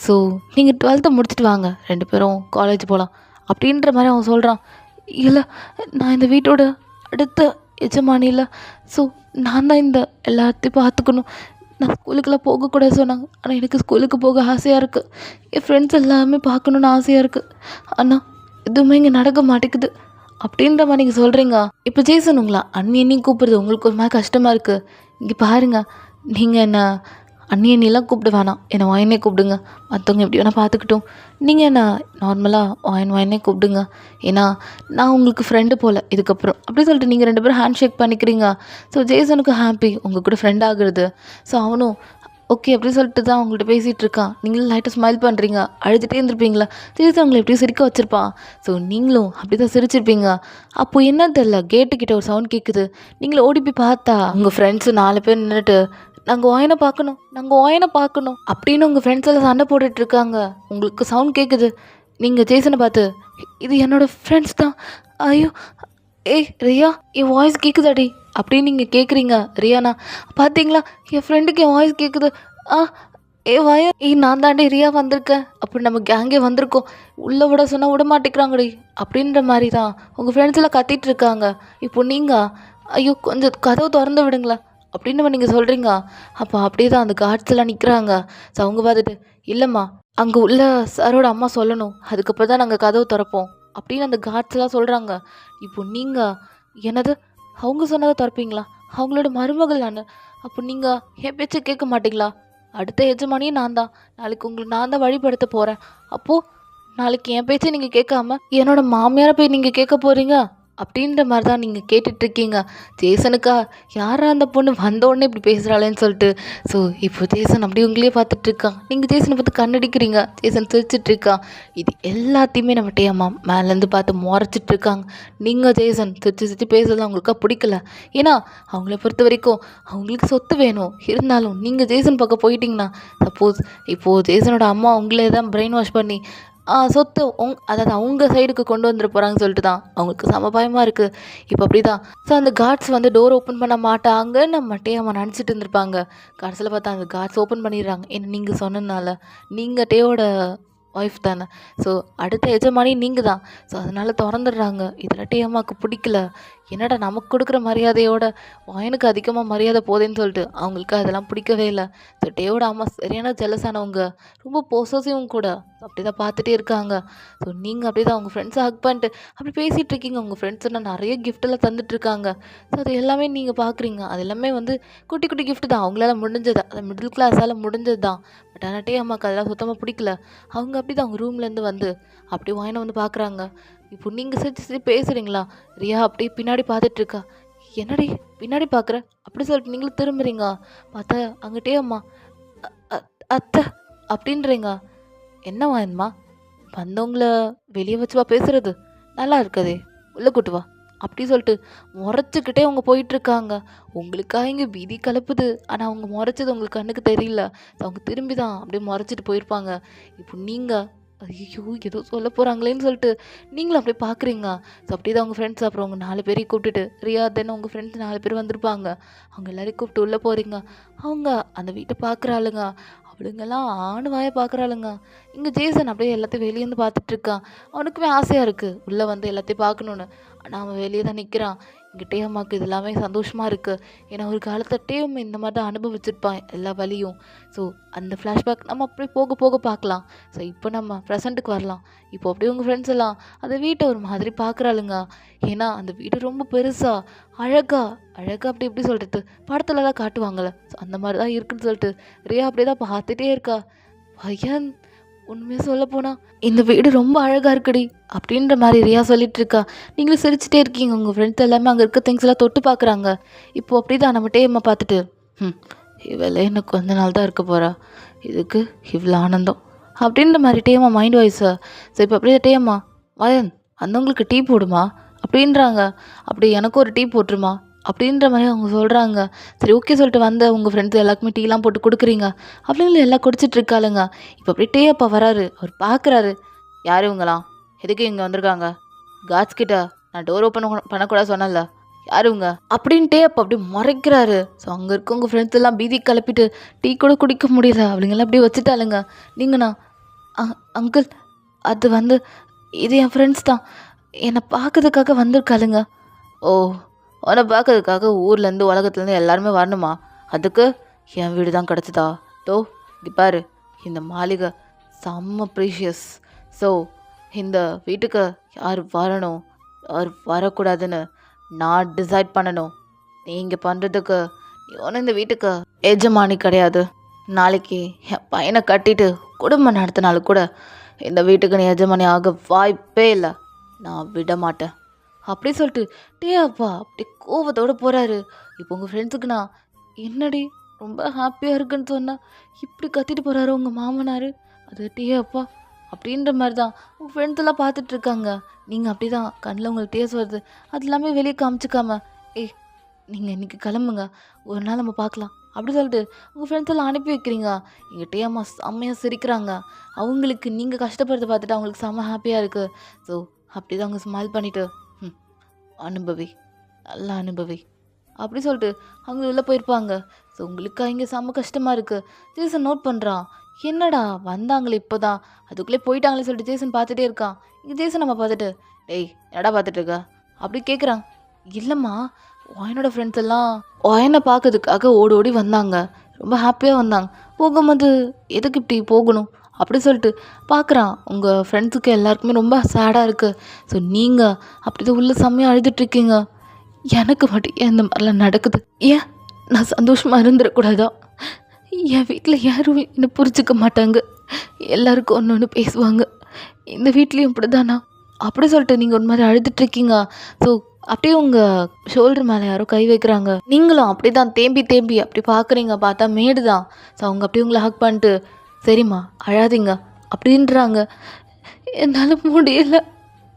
ஸோ நீங்கள் 12th முடிச்சுட்டு வாங்க, 2 பேரும் காலேஜ் போகலாம் அப்படின்ற மாதிரி அவன் சொல்கிறான். இல்லை, நான் இந்த வீட்டோட அடுத்த எஜமானி இல்லை. ஸோ நான் தான் இந்த எல்லாத்தையும் பார்த்துக்கணும். நான் ஸ்கூலுக்கெல்லாம் போகக்கூடாது சொன்னாங்க. ஆனால் எனக்கு ஸ்கூலுக்கு போக ஆசையாக இருக்குது. என் ஃப்ரெண்ட்ஸ் எல்லாமே பார்க்கணுன்னு ஆசையாக இருக்குது. ஆனால் எதுவுமே இங்கே நடக்க மாட்டேங்குது அப்படின்ற மாதிரி நீங்கள் சொல்கிறீங்க. இப்போ ஜேசன் உங்களா அண்ணியனையும் கூப்பிடுறது உங்களுக்கு ஒரு மாதிரி கஷ்டமாக இருக்குது. இங்கே பாருங்கள், நீங்கள் என்ன அண்ணியெல்லாம் கூப்பிட வேணாம், என்னை வாயினே கூப்பிடுங்க. மற்றவங்க எப்படி வேணால் பார்த்துக்கிட்டோம். நீங்கள் என்ன நார்மலாக வாயினே கூப்பிடுங்க. ஏன்னா நான் உங்களுக்கு ஃப்ரெண்டு போல் இதுக்கப்புறம் அப்படி சொல்லிட்டு நீங்கள் 2 பேரும் ஹேண்ட் ஷேக் பண்ணிக்கிறீங்க. ஸோ ஜேசனுக்கு ஹாப்பி உங்கள் கூட ஃப்ரெண்ட் ஆகுறது. ஸோ அவனும் ஓகே அப்படி சொல்லிட்டு தான் அவங்கள்ட்ட பேசிகிட்டு இருக்கான். நீங்களும் லைட்டாக ஸ்மைல் பண்ணுறீங்க. அழுதுகிட்டே இருந்திருப்பீங்களா, ஜேசன் உங்களை எப்படியும் சிரிக்க வச்சுருப்பான். ஸோ நீங்களும் அப்படி தான் சிரிச்சிருப்பீங்க. அப்போது என்ன தெரில, கேட்டுக்கிட்ட ஒரு சவுண்ட் கேட்குது. நீங்களும் ஓடி போய் பார்த்தா உங்கள் ஃப்ரெண்ட்ஸு 4 பேர் நின்றுட்டு நாங்கள் ஒயனை பார்க்கணும், நாங்கள் ஒயனை பார்க்கணும் அப்படின்னு உங்கள் ஃப்ரெண்ட்ஸ் எல்லாம் சண்டை போட்டுட்ருக்காங்க. உங்களுக்கு சவுண்ட் கேட்குது. நீங்கள் ஜேசனை பார்த்து இது என்னோடய ஃப்ரெண்ட்ஸ் தான், ஐயோ ஏய் ரியா என் வாய்ஸ் கேட்குதாடி அப்படின்னு நீங்கள் கேட்குறீங்க. ரியானா பார்த்தீங்களா என் ஃப்ரெண்டுக்கு என் வாய்ஸ் கேட்குது. ஆ நான் தாண்டி ரியா வந்திருக்கேன், அப்படி நம்ம கேங்கே வந்திருக்கோம், உள்ளே விட சொன்னால் விட மாட்டேங்கிறாங்கடி அப்படின்ற மாதிரி தான் உங்கள் ஃப்ரெண்ட்ஸ் எல்லாம் கத்திட்டு இருக்காங்க. இப்போ நீங்கள் ஐயோ கொஞ்சம் கதவு திறந்து விடுங்களேன் அப்படின்னு நீங்கள் சொல்கிறீங்க. அப்போ அப்படியே தான் அந்த கார்ட்ஸ் எல்லாம் நிற்கிறாங்க. ஸோ அவங்க பார்த்துட்டு இல்லைம்மா அங்கே உள்ள சாரோட அம்மா சொல்லணும், அதுக்கப்புறம் தான் நாங்கள் கதவு திறப்போம் அப்படின்னு அந்த கார்ட்ஸ் எல்லாம் சொல்கிறாங்க. இப்போ நீங்கள் என்னது அவங்க சொன்னதை திறப்பீங்களா, அவங்களோட மருமகள் நான், அப்போ நீங்கள் என் பேச்சை கேட்க மாட்டிங்களா, அடுத்த எஜமானியும் நான் தான், நாளைக்கு உங்களுக்கு நான் தான் வழிபடுத்த போகிறேன். அப்போது நாளைக்கு என் பேச்சை நீங்கள் கேட்காம என்னோட மாமியாரை போய் நீங்கள் கேட்க போகிறீங்க அப்படின்ற மாதிரி தான் நீங்கள் கேட்டுட்ருக்கீங்க. ஜேசனுக்கா யாரா அந்த பொண்ணு வந்தோடனே இப்படி பேசுகிறாளேன்னு சொல்லிட்டு. ஸோ இப்போ ஜேசன் அப்படி உங்களையே பார்த்துட்ருக்கான். நீங்கள் ஜேசனை பார்த்து கண்ணடிக்கிறீங்க. ஜேசன் சிரிச்சிட்ருக்கான். இது எல்லாத்தையுமே நம்ம டேம்மா மேலேருந்து பார்த்து முறைச்சிட்ருக்காங்க. நீங்கள் ஜேசன் சிரிச்சு பேசுறது அவங்களுக்கா பிடிக்கல. ஏன்னா அவங்கள பொறுத்த வரைக்கும் அவங்களுக்கு சொத்து வேணும். இருந்தாலும் நீங்கள் ஜேசன் பக்கம் போயிட்டீங்கன்னா சப்போஸ் இப்போது ஜேசனோட அம்மா உங்களே தான் பிரெயின் வாஷ் பண்ணி சொத்து அதாவது அவங்க சைடுக்கு கொண்டு வந்துட போகிறாங்கன்னு சொல்லிட்டு தான் அவங்களுக்கு செம பயமாக இருக்குது. இப்போ அப்படி தான். ஸோ அந்த கார்ட்ஸ் வந்து டோர் ஓப்பன் பண்ண மாட்டாங்கன்னு நம்ம டேவை நினச்சிட்டு இருந்திருப்பாங்க. கடைசியில் பார்த்தா அந்த கார்ட்ஸ் ஓப்பன் பண்ணிடுறாங்க. ஏன்னா நீங்கள் சொன்னதுனால நீங்கள் டேவோட ஒய்ஃப் தானே. ஸோ அடுத்த எஜமானி நீங்கள் தான். ஸோ அதனால் திறந்துடுறாங்க. இதில் டே அம்மாவுக்கு பிடிக்கல. என்னடா நமக்கு கொடுக்குற மரியாதையோட வாயனுக்கு அதிகமாக மரியாதை போதேன்னு சொல்லிட்டு அவங்களுக்கு அதெல்லாம் பிடிக்கவே இல்லை. ஸோ டேவோட அம்மா சரியான ஜெலஸானவங்க, ரொம்ப பொசசிவும் கூட. அப்படி தான் பார்த்துட்டே இருக்காங்க. ஸோ நீங்கள் அப்படி தான் உங்கள் ஃப்ரெண்ட்ஸை ஹக் பண்ணிட்டு அப்படி பேசிகிட்டு இருக்கீங்க. உங்கள் ஃப்ரெண்ட்ஸ் நான் நிறைய கிஃப்டெல்லாம் தந்துட்டுருக்காங்க. ஸோ அது எல்லாமே நீங்கள் பார்க்குறீங்க. அது எல்லாமே வந்து குட்டி குட்டி கிஃப்ட் தான், அவங்களால முடிஞ்சது, அது மிடில் கிளாஸால் முடிஞ்சது தான். பட் ஆனால் டே அம்மாவுக்கு அதெல்லாம் சுத்தமாக பிடிக்கல. அவங்க அப்படி தான் அவங்க ரூம்லேருந்து வந்து அப்படி வாயினை வந்து பார்க்குறாங்க. இப்போ நீங்கள் சிரிச்சு பேசுகிறீங்களா, ரியா அப்படியே பின்னாடி பார்த்துட்ருக்கா. என்னடி பின்னாடி பார்க்குற அப்படி சொல்லிட்டு நீங்களும் திரும்புறீங்க. பார்த்தா அங்கிட்டே அம்மா அத்தை அப்படின்றீங்க. என்ன வாயன்மா வந்தவங்கள வெளியே வச்சுவா பேசுறது, நல்லா இருக்காதே, உள்ளே கூட்டு வா அப்படி சொல்லிட்டு முறைச்சிக்கிட்டே அவங்க போயிட்டுருக்காங்க. உங்களுக்காக இங்கே பீதி கலப்புது. ஆனால் அவங்க முறைச்சது உங்களுக்கு கண்ணுக்கு தெரியல. அவங்க திரும்பி தான் அப்படியே முறைச்சிட்டு போயிருப்பாங்க. இப்போ நீங்கள் ஐயோ ஏதோ சொல்ல போகிறாங்களேன்னு சொல்லிட்டு நீங்களும் அப்படியே பார்க்குறீங்க. ஸோ அப்படி தான் உங்கள் ஃப்ரெண்ட்ஸ் அப்புறம் அவங்க 4 பேரையும் கூப்பிட்டுட்டு ரியா தானே உங்கள் ஃப்ரெண்ட்ஸ் 4 பேர் வந்திருப்பாங்க. அவங்க எல்லோரையும் கூப்பிட்டு உள்ளே போகிறீங்க. அவங்க அந்த வீட்டை பார்க்குறாளுங்க. அவளுங்கெல்லாம் வாயை பார்க்குறாளுங்க. இங்கே ஜேசன் அப்படியே எல்லாத்தையும் வெளியே வந்து பார்த்துட்ருக்கான். அவனுக்குமே ஆசையாக இருக்குது உள்ளே வந்து எல்லாத்தையும் பார்க்கணுன்னு. ஆனால் அவன் வெளியே தான் நிற்கிறான். இங்கே டேமாக்கு இது எல்லாமே சந்தோஷமாக இருக்குது. ஏன்னா ஒரு காலத்தில் டேம் இந்த மாதிரி தான் அனுபவிச்சிருப்பான் எல்லா வழியும். ஸோ அந்த ஃப்ளாஷ்பேக் நம்ம அப்படியே போக போக பார்க்கலாம். ஸோ இப்போ நம்ம ப்ரெசண்ட்டுக்கு வரலாம். இப்போ அப்படியே உங்கள் ஃப்ரெண்ட்ஸ் எல்லாம் அந்த வீட்டை ஒரு மாதிரி பார்க்குறாளுங்க. ஏன்னா அந்த வீடு ரொம்ப பெருசாக அழகாக அப்படி எப்படி சொல்கிறது, படத்துலலாம் காட்டுவாங்கள்ல, ஸோ அந்த மாதிரி தான் இருக்குன்னு சொல்லிட்டு ரியா அப்படியே தான் பார்த்துட்டே இருக்கா. பையன் உண்மையாக சொல்ல போனால் இந்த வீடு ரொம்ப அழகாக இருக்குடி அப்படின்ற மாதிரி ரியா சொல்லிட்டு இருக்கா. நீங்களும் சிரிச்சிட்டே இருக்கீங்க. உங்கள் ஃப்ரெண்ட்ஸ் எல்லாமே அங்கே இருக்க திங்ஸ் எல்லாம் தொட்டு பார்க்குறாங்க. இப்போது அப்படி தான் நம்ம டேம்மை பார்த்துட்டு இவளே எனக்கு கொஞ்ச நாள் தான் இருக்க போகிறா, இதுக்கு இவ்வளோ ஆனந்தம் அப்படின்ற மாதிரி டேமா மைண்ட் வாய்ஸு. ஸோ இப்போ அப்படியே டேமா வயன் அந்தவங்களுக்கு டீ போடுமா அப்படின்றாங்க. அப்படி எனக்கும் ஒரு டீ போட்டுருமா அப்படின்ற மாதிரி அவங்க சொல்கிறாங்க. சரி ஓகே சொல்லிட்டு வந்த உங்கள் ஃப்ரெண்ட்ஸ் எல்லாருக்குமே டீலாம் போட்டு கொடுக்குறீங்க அப்படிங்களும் எல்லாம் குடிச்சிட்டு இருக்காளுங்க. இப்போ அப்படியே டே அப்பா வராரு. அவர் பார்க்குறாரு, யார் இவங்களாம், எதுக்கு இங்கே வந்திருக்காங்க, காட்ஸ் கிட்ட நான் டோர் ஓப்பன் பண்ணக்கூடாது சொன்னல, யார் இவங்க அப்படின்ட்டே அப்போ அப்படியே முறைக்கிறாரு. ஸோ அங்கே இருக்கவங்க ஃப்ரெண்ட்ஸ் எல்லாம் பீதி கிளப்பிட்டு டீ கூட குடிக்க முடியல அப்படிங்கெல்லாம் அப்படியே வச்சுட்டாளுங்க. நீங்கண்ணா அங்கிள் அது வந்து இது என் ஃப்ரெண்ட்ஸ் தான், என்னை பார்க்கறதுக்காக வந்திருக்காளுங்க. ஓ, உன்னை பார்க்கறதுக்காக ஊர்லேருந்து உலகத்துலேருந்து எல்லாருமே வரணுமா? அதுக்கு என் வீடு தான் கிடச்சிதா? தோ இது பாரு, இந்த மாளிகை செம்ம ப்ரீஷியஸ். ஸோ இந்த வீட்டுக்கு யார் வரணும் யார் வரக்கூடாதுன்னு நான் டிசைட் பண்ணணும். நீங்கள் பண்ணுறதுக்கு ஒன்றும் இந்த வீட்டுக்கு எஜமானி கிடையாது. நாளைக்கு என் பையனை கட்டிட்டு குடும்பம் நடத்தினாலும் கூட இந்த வீட்டுக்கு நீ எஜமானி ஆக வாய்ப்பே இல்லை, நான் விட மாட்டேன் அப்படி சொல்லிட்டு டே அப்பா அப்படி கோவத்தோடு போகிறாரு. இப்போ உங்கள் ஃப்ரெண்ட்ஸுக்கு நான் என்னடி ரொம்ப ஹாப்பியாக இருக்குன்னு சொன்னால் இப்படி கத்திட்டு போகிறாரு உங்கள் மாமனார். அது டே அப்பா அப்படின்ற மாதிரி தான் உங்கள் ஃப்ரெண்ட்ஸ் எல்லாம் பார்த்துட்ருக்காங்க. நீங்கள் அப்படி தான் கண்ணில் உங்களுக்கு டேஸ்ட் வருது, அது எல்லாமே வெளியே காமிச்சிக்காம ஏய் நீங்கள் இன்றைக்கி கிளம்புங்க, ஒரு நாள் நம்ம பார்க்கலாம் அப்படி சொல்லிட்டு உங்கள் ஃப்ரெண்ட்ஸ் எல்லாம் அனுப்பி வைக்கிறீங்க. எங்கள் டேம்மா செம்மையாக சிரிக்கிறாங்க. அவங்களுக்கு நீங்கள் கஷ்டப்படுறத பார்த்துட்டு அவங்களுக்கு செம்ம ஹாப்பியாக இருக்குது. ஸோ அப்படி தான் அவங்க ஸ்மைல் பண்ணிவிட்டு அனுபவி நல்லா அனுபவி அப்படி சொல்லிட்டு அவங்க உள்ளே போயிருப்பாங்க. ஸோ உங்களுக்கு இங்கே செம்ம கஷ்டமாக இருக்குது. ஜேசன் நோட் பண்ணுறான், என்னடா வந்தாங்களே இப்போ தான் அதுக்குள்ளே போயிட்டாங்களே சொல்லிட்டு ஜேசன் பார்த்துட்டே இருக்கான். இங்கே ஜேசன் நம்ம பார்த்துட்டு டேய் என்னடா பார்த்துட்டு இருக்கா அப்படி கேட்குறான். இல்லைம்மா ஒயனோட ஃப்ரெண்ட்ஸ் எல்லாம் ஒயனை பார்க்கறதுக்காக ஓடி ஓடி வந்தாங்க, ரொம்ப ஹாப்பியாக வந்தாங்க. போகும்போது எதுக்கு இப்படி போகணும் அப்படி சொல்லிட்டு பார்க்குறான். உங்கள் ஃப்ரெண்ட்ஸுக்கு எல்லாருக்குமே ரொம்ப சேடாக இருக்குது. ஸோ நீங்கள் அப்படி தான் உள்ள செம்மையாக அழுதுட்ருக்கீங்க. எனக்கு மட்டும் ஏன் இந்த மாதிரிலாம் நடக்குது? ஏன் நான் சந்தோஷமாக இருந்துடக்கூடாதா? என் வீட்டில் யாரும் என்னை புரிஞ்சுக்க மாட்டாங்க, எல்லாருக்கும் ஒன்று ஒன்று பேசுவாங்க. இந்த வீட்லேயும் இப்படி தானா அப்படி சொல்லிட்டு நீங்கள் ஒரு மாதிரி அழுதுட்ருக்கீங்க. ஸோ அப்படியே உங்கள் ஷோல்டர் மேலே யாரோ கை வைக்கிறாங்க. நீங்களும் அப்படி தான் தேம்பி தேம்பி அப்படி பார்க்குறீங்க. பார்த்தா மேடு தான். ஸோ அவங்க அப்படியே உங்களை ஹக் பண்ணிட்டு சரிம்மா அழாதீங்க அப்படின்றாங்க. என்னால் முடியல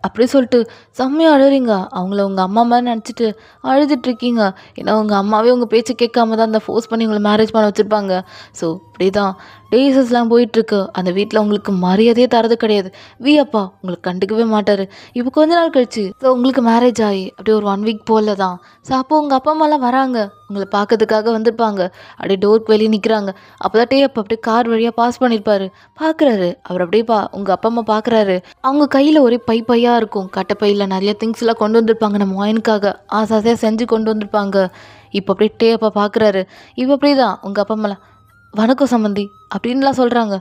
அப்படி சொல்லிட்டு செம்மையாக அழுறீங்க. அவங்கள உங்கள் அம்மா மாதிரி நினச்சிட்டு அழுதுட்ருக்கீங்க. ஏன்னா உங்கள் அம்மாவே உங்கள் பேச்சு கேட்காம தான் அந்த ஃபோர்ஸ் பண்ணி உங்களை மேரேஜ் பண்ண வச்சுருப்பாங்க. ஸோ இப்படி தான் டேஸஸ்லாம் போயிட்டுருக்கு. அந்த வீட்டில் உங்களுக்கு மரியாதையே தரது கிடையாது. அப்பா உங்களுக்கு கண்டுக்கவே மாட்டார். இப்போ கொஞ்ச நாள் கழிச்சு ஸோ உங்களுக்கு மேரேஜ் ஆகி அப்படியே ஒரு 1 வீக் போல தான். ஸோ அப்போது உங்கள் அப்பா அம்மாலாம் வராங்க, உங்களை பார்க்கறதுக்காக வந்திருப்பாங்க. அப்படியே டோருக்கு வெளியே நிற்கிறாங்க. அப்போ தான் அப்போ அப்படியே கார் வழியாக பாஸ் பண்ணியிருப்பாரு. பார்க்குறாரு அவர் அப்படியே உங்கள் அப்பா அம்மா பார்க்குறாரு. அவங்க கையில் ஒரே பையாக இருக்கும். கட்டைப்பையில் நிறைய திங்ஸ்லாம் கொண்டு வந்திருப்பாங்க நம்ம வாயினுக்காக ஆசாசையாக செஞ்சு கொண்டு வந்திருப்பாங்க. இப்போ அப்படியே அப்பா பார்க்குறாரு. இப்போ அப்படியே தான் உங்கள் அப்பா அம்மாலாம் வணக்கம் சம்மந்தி அப்படின்லாம் சொல்கிறாங்க.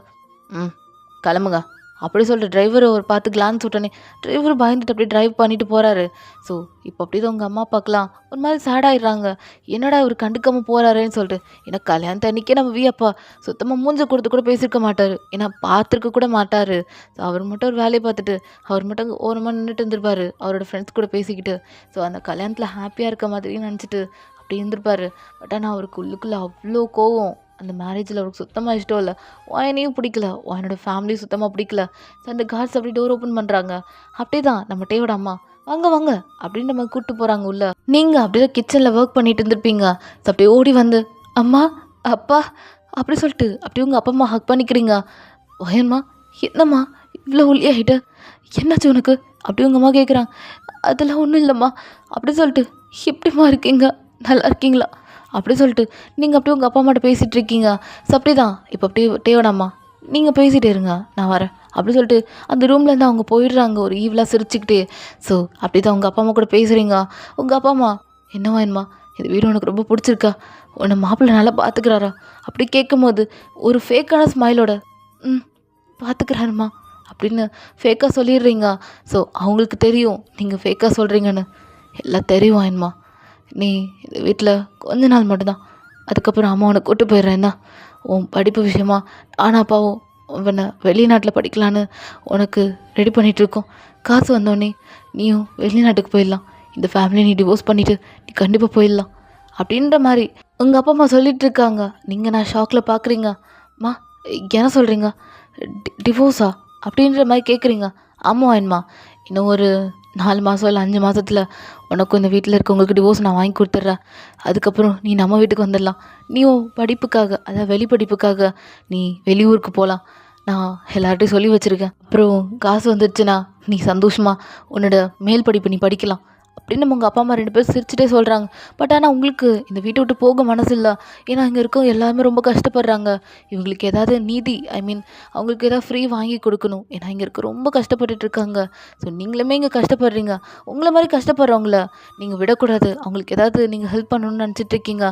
கிளம்புங்க அப்படி சொல்லிட்டு டிரைவர் ஒரு பார்த்து கிளான்ஸ் விட்டோன்னே டிரைவர் பயந்துட்டு அப்படியே டிரைவ் பண்ணிட்டு போகிறாரு. ஸோ இப்போ அப்படி தான் உங்கள் அம்மா அப்பாக்கெலாம் ஒரு மாதிரி சேடாகிடுறாங்க. என்னடா இவர் கண்டுக்காமல் போகிறாருன்னு சொல்லிட்டு. ஏன்னா கல்யாணத்தை அன்றைக்கே நம்ம அப்பா சுத்தமாக மூஞ்ச கொடுத்து கூட பேசியிருக்க மாட்டார், ஏன்னா பார்த்துருக்க கூட மாட்டார். ஸோ அவர் மட்டும் ஒரு வேலையை பார்த்துட்டு அவர் மட்டும் ஓரமாக நின்றுட்டு இருந்திருப்பார் அவரோட ஃப்ரெண்ட்ஸ் கூட பேசிக்கிட்டு. ஸோ அந்த கல்யாணத்தில் ஹாப்பியாக இருக்க மாதிரி நினச்சிட்டு அப்படி இருந்திருப்பார். பட் ஆனால் அவருக்கு உள்ளுக்குள்ளே அவ்வளோ கோவம். அந்த மேரேஜில் அவருக்கு சுத்தமாக இஷ்டம் இல்லை. ஒயனையும் பிடிக்கல, ஒயனோட ஃபேமிலியும் சுத்தமாக பிடிக்கல. ஸோ அந்த கார்ட்ஸ் அப்படி டோர் ஓப்பன் பண்ணுறாங்க. அப்படியே தான் நம்ம டேவோட அம்மா வாங்க வாங்க அப்படின்னு நம்ம கூப்பிட்டு போகிறாங்க உள்ள. நீங்கள் அப்படியே கிச்சனில் ஒர்க் பண்ணிட்டு இருந்திருப்பீங்க. ஸோ அப்படியே ஓடி வந்து அம்மா அப்பா அப்படி சொல்லிட்டு அப்படியே உங்கள் அப்பா அம்மா ஹக் பண்ணிக்கிறீங்க. ஒயன்மா என்னம்மா இவ்வளோ ஒல்லியாகிட்ட, என்னாச்சு உனக்கு அப்படி உங்கள் அம்மா கேட்குறாங்க. அதெல்லாம் ஒன்றும் இல்லைம்மா அப்படி சொல்லிட்டு எப்படிம்மா இருக்கீங்க, நல்லா இருக்கீங்களா அப்படி சொல்லிட்டு நீங்கள் அப்படியே உங்கள் அப்பா அம்மாட்ட பேசிகிட்டு இருக்கீங்க. ஸோ அப்படி தான் இப்போ அப்படியே டேவடாம்மா நீங்கள் பேசிகிட்டே இருங்க நான் வரேன் அப்படி சொல்லிட்டு அந்த ரூம்லேருந்து அவங்க போயிடுறாங்க ஒரு ஈவலாக சிரிச்சுக்கிட்டே. ஸோ அப்படி தான் உங்கள் அப்பா அம்மா கூட பேசுகிறீங்க. உங்கள் அப்பா அம்மா என்னவா என்னம்மா இந்த வீடு உனக்கு ரொம்ப பிடிச்சிருக்கா, உன்னை மாப்பிள்ளை நல்லா பார்த்துக்கிறாரா அப்படி கேட்கும்போது ஒரு ஃபேக்கான ஸ்மைலோட பார்த்துக்கிறாருமா அப்படின்னு ஃபேக்காக சொல்லிடுறீங்க. ஸோ அவங்களுக்கு தெரியும் நீங்கள் ஃபேக்காக சொல்கிறீங்கன்னு, எல்லாம் தெரியும் என்னம்மா. நீ இந்த வீட்டில் கொஞ்ச நாள் மட்டும்தான், அதுக்கப்புறம் அம்மா உன்னை கூப்பிட்டு போயிடுறேன்னா உன் படிப்பு விஷயமா ஆனால் அப்பாவும் உன்னை வெளிநாட்டில் படிக்கலான்னு உனக்கு ரெடி பண்ணிகிட்ருக்கோம். காசு வந்தோடனே நீயும் வெளிநாட்டுக்கு போயிடலாம், இந்த ஃபேமிலியை நீ டிவோர்ஸ் பண்ணிவிட்டு நீ கண்டிப்பாக போயிடலாம் அப்படின்ற மாதிரி உங்கள் அப்பா அம்மா சொல்லிகிட்டு இருக்காங்க. நீங்கள் நான் ஷாக்கில் பார்க்குறீங்க. மா என்ன சொல்கிறீங்க, டிவோர்ஸா அப்படின்ற மாதிரி கேட்குறீங்க. ஆமாம் வேணுமா, இன்னும் ஒரு 4 மாதம் இல்லை 5 மாதத்தில் உனக்கும் இந்த வீட்டில் இருக்கவங்களுக்கு டிவோர்ஸ் நான் வாங்கி கொடுத்துட்றேன். அதுக்கப்புறம் நீ நம்ம வீட்டுக்கு வந்துடலாம். நீயும் படிப்புக்காக, அதாவது வெளி படிப்புக்காக நீ வெளியூருக்கு போகலாம். நான் எல்லார்ட்டையும் சொல்லி வச்சுருக்கேன். அப்புறம் காசு வந்துடுச்சுன்னா நீ சந்தோஷமாக உன்னோட மேல் படிப்பு நீ படிக்கலாம் அப்படின்னு உங்கள் அப்பா அம்மா 2 பேரும் சிரிச்சுட்டே சொல்கிறாங்க. பட் ஆனால் உங்களுக்கு இந்த வீட்டை விட்டு போக மனசு இல்லை. ஏன்னா இங்கே இருக்கவங்க எல்லாருமே ரொம்ப கஷ்டப்படுறாங்க. இவங்களுக்கு ஏதாவது நீதி, ஐ மீன் அவங்களுக்கு ஏதாவது ஃப்ரீ வாங்கி கொடுக்கணும். ஏன்னா இங்கே இருக்க ரொம்ப கஷ்டப்பட்டுட்டு இருக்காங்க. ஸோ நீங்களுமே இங்கே கஷ்டப்படுறீங்க. உங்களை மாதிரி கஷ்டப்படுறவங்கள நீங்கள் விடக்கூடாது. அவங்களுக்கு ஏதாவது நீங்கள் ஹெல்ப் பண்ணணும்னு நினச்சிட்டு இருக்கீங்க.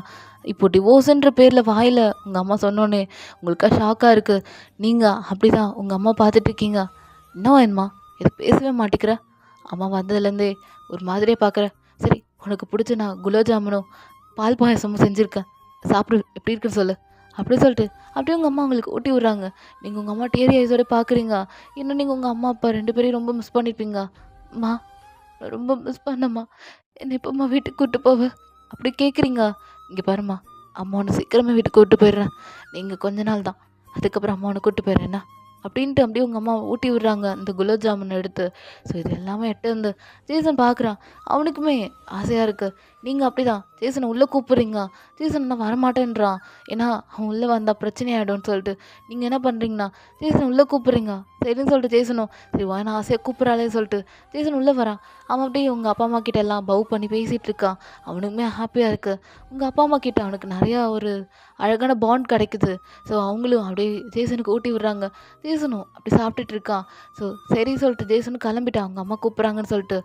இப்போது டிவோர்ஸுன்ற பேரில் வாயில் உங்கள் அம்மா சொன்னோன்னே உங்களுக்காக ஷாக்காக இருக்குது. நீங்கள் அப்படி தான் உங்கள் அம்மா பார்த்துட்டு இருக்கீங்க. என்ன வேணுமா, இது பேசவே மாட்டேங்கிற? அம்மா வந்ததுலேருந்தே ஒரு மாதிரியே பார்க்குற. சரி, உனக்கு பிடிச்ச நான் குலாப் ஜாமுனும் பால் பாயாசமும் செஞ்சுருக்கேன், சாப்பிடு, எப்படி இருக்குன்னு சொல்லு அப்படி சொல்லிட்டு அப்படியே உங்கள் அம்மா உங்களுக்கு ஊட்டி விட்றாங்க. நீங்கள் உங்கள் அம்மா டேரி ஐஸோட பார்க்குறீங்க. இன்னும் நீங்கள் உங்கள் அம்மா அப்பா 2 பேரையும் ரொம்ப மிஸ் பண்ணியிருப்பீங்க. அம்மா, நான் ரொம்ப மிஸ் பண்ணம்மா, என்னை எப்போம்மா வீட்டுக்கு கூப்பிட்டு போவ அப்படி கேட்குறீங்க. இங்கே பாரும்மா, அம்மா உன்னை சீக்கிரமே வீட்டுக்கு கூப்பிட்டு போயிடுறேன். நீங்கள் கொஞ்ச நாள் தான், அதுக்கப்புறம் அம்மா உன்னை கூப்பிட்டு போயிடுறேன் என்ன அப்படின்ட்டு அப்படியே உங்கள் அம்மா ஊட்டி விடுறாங்க இந்த குலாப் ஜாமுன் எடுத்து. ஸோ இது எல்லாமே எட்டு வந்து ஜேசன் பார்க்குறான். அவனுக்குமே ஆசையாக இருக்குது. நீங்கள் அப்படி தான் ஜேசனை உள்ளே கூப்பிட்றீங்க. ஜேசன் நான் வரமாட்டேன்றான். ஏன்னா அவன் உள்ளே வந்தால் பிரச்சனை ஆகிடும்னு சொல்லிட்டு நீங்கள் என்ன பண்ணுறீங்கன்னா ஜேசன் உள்ளே கூப்பிட்றீங்க. சரின்னு சொல்லிட்டு ஜேசனும் சரி வாய்னா ஆசையாக கூப்பிட்றாளே சொல்லிட்டு ஜேசன் உள்ளே வரான். அவன் அப்படியே உங்கள் அப்பா அம்மா கிட்ட எல்லாம் பவ் பண்ணி பேசிகிட்டு இருக்கான். அவனுக்குமே ஹாப்பியாக இருக்குது. உங்கள் அப்பா அம்மா கிட்ட அவனுக்கு நிறையா ஒரு அழகான பாண்ட் கிடைக்குது. ஸோ அவங்களும் அப்படியே ஜேசனுக்கு ஊட்டி விடுறாங்க. ஜேசனும் அப்படி சாப்பிட்டுட்டு இருக்கான். ஸோ சரி சொல்லிட்டு ஜேசனும் கிளம்பிட்டான் அவங்க அம்மா கூப்பிட்றாங்கன்னு சொல்லிட்டு.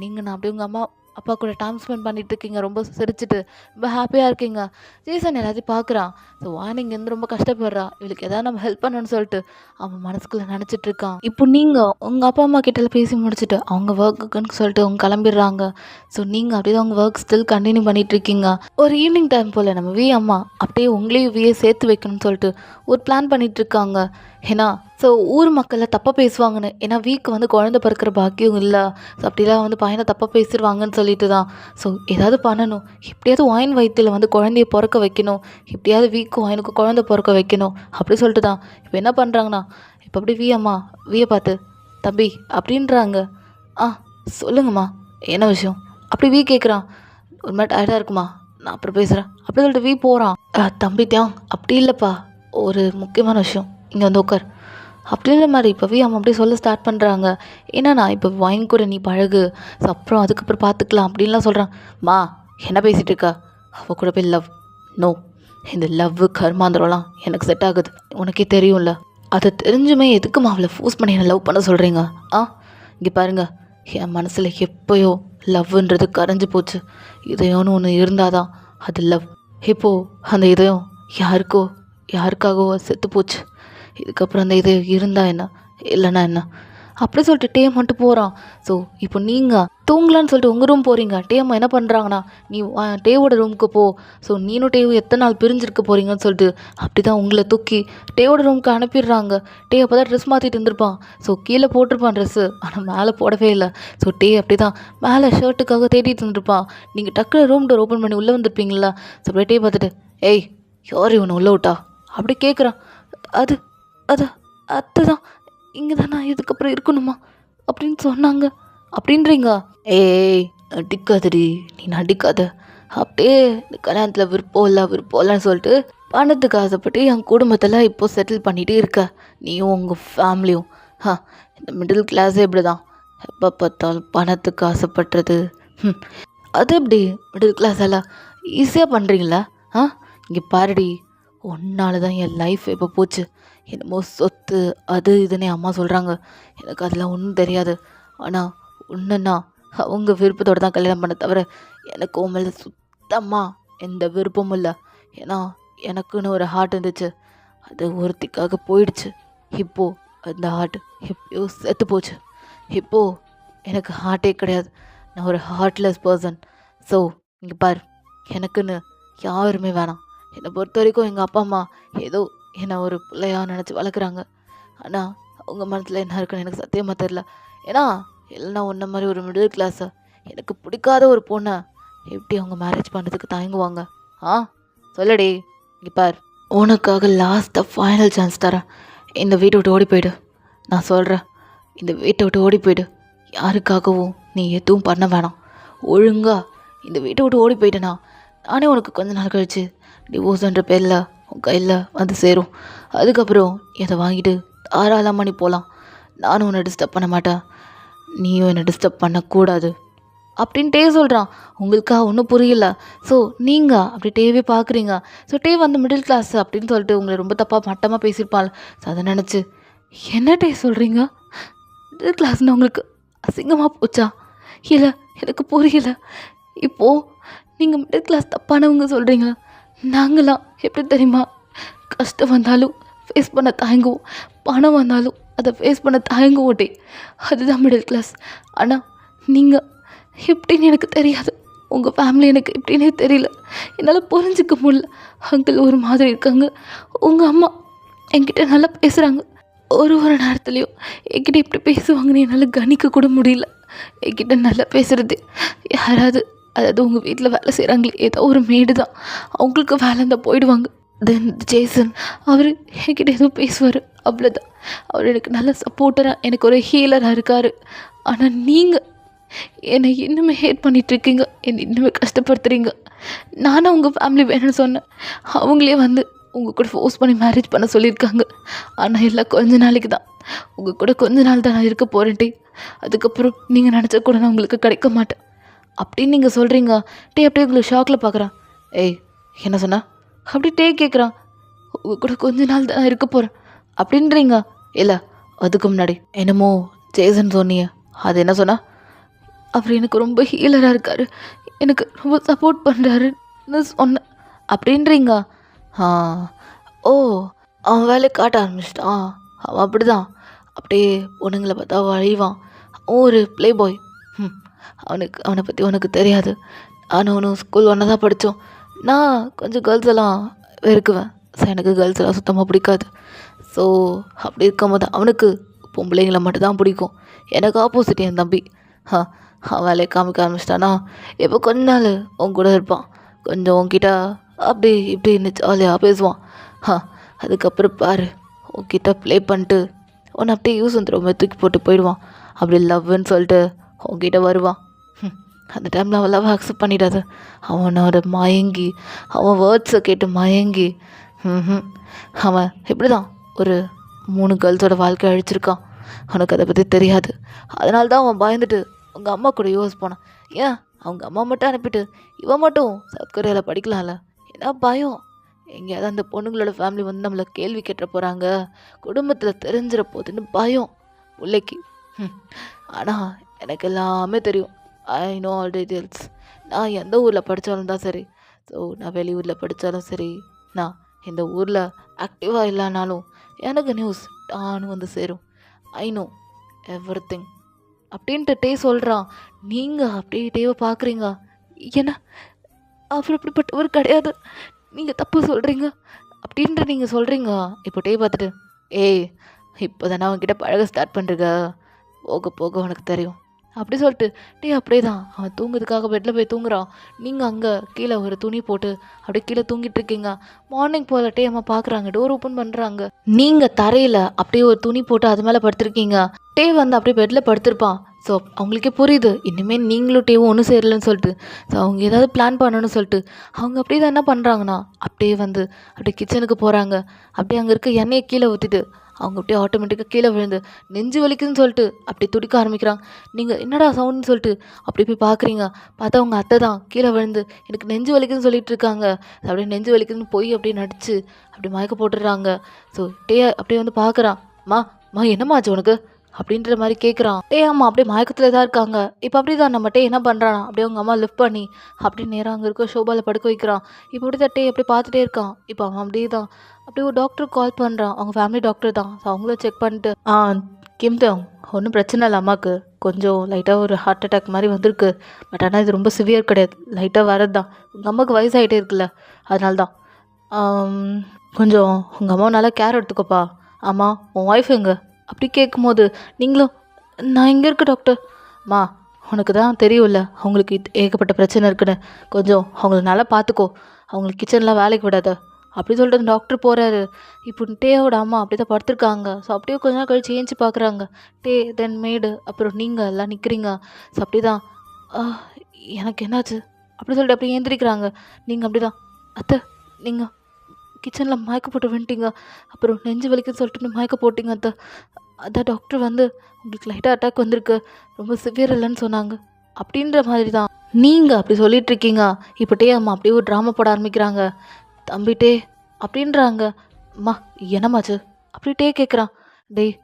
நீங்கள் நான் அப்படியே உங்கள் அம்மா அப்பா கூட டைம் ஸ்பெண்ட் பண்ணிட்டு இருக்கீங்க, ரொம்ப சிரிச்சுட்டு ரொம்ப ஹாப்பியாக இருக்கீங்க. ஜேசன் எல்லாத்தையும் பார்க்குறான். ஸோ வாணி இங்கேருந்து ரொம்ப கஷ்டப்படுறா, இவளுக்கு எதாவது நம்ம ஹெல்ப் பண்ணணும்னு சொல்லிட்டு அவன் மனசுக்குள்ளே நினச்சிட்டு இருக்கான். இப்போ நீங்கள் உங்கள் அப்பா அம்மா கிட்ட பேசி முடிச்சுட்டு அவங்க ஒர்க்குன்னு சொல்லிட்டு அவங்க கிளம்பிடுறாங்க. ஸோ நீங்கள் அப்படியே அவங்க ஒர்க் ஸ்டில் கண்டினியூ பண்ணிகிட்டு இருக்கீங்க. ஒரு ஈவினிங் டைம் போல் நம்ம வி அம்மா அப்படியே உங்களையும் வியே சேர்த்து வைக்கணும்னு சொல்லிட்டு ஒரு பிளான் பண்ணிகிட்டு இருக்காங்க. ஏன்னா ஸோ ஊர் மக்களை தப்பாக பேசுவாங்கன்னு, ஏன்னா வீக்கு வந்து குழந்தை பிறக்கிற பாக்கியம் இல்லை. ஸோ அப்படிலாம் வந்து பையனை தப்பாக பேசிடுவாங்கன்னு சொல்லிட்டு தான் ஸோ ஏதாவது பண்ணணும், எப்படியாவது வாயின் வயிற்றில் வந்து குழந்தைய பிறக்க வைக்கணும், எப்படியாவது வீக்கு வாயினுக்கு குழந்தை பிறக்க வைக்கணும் அப்படி சொல்லிட்டு தான் இப்போ என்ன பண்ணுறாங்கன்னா இப்போ அப்படி வி அம்மா வியை பார்த்து தம்பி அப்படின்றாங்க. ஆ சொல்லுங்கம்மா, என்ன விஷயம் அப்படி வி கேட்குறான். ஒரு மாதிரி டயர்டாக இருக்குமா, நான் அப்புறம் பேசுகிறேன் அப்படி சொல்லிட்டு வி போகிறான். தம்பி தியாங் அப்படி இல்லைப்பா, ஒரு முக்கியமான விஷயம், இங்கே வந்து உட்கார் அப்படின்ற மாதிரி இப்போ வி அம்மா அப்படியே சொல்ல ஸ்டார்ட் பண்ணுறாங்க. என்னண்ணா இப்போ வாங்கி கூட நீ பழகு, ஸோ அப்புறம் அதுக்கப்புறம் பார்த்துக்கலாம் அப்படின்லாம் சொல்கிறான். மா என்ன பேசிகிட்டு இருக்கா, அவள் கூட போய் லவ், நோ, இந்த லவ் கர்மாந்திரம்லாம் எனக்கு செட் ஆகுது, உனக்கே தெரியும்ல, அதை தெரிஞ்சுமே எதுக்குமா அவளை ஃபோர்ஸ் பண்ணி என்ன லவ் பண்ண சொல்கிறீங்க? இங்கே பாருங்கள், என் மனசில் எப்போயோ லவ்ன்றது கரைஞ்சி போச்சு. இதயம்னு ஒன்று இருந்தால் தான் அது லவ். இப்போது அந்த இதயம் யாருக்காகவோ செத்து போச்சு. இதுக்கப்புறம் அந்த இது இருந்தால் என்ன, இல்லைன்னா என்ன அப்படி சொல்லிட்டு டே மட்டும் போகிறான். ஸோ இப்போ நீங்கள் தூங்கலான்னு சொல்லிட்டு உங்கள் ரூம் போகிறீங்க. டேம்மா என்ன பண்ணுறாங்கன்னா நீ டேவோட ரூமுக்கு போ, ஸோ நீனும் டேவும் எத்தனை நாள் பிரிஞ்சிருக்க போகிறீங்கன்னு சொல்லிட்டு அப்படி தான் உங்களை தூக்கி டேவோட ரூமுக்கு அனுப்பிடுறாங்க. டே அப்போ தான் ட்ரெஸ் மாற்றிட்டு இருந்திருப்பான். ஸோ கீழே போட்டிருப்பான் ட்ரெஸ்ஸு, ஆனால் மேலே போடவே இல்லை. ஸோ டே அப்படி தான் மேலே ஷர்ட்டுக்காக தேடிட்டு இருந்திருப்பான். நீங்கள் டக்குனு ரூம் டோர் ஓப்பன் பண்ணி உள்ளே வந்திருப்பீங்களா. ஸோ அப்படியே டே பார்த்துட்டு ஏய் யார் இவனை உள்ளே விட்டா அப்படி கேட்குறான். அதுதான் இங்கே தான் நான் இதுக்கப்புறம் இருக்கணுமா அப்படின்னு சொன்னாங்க அப்படின்றீங்க. ஏய் நடிக்காதடி, நீ நடிக்காத, அப்படியே இந்த கல்யாணத்தில் விருப்பம்லன்னு சொல்லிட்டு பணத்துக்கு ஆசைப்பட்டு என் குடும்பத்தில் இப்போ செட்டில் பண்ணிகிட்டே இருக்க, நீயும் உங்கள் ஃபேமிலியும். இந்த மிடில் கிளாஸே இப்படி தான், எப்போ பார்த்தாலும் பணத்துக்கு ஆசைப்படுறது. அது எப்படி மிடில் கிளாஸ் எல்லாம் ஈஸியாக பண்ணுறீங்களா? இங்கே பாருடி, ஒன்னால தான் என் லைஃப் இப்போ போச்சு. என்னமோ சொத்து அது இதுன்னு அம்மா சொல்கிறாங்க, எனக்கு அதெல்லாம் ஒன்றும் தெரியாது. ஆனால் ஒன்றுன்னா அவங்க விருப்பத்தோடு தான் கல்யாணம் பண்ண தவிர எனக்கு உன் மேலே சுத்தமாக எந்த விருப்பமும் இல்லை. ஏன்னா எனக்குன்னு ஒரு ஹார்ட் இருந்துச்சு, அது ஒருத்திக்காக போயிடுச்சு. இப்போது அந்த ஹார்ட் எப்பயோ செத்து போச்சு. இப்போது எனக்கு ஹார்ட்டே கிடையாது, நான் ஒரு ஹார்ட்லெஸ் பர்சன். ஸோ இங்கே பார், எனக்குன்னு யாருமே வேணாம். என்னை பொறுத்த வரைக்கும் எங்கள் அப்பா அம்மா ஏதோ என்னை ஒரு பிள்ளையாக நினச்சி வளர்க்குறாங்க. ஆனால் அவங்க மனசில் என்ன இருக்குன்னு எனக்கு சத்தியமாக தெரில. ஏன்னா இல்லைன்னா ஒன்றை மாதிரி ஒரு மிடில் கிளாஸை எனக்கு பிடிக்காத ஒரு பொண்ணை எப்படி அவங்க மேரேஜ் பண்ணுறதுக்கு தயங்குவாங்க? சொல்லடி, இங்கே பார், உனக்காக லாஸ்ட்டாக ஃபைனல் சான்ஸ் தரேன். இந்த வீட்டை விட்டு ஓடி போயிடு. நான் சொல்கிறேன், இந்த வீட்டை விட்டு ஓடி போயிடு. யாருக்காகவும் நீ எதுவும் பண்ண வேணாம். ஒழுங்கா இந்த வீட்டை விட்டு ஓடி போயிட்டேனா நானே உனக்கு கொஞ்ச நாள் கழித்து டிவோர்ஸ்ன்ற பேரில் உன் கையில் வந்து சேரும். அதுக்கப்புறம் இதை வாங்கிட்டு தாராளமாக நீ போகலாம். நானும் உன்னை டிஸ்டர்ப் பண்ண மாட்டேன், நீயும் என்னை டிஸ்டர்ப் பண்ணக்கூடாது அப்படின்ட்டே சொல்கிறான். உங்களுக்கா ஒன்றும் புரியல. ஸோ நீங்கள் அப்படி டேவே பார்க்குறீங்க. ஸோ டே வந்து மிடில் கிளாஸ் அப்படின்னு சொல்லிட்டு உங்களை ரொம்ப தப்பாக மட்டமாக பேசியிருப்பாள். ஸோ அதை நினச்சி என்ன டே சொல்கிறீங்க, மிடில் கிளாஸ்னு உங்களுக்கு அசிங்கமாக போச்சா? இல்லை எனக்கு புரியல. இப்போது நீங்கள் மிடில் கிளாஸ் தப்பானவங்க சொல்கிறீங்களா? நாங்களாம் எப்படி தெரியுமா, கஷ்டம் வந்தாலும் ஃபேஸ் பண்ண தயங்குவோம், பணம் வந்தாலும் அதை ஃபேஸ் பண்ண தயங்குவோம் டே. அதுதான் மிடில் கிளாஸ். ஆனால் நீங்கள் எப்படின்னு எனக்கு தெரியாது, உங்கள் ஃபேமிலி எனக்கு எப்படின்னே தெரியல, என்னால் புரிஞ்சிக்க முடியல. அங்கிள் ஒரு மாதிரி இருக்காங்க, உங்கள் அம்மா என்கிட்ட நல்லா பேசுகிறாங்க, ஒரு நேரத்துலையும் என்கிட்ட இப்படி பேசுவாங்கன்னு என்னால் கணிக்க கூட முடியல. என்கிட்ட நல்லா பேசுகிறது யாராவது, அதாவது உங்கள் வீட்டில் வேலை செய்கிறாங்களே ஏதோ ஒரு மேடு தான், அவங்களுக்கு வேலை இருந்தால் போயிடுவாங்க. தென் ஜேசன் அவர் என்கிட்ட ஏதோ பேசுவார், அவ்வளோதான். அவர் எனக்கு நல்ல சப்போர்ட்டராக, எனக்கு ஒரு ஹீலராக இருக்கார். ஆனால் நீங்கள் என்னை இன்னுமே ஹேட் பண்ணிகிட்ருக்கீங்க, என்னை இன்னுமே கஷ்டப்படுத்துகிறீங்க. நானும் உங்கள் ஃபேமிலி வேணும்னு சொன்னேன், அவங்களே வந்து உங்கள் கூட ஃபோர்ஸ் பண்ணி மேரேஜ் பண்ண சொல்லியிருக்காங்க. ஆனால் எல்லாம் கொஞ்ச நாளைக்கு தான், உங்கள் கூட கொஞ்ச நாள் தான் நான் இருக்க போகிறேன்ட்டே. அதுக்கப்புறம் நீங்கள் நினச்சா கூட நான் உங்களுக்கு கிடைக்க மாட்டேன் அப்படின்னு நீங்கள் சொல்கிறீங்க. டே அப்படியே உங்களுக்கு ஷாக்கில் பார்க்குறான். ஏய் என்ன சொன்னா அப்படி டே கேட்குறான். உங்கள் கூட கொஞ்ச நாள் தான் நான் இருக்க போகிறேன் அப்படின்றீங்க. இல்லை அதுக்கு முன்னாடி என்னமோ ஜேசன் சொன்னியே, அது என்ன சொன்னா? அவர் எனக்கு ரொம்ப ஹீலராக இருக்கார், எனக்கு ரொம்ப சப்போர்ட் பண்ணுறாருன்னு சொன்னேன் அப்படின்றீங்க. ஓ அவன் வேலையை காட்ட ஆரம்பிச்சிட்டான். அவன் அப்படி தான், அப்படியே பொண்ணுங்களை பார்த்தா வழிவான். அவன் ஒரு ப்ளே பாய். அவனை பற்றி உனக்கு தெரியாது. நானும் அவனும் ஸ்கூல் ஒன்றா தான் படித்தோம். நான் கொஞ்சம் கேர்ள்ஸ் எல்லாம் வெறுக்குவேன். ஸோ எனக்கு கேர்ள்ஸ் எல்லாம் சுத்தமாக பிடிக்காது. ஸோ அப்படி இருக்கும்போது அவனுக்கு பொம்பளைங்களை மட்டும்தான் பிடிக்கும். எனக்கு ஆப்போசிட் என் தம்பி. அவன் வேலையை காமிக்க ஆரம்பிச்சிட்டானா எப்போ கொஞ்ச நாள் உன் கூட இருப்பான், கொஞ்சம் உன்கிட்ட அப்படி இப்படின்னு ஜாலியாக பேசுவான். அதுக்கப்புறம் பாரு உன்கிட்ட ப்ளே பண்ணிட்டு உன்னை அப்படியே யூஸ் வந்துடுவோம் தூக்கி போட்டு போயிடுவான். அப்படி லவ்னு சொல்லிட்டு உன்கிட்ட வருவான். அந்த டைமில் அவன் லவ் அக்செப்ட் பண்ணிடாது. அவனோட மயங்கி, அவன் வேர்ட்ஸை கேட்டு மயங்கி அவன் இப்படி தான் ஒரு 3 கேர்ள்ஸோட வாழ்க்கை அழிச்சிருக்கான். அவனுக்கு அதை பற்றி தெரியாது. அதனால தான் அவன் பயந்துட்டு அவங்க அம்மா கூட யூஎஸ் போனான். ஏன் அவங்க அம்மா மட்டும் அனுப்பிட்டு இவன் மட்டும் சவுத் கொரியாவில் படிக்கலாம்ல? ஏன்னா பயம், எங்கேயாவது அந்த பொண்ணுங்களோட ஃபேமிலி வந்து நம்மளை கேள்வி கேட்ட போகிறாங்க, குடும்பத்தில் தெரிஞ்சிட போகுதுன்னு பயம் பிள்ளைக்கு. ஆனால் எனக்கு எல்லாமே தெரியும். I know all details. நான் எந்த ஊரில் படித்தாலும் தான் சரி, ஸோ நான் வெளியூரில் படித்தாலும் சரி, நான் இந்த ஊரில் ஆக்டிவாக இல்லைனாலும் எனக்கு நியூஸ் டான்னு வந்து சேரும். ஐ நோ எவ்ரி திங் அப்படின்ட்டு டே சொல்கிறான். நீங்கள் அப்படியே டேவை பார்க்குறீங்க. ஏன்னா அவர் அப்படிப்பட்டவர் கிடையாது, நீங்கள் தப்பு சொல்கிறீங்க அப்படின்ற நீங்கள் சொல்கிறீங்க. இப்போ டே பார்த்துட்டு ஏய் இப்போ தானே அவன்கிட்ட பழக ஸ்டார்ட் பண்ணுறீங்க, போக போக உனக்கு தெரியும் அப்படி சொல்லிட்டு டே அப்படியே தான் அவன் தூங்குறதுக்காக பெட்டில் போய் தூங்குறான். நீங்கள் அங்கே கீழே ஒரு துணி போட்டு அப்படியே கீழே தூங்கிட்டு இருக்கீங்க. மார்னிங் போல் டே அம்மா பார்க்குறாங்க, டோர் ஓப்பன் பண்ணுறாங்க. நீங்கள் தரையில் அப்படியே ஒரு துணி போட்டு அது மேலே படுத்துருக்கீங்க. டே வந்து அப்படியே பெட்டில் படுத்திருப்பான். ஸோ அவங்களுக்கே புரியுது இனிமேல் நீங்களும் டேவும் ஒன்றும் சேரலன்னு சொல்லிட்டு. ஸோ அவங்க ஏதாவது பிளான் பண்ணணும்னு சொல்லிட்டு அவங்க அப்படியே தான் என்ன பண்ணுறாங்கன்னா அப்படியே வந்து அப்படியே கிச்சனுக்கு போகிறாங்க. அப்படியே அங்கே இருக்க எண்ணெயை கீழே ஊற்றிட்டு அவங்க அப்படியே ஆட்டோமேட்டிக்காக கீழே விழுந்து நெஞ்சு வலிக்குதுன்னு சொல்லிட்டு அப்படி துடிக்க ஆரம்பிக்கிறாங்க. நீங்கள் என்னடா சவுண்டுன்னு சொல்லிட்டு அப்படி போய் பார்க்குறீங்க. பார்த்தா அவங்க அத்தை தான் கீழே விழுந்து எனக்கு நெஞ்சு வலிக்குதுன்னு சொல்லிட்டு இருக்காங்க. அப்படியே நெஞ்சு வலிக்குதுன்னு போய் அப்படியே நடிச்சு அப்படி மயக்க போட்டுடுறாங்க. ஸோ டே அப்படியே வந்து பார்க்குறான். மா என்னம்மா ஆச்சு உனக்கு அப்படின்ற மாதிரி கேட்குறான். டே அம்மா அப்படியே மயக்கத்தில் தான் இருக்காங்க. இப்போ அப்படி தான் நம்ம டே என்ன பண்ணுறான், அப்படியே அவங்க அம்மா லிஃப்ட் பண்ணி அப்படியே நேராக அங்கே இருக்க ஷோபாவில் படுக்க வைக்கிறான். இப்போ அப்படி தான் டே அப்படியே பார்த்துட்டே இருக்கான். இப்போ அவன் அப்படியே தான் அப்படியே ஒரு டாக்டருக்கு கால் பண்ணுறான். அவங்க ஃபேமிலி டாக்டர் தான். ஸோ அவங்கள செக் பண்ணிட்டு கிம்தோங் ஒன்றும் பிரச்சனை இல்லை, அம்மாவுக்கு கொஞ்சம் லைட்டாக ஒரு ஹார்ட் அட்டாக் மாதிரி வந்திருக்கு. பட் ஆனால் இது ரொம்ப சிவியர் கிடையாது, லைட்டாக வரது தான். உங்கள் அம்மாவுக்கு வயசாகிட்டே இருக்குல்ல, அதனால தான் கொஞ்சம் உங்கள் அம்மாவை நல்லா கேர் எடுத்துக்கோப்பா. ஆமாம் உன் ஒய்ஃப் எங்க அப்படி கேட்கும்போது நீங்களும் நான் இங்கே இருக்க டாக்டர். உனக்கு தான் தெரியும்ல அவங்களுக்கு ஏகப்பட்ட பிரச்சனை இருக்குன்னு, கொஞ்சம் அவங்கள நல்லா பார்த்துக்கோ, அவங்களுக்கு கிச்சன்லாம் வேலைக்கு விடாத அப்படி சொல்லிட்டு அந்த டாக்டர் போகிறாரு. இப்போ டேயோட அம்மா அப்படி தான் படுத்திருக்காங்க. ஸோ அப்படியே கொஞ்ச நாள் கழிச்சு ஏஞ்சி பார்க்குறாங்க. டே தென் மேடு அப்புறம் நீங்கள் எல்லாம் நிற்கிறீங்க. ஸோ அப்படி தான் எனக்கு என்னாச்சு அப்படி சொல்லிட்டு அப்படியே ஏந்திரிக்கிறாங்க. நீங்கள் அப்படி தான் அத்தை நீங்கள் கிச்சனில் மயக்க போட்டு வந்துட்டீங்க. அப்புறம் நெஞ்சு வலிக்குன்னு சொல்லிட்டு மயக்க போட்டிங்க அத்தை. அதான் டாக்டர் வந்து உங்களுக்கு லைட்டாக அட்டாக் வந்திருக்கு, ரொம்ப சிவியர் இல்லைன்னு சொன்னாங்க. அப்படின்ற மாதிரி தான் நீங்கள் அப்படி சொல்லிட்டு இருக்கீங்க. இப்போ டே அம்மா அப்படியே ஒரு ட்ராமா போட ஆரம்பிக்கிறாங்க. தம்பி டே அப்படின்றாங்க. அம்மா என்னம்மாச்சு அப்படி டே கேட்குறான். டேய்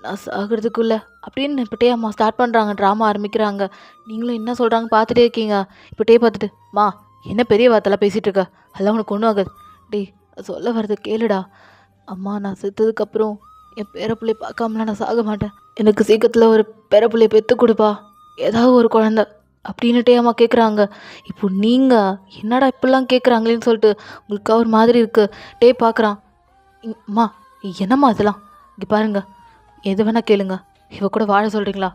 நான் சாகிறதுக்குள்ள அப்படின்னு இப்போ டே அம்மா ஸ்டார்ட் பண்ணுறாங்க, ட்ராமா ஆரம்பிக்கிறாங்க. நீங்களும் என்ன சொல்கிறாங்க பார்த்துட்டே இருக்கீங்க. இப்போ டே பார்த்துட்டு மா என்ன பெரிய வார்த்தைலாம் பேசிகிட்டு இருக்க, அதெல்லாம் உனக்கு ஒன்றும் ஆகாது. டேய் சொல்ல வர்றது கேளுடா. அம்மா நான் செத்ததுக்கப்புறம் என் பேரப்பிள்ளை பார்க்காமலாம் நான் சாக மாட்டேன். எனக்கு சீக்கிரத்தில் ஒரு பேரப்பிள்ளையை பெற்று கொடுப்பா, ஏதாவது ஒரு குழந்த அப்படின்னுட்டே அம்மா கேட்குறாங்க. இப்போ நீங்கள் என்னடா இப்படிலாம் கேட்குறாங்களேன்னு சொல்லிட்டு உங்களுக்கு ஒரு மாதிரி இருக்குது. டே பார்க்குறான். அம்மா என்னம்மா அதெல்லாம் இங்கே பாருங்க, எது வேணால் கேளுங்க. இவ கூட வாழ சொல்கிறீங்களா?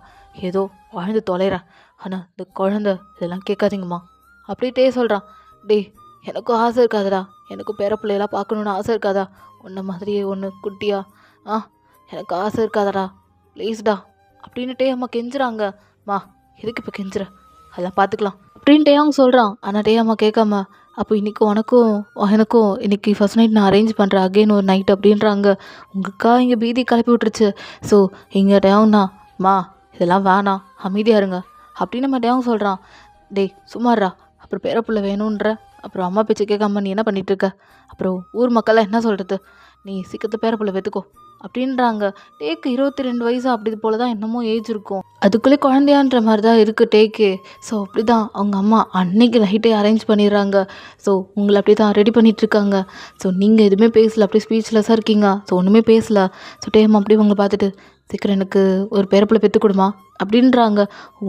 ஏதோ வாழ்ந்து தொலைகிறேன், ஆனால் இந்த குழந்த இதெல்லாம் கேட்காதீங்கம்மா அப்படின்ட்டே சொல்கிறான். டேய் எனக்கும் ஆசை இருக்காதடா, எனக்கும் பேரப்பிள்ளையெல்லாம் பார்க்கணுன்னு ஆசை இருக்காதா? உன்ன மாதிரியே ஒன்று குட்டியா எனக்கு ஆசை இருக்காதடா ப்ளீஸ்டா அப்படின்னுட்டே அம்மா கெஞ்சுறாங்க. மா எதுக்கு இப்போ கெஞ்சுற, அதெல்லாம் பார்த்துக்கலாம் அப்படின்ட்டே அவங்க சொல்கிறான். ஆனால் டே அம்மா கேட்காம அப்போ இன்றைக்கி உனக்கும் எனக்கும் இன்றைக்கி ஃபஸ்ட் நைட் நான் அரேஞ்ச் பண்ணுறேன் அகெயின் ஒரு நைட் அப்படின்றாங்க. உங்களுக்கா இங்கே பீதி கிளப்பி விட்டுருச்சு. ஸோ இங்கே டேவுண்ணா மா இதெல்லாம் வேணாம் அமைதியாக இருங்க அப்படின்னு நம்ம டேவும் சொல்கிறான். டேய் சும்மாறா, அப்புறம் பேரப்புள்ள வேணுன்ற அப்புறம் அம்மா பேச்சு கேட்காம நீ என்ன பண்ணிகிட்டு இருக்க, அப்புறம் ஊர் மக்கள்லாம் என்ன சொல்கிறது, நீ சீக்கிரத்தை பேரப்புள்ள வெத்துக்கோ அப்படின்றாங்க. டேக்கு 22 வயசு அப்படி போல தான் என்னமோ ஏஜ் இருக்கும். அதுக்குள்ளே குழந்தையான்ற மாதிரி தான் இருக்குது டேக்கு. ஸோ அப்படி தான் அவங்க அம்மா அன்னைக்கு நைட்டே அரேஞ்ச் பண்ணிடுறாங்க. ஸோ உங்களை அப்படி தான் ரெடி பண்ணிகிட்ருக்காங்க. ஸோ நீங்கள் எதுவுமே பேசலை, அப்படியே ஸ்பீச்லெஸ்ஸாக இருக்கீங்க. ஸோ ஒன்றுமே பேசலை. ஸோ டேம் அப்படியே உங்களை பார்த்துட்டு சீக்கிரம் எனக்கு ஒரு பேரப்பிள்ளை பெற்று கொடுமா அப்படின்றாங்க.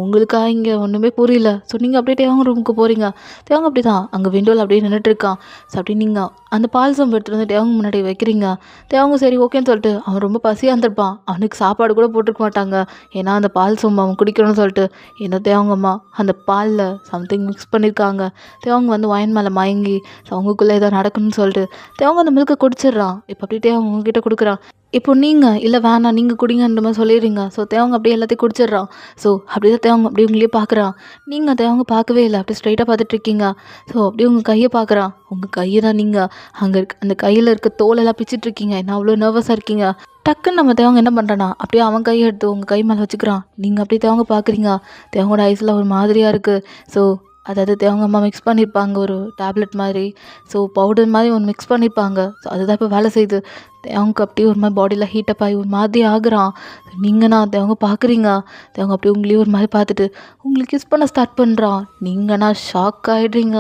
உங்களுக்கா இங்கே ஒன்றுமே புரியல. ஸோ நீங்கள் அப்படியே தேவங்க ரூமுக்கு போகிறீங்க. தேவங்க அப்படி தான் அங்கே விண்டோவில் அப்படியே நின்றுட்டுருக்கான். ஸோ அப்படி நீங்கள் அந்த பால் சம்பு எடுத்துகிட்டு வந்து தேவங்க முன்னாடி வைக்கிறீங்க. தேவங்க சரி ஓகேன்னு சொல்லிட்டு அவன் ரொம்ப பசியாக இருந்திருப்பான். அவனுக்கு சாப்பாடு கூட போட்டிருக்க மாட்டாங்க, ஏன்னா அந்த பால் சம்பு அவன் குடிக்கணும்னு சொல்லிட்டு. என்ன தேவங்கம்மா அந்த பாலில் சம்திங் மிக்ஸ் பண்ணியிருக்காங்க. தேவங்க வந்து வயன் மேலே மயங்கி ஸோ அவங்களுக்குள்ளே ஏதோ நடக்கணும்னு சொல்லிட்டு தேவங்க அந்த மில்கை குடிச்சிடுறான். இப்போ அப்படியே தேவங்க உங்ககிட்ட கொடுக்குறான். இப்போ நீங்கள் இல்லை வேணாம் நீங்கள் குடிங்கன்ற மாதிரி சொல்லிடுறீங்க. ஸோ தேவங்க அப்படியே எல்லாத்தையும் குடிச்சிடுறான். ஸோ அப்படியே தான் தேவங்க அப்படியே உங்களே பார்க்குறான். நீங்கள் தேவங்க பார்க்கவே இல்லை, அப்படியே ஸ்ட்ரைட்டாக பார்த்துட்ருக்கீங்க. ஸோ அப்படியே உங்கள் கையை பார்க்குறான். உங்கள் கையை தான் நீங்கள் அங்கே இருக்க அந்த கையில் இருக்க தோலெல்லாம் பிச்சிட்ருக்கீங்க. என்ன அவ்வளோ நர்வஸாக இருக்கீங்க. டக்குன்னு நம்ம தேவங்க என்ன பண்ணுறான்னா அப்படியே அவன் கையை எடுத்து உங்கள் கை மேலே வச்சுக்கிறான். நீங்கள் அப்படியே தேவங்க பார்க்குறீங்க. தேவங்களோட ஐஸில் ஒரு மாதிரியாக இருக்குது. ஸோ அதாவது தேவங்க அம்மா மிக்ஸ் பண்ணியிருப்பாங்க ஒரு டேப்லெட் மாதிரி. ஸோ பவுடர் மாதிரி ஒன்று மிக்ஸ் பண்ணியிருப்பாங்க. ஸோ அதுதான் இப்போ வேலை செய்யுது. தேவங்க அப்படியே ஒரு மாதிரி பாடியில் ஹீட்டப் ஆகி ஒரு மாதிரி ஆகுறான். நீங்கண்ணா தேவங்க பார்க்குறீங்க. தேவங்க அப்படியே உங்களையும் ஒரு மாதிரி பார்த்துட்டு உங்களுக்கு கிஸ் பண்ண ஸ்டார்ட் பண்ணுறான். நீங்கண்ணா ஷாக் ஆகிடுறீங்க.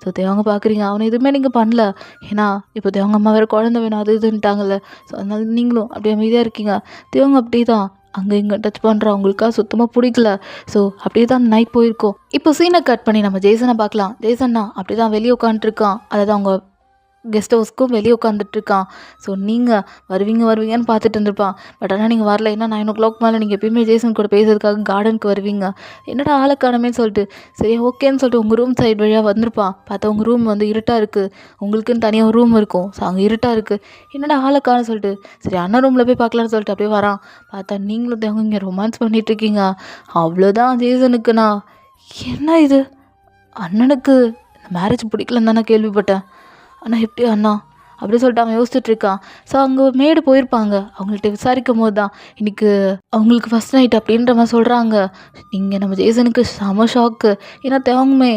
ஸோ தேவங்க பார்க்குறீங்க. அவனை எதுவுமே நீங்கள் பண்ணல, ஏன்னா இப்போ தேவங்க அம்மா வேறு குழந்தை வேணும் அது இதுன்ட்டாங்கல்ல. ஸோ அதனால நீங்களும் அப்படியே அமைதியாக இருக்கீங்க. தேவங்க அப்படி தான் அங்கே இங்கே டச் பண்ணுறான். அவங்களுக்கா சுத்தமாக பிடிக்கல. ஸோ அப்படியே தான் நைட் போயிருக்கோம். இப்போ சீனை கட் பண்ணி நம்ம ஜெய்சனை பார்க்கலாம். ஜெய்சன்னா அப்படி தான் வெளியே உட்காந்துட்ருக்கான். அதாவது அவங்க கெஸ்ட் ஹவுஸ்க்கும் வெளியே உட்காந்துட்ருக்கான். ஸோ நீங்கள் வருவீங்கன்னு பார்த்துட்டு இருந்திருப்பான். பட் ஆனால் நீங்கள் வரல. ஏன்னா 9 o'clock மேலே நீங்கள் எப்பயுமே ஜேசன் கூட பேசுறதுக்காக கார்டனுக்கு வருவீங்க. என்னடா ஆளை காணமேன்னு சொல்லிட்டு சரி ஓகேன்னு சொல்லிட்டு உங்கள் ரூம் சைடு வழியாக வந்திருப்பான். பார்த்தா உங்கள் ரூம் வந்து இருட்டாக இருக்குது. உங்களுக்குன்னு தனியாக ஒரு ரூம் இருக்கும். ஸோ அங்கே இருட்டாக இருக்குது. என்னடா ஆளை காணன்னு சொல்லிட்டு சரி அண்ணன் ரூமில் போய் பார்க்கலான்னு சொல்லிட்டு அப்படியே வரான். பார்த்தா நீங்களும் தேவங்க இங்கே ரொமான்ஸ் பண்ணிகிட்ருக்கீங்க. அவ்வளோதான் ஜேசனுக்குண்ணா என்ன இது, அண்ணனுக்கு மேரேஜ் பிடிக்கலன்னு தானே கேள்விப்பட்டேன். ஆனால் எப்படி அண்ணா அப்படி சொல்லிட்டு அவன் யோசிச்சுட்ருக்கான். ஸோ அங்கே மேடு போயிருப்பாங்க. அவங்கள்ட்ட விசாரிக்கும் போது தான் இன்றைக்கி அவங்களுக்கு ஃபஸ்ட் நைட் அப்படின்ற மாதிரி சொல்கிறாங்க. இங்கே நம்ம ஜேசனுக்கு செம ஷாக்கு. ஏன்னா தேவங்குமே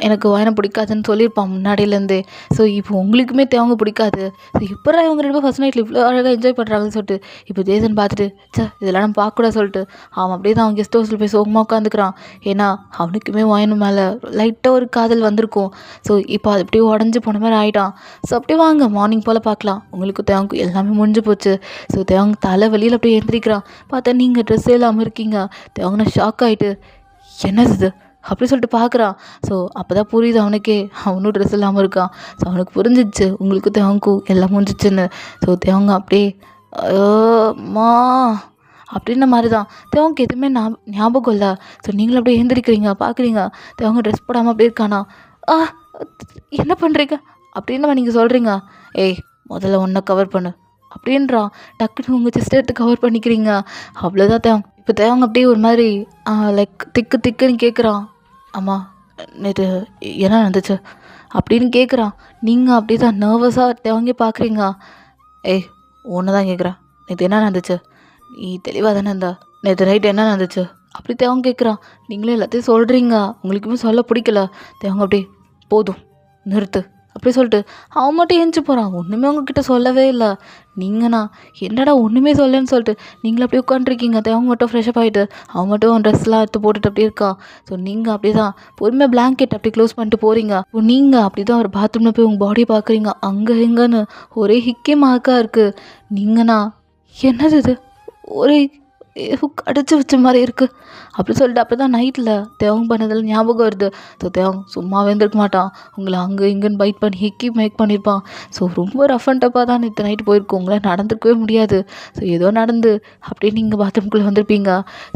எனக்கு வயனை பிடிக்காதுன்னு சொல்லியிருப்பான் முன்னாடியிலேருந்தே. ஸோ இப்போ உங்களுக்குமே தேவங்க பிடிக்காது. ஸோ இப்போ இவங்க ரெண்டு ஃபஸ்ட் நைட்டில் இவ்வளோ அழகாக என்ஜாய் பண்ணுறாங்கன்னு சொல்லிட்டு இப்போ ஜேசன் பார்த்துட்டு இதெல்லாம் நம்ம பார்க்கக்கூடாது சொல்லிட்டு அவன் அப்படியே தான் அவன் கெஸ்ட் ஹவுஸில் போய் சோகமாக உட்காந்துக்கிறான். ஏன்னா அவனுக்குமே வயனு மேலே லைட்டாக ஒரு காதல் வந்திருக்கும். ஸோ இப்போ அது அப்படியே உடஞ்சி போன மாதிரி ஆகிட்டான். ஸோ அப்படியே வாங்க மார்னிங் போல் பார்க்கலாம். உங்களுக்கு தேவங்க எல்லாமே முடிஞ்சு போச்சு. ஸோ தேவங்க தலை வெளியில் அப்படியே எழுந்திரிக்கிறான். பார்த்தா நீங்கள் ட்ரெஸ்ஸே இல்லாமல் இருக்கீங்க. தேவங்கண்ணா ஷாக் ஆகிட்டு என்னது இது அப்படி சொல்லிட்டு பார்க்குறான். ஸோ அப்போ தான் புரியுது அவனுக்கே அவனும் ட்ரெஸ் இல்லாமல் இருக்கான். ஸோ அவனுக்கு புரிஞ்சிச்சு உங்களுக்கு தேவங்கும் எல்லாம் முடிஞ்சிச்சுன்னு. ஸோ தேவங்க அப்படியே மா அப்படின்ற மாதிரி தான். தேவங்க எதுவுமே ஞாபகம் இல்லை. ஸோ நீங்களும் அப்படியே எழுந்திரிக்கிறீங்க பார்க்குறீங்க. தேவங்க ட்ரெஸ் போடாமல் அப்படியே இருக்கானா. என்ன பண்ணுறீங்க அப்படின்னு நீங்கள் சொல்கிறீங்க. ஏய் முதல்ல ஒன்றை கவர் பண்ணு அப்படின்றான். டக்குன்னு உங்கள் செஸ்ட் எடுத்து கவர் பண்ணிக்கிறீங்க. அவ்வளோதான் தேவங்க. இப்போ தேவங்க அப்படியே ஒரு மாதிரி லைக் திக்கு திக்குன்னு கேட்குறான். அம்மா நேற்று என்ன நடந்துச்சு அப்படின்னு கேட்குறான். நீங்கள் அப்படி தான் நர்வஸாக தேவங்க பார்க்குறீங்க. ஏய் ஒன்று தான் கேட்குறேன், நேற்று என்ன நடந்துச்சு? நீ தெளிவாக தானே இருந்தா? நேற்று நைட்டு என்ன நடந்துச்சு அப்படி தேவங்க கேட்குறான். நீங்களும் எல்லாத்தையும் சொல்கிறீங்க, உங்களுக்குமே சொல்ல பிடிக்கல. தேவங்க அப்படி போதும் நிறுத்து அப்படி சொல்லிட்டு அவன் மட்டும் ஏஞ்சி போகிறான். ஒன்றுமே உங்ககிட்ட சொல்லவே இல்லை. நீங்கண்ணா என்னடா ஒன்றுமே சொல்லன்னு சொல்லிட்டு நீங்களும் அப்படியே உட்காந்துருக்கீங்க. தேவங்க மட்டும் ஃப்ரெஷ்அப் ஆகிட்டு அவன் மட்டும் ட்ரெஸ்லாம் எடுத்து போட்டுட்டு அப்படியே இருக்கான். ஸோ நீங்கள் அப்படி தான் பொறுமையாக பிளாங்கெட் அப்படி க்ளோஸ் பண்ணிட்டு போகிறீங்க. இப்போ நீங்கள் அப்படி தான் ஒரு பாத்ரூமில் போய் உங்கள் பாடியை பார்க்குறீங்க. அங்கே எங்கன்னு ஒரே ஹிக்கே மார்க்காக இருக்குது. நீங்கண்ணா என்னது இது, ஒரே ஹுக் அடிச்சு வச்ச மாதிரி இருக்குது அப்படி சொல்லிட்டு அப்போ தான் நைட்டில் தேவங்க பண்ணதில் ஞாபகம் வருது. ஸோ தேவங்க சும்மாவே இருந்திருக்க மாட்டான், உங்களை அங்கே இங்கேன்னு பைட் பண்ணி ஹிக்கி மேக் பண்ணியிருப்பான். ஸோ ரொம்ப ரஃப் அண்ட் டப்பாக தான் நேற்று நைட்டு போயிருக்கும். உங்களால் நடந்துருக்கவே முடியாது. ஸோ ஏதோ நடந்து அப்படியே நீங்கள் பாத்ரூம்குள்ளே வந்திருப்பீங்க.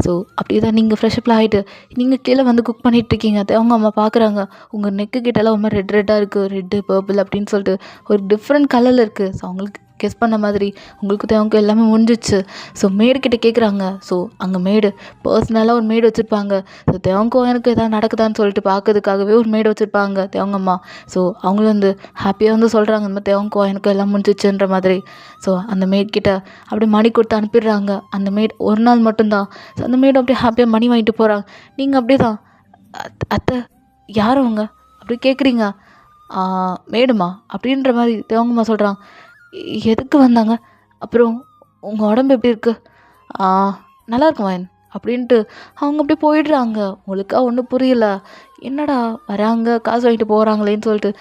ஸோ அப்படியே தான் நீங்கள் ஃப்ரெஷ்அப்பில் ஆகிட்டு நீங்கள் கீழே வந்து குக் பண்ணிகிட்ருக்கீங்க. தேவங்க அம்மா பார்க்குறாங்க. உங்கள் நெக்கு கிட்டலாம் ரொம்ப ரெட்டாக இருக்குது, ரெட்டு பர்பிள் அப்படின்னு சொல்லிட்டு ஒரு டிஃப்ரெண்ட் கலரில் இருக்குது. ஸோ அவங்களுக்கு கெஸ் பண்ண மாதிரி உங்களுக்கு தேவங்க எல்லாமே முடிஞ்சிச்சு. ஸோ மேடுக்கிட்ட கேட்குறாங்க. ஸோ அங்கே மேடு பர்சனலாக ஒரு மேடு வச்சுருப்பாங்க. ஸோ தேவங்க எனக்கு எதாவது நடக்குதான்னு சொல்லிட்டு பார்க்கறதுக்காகவே ஒரு மேடு வச்சுருப்பாங்க தேவங்கம்மா. ஸோ அவங்களும் வந்து ஹாப்பியாக வந்து சொல்கிறாங்க, இந்த மாதிரி தேவங்க எனக்கு எல்லாம் முடிஞ்சிச்சுன்ற மாதிரி. ஸோ அந்த மேட்கிட்ட அப்படியே மணி கொடுத்து அனுப்பிடுறாங்க. அந்த மேட் ஒரு நாள் மட்டும்தான். ஸோ அந்த மேடு அப்படியே ஹாப்பியாக மணி வாங்கிட்டு போகிறாங்க. நீங்கள் அப்படியே தான் அத்தை யார் அவங்க அப்படி கேட்குறீங்க. மேடுமா அப்படின்ற மாதிரி தேவங்கம்மா சொல்கிறாங்க. எதுக்கு வந்தாங்க, அப்புறம் உங்கள் உடம்பு எப்படி இருக்குது? நல்லா இருக்கும் வயன் அப்படின்ட்டு அவங்க அப்படியே போயிடுறாங்க. உங்களுக்கா ஒன்றும் புரியல, என்னடா வராங்க காசு வாங்கிட்டு போகிறாங்களேன்னு சொல்லிட்டு.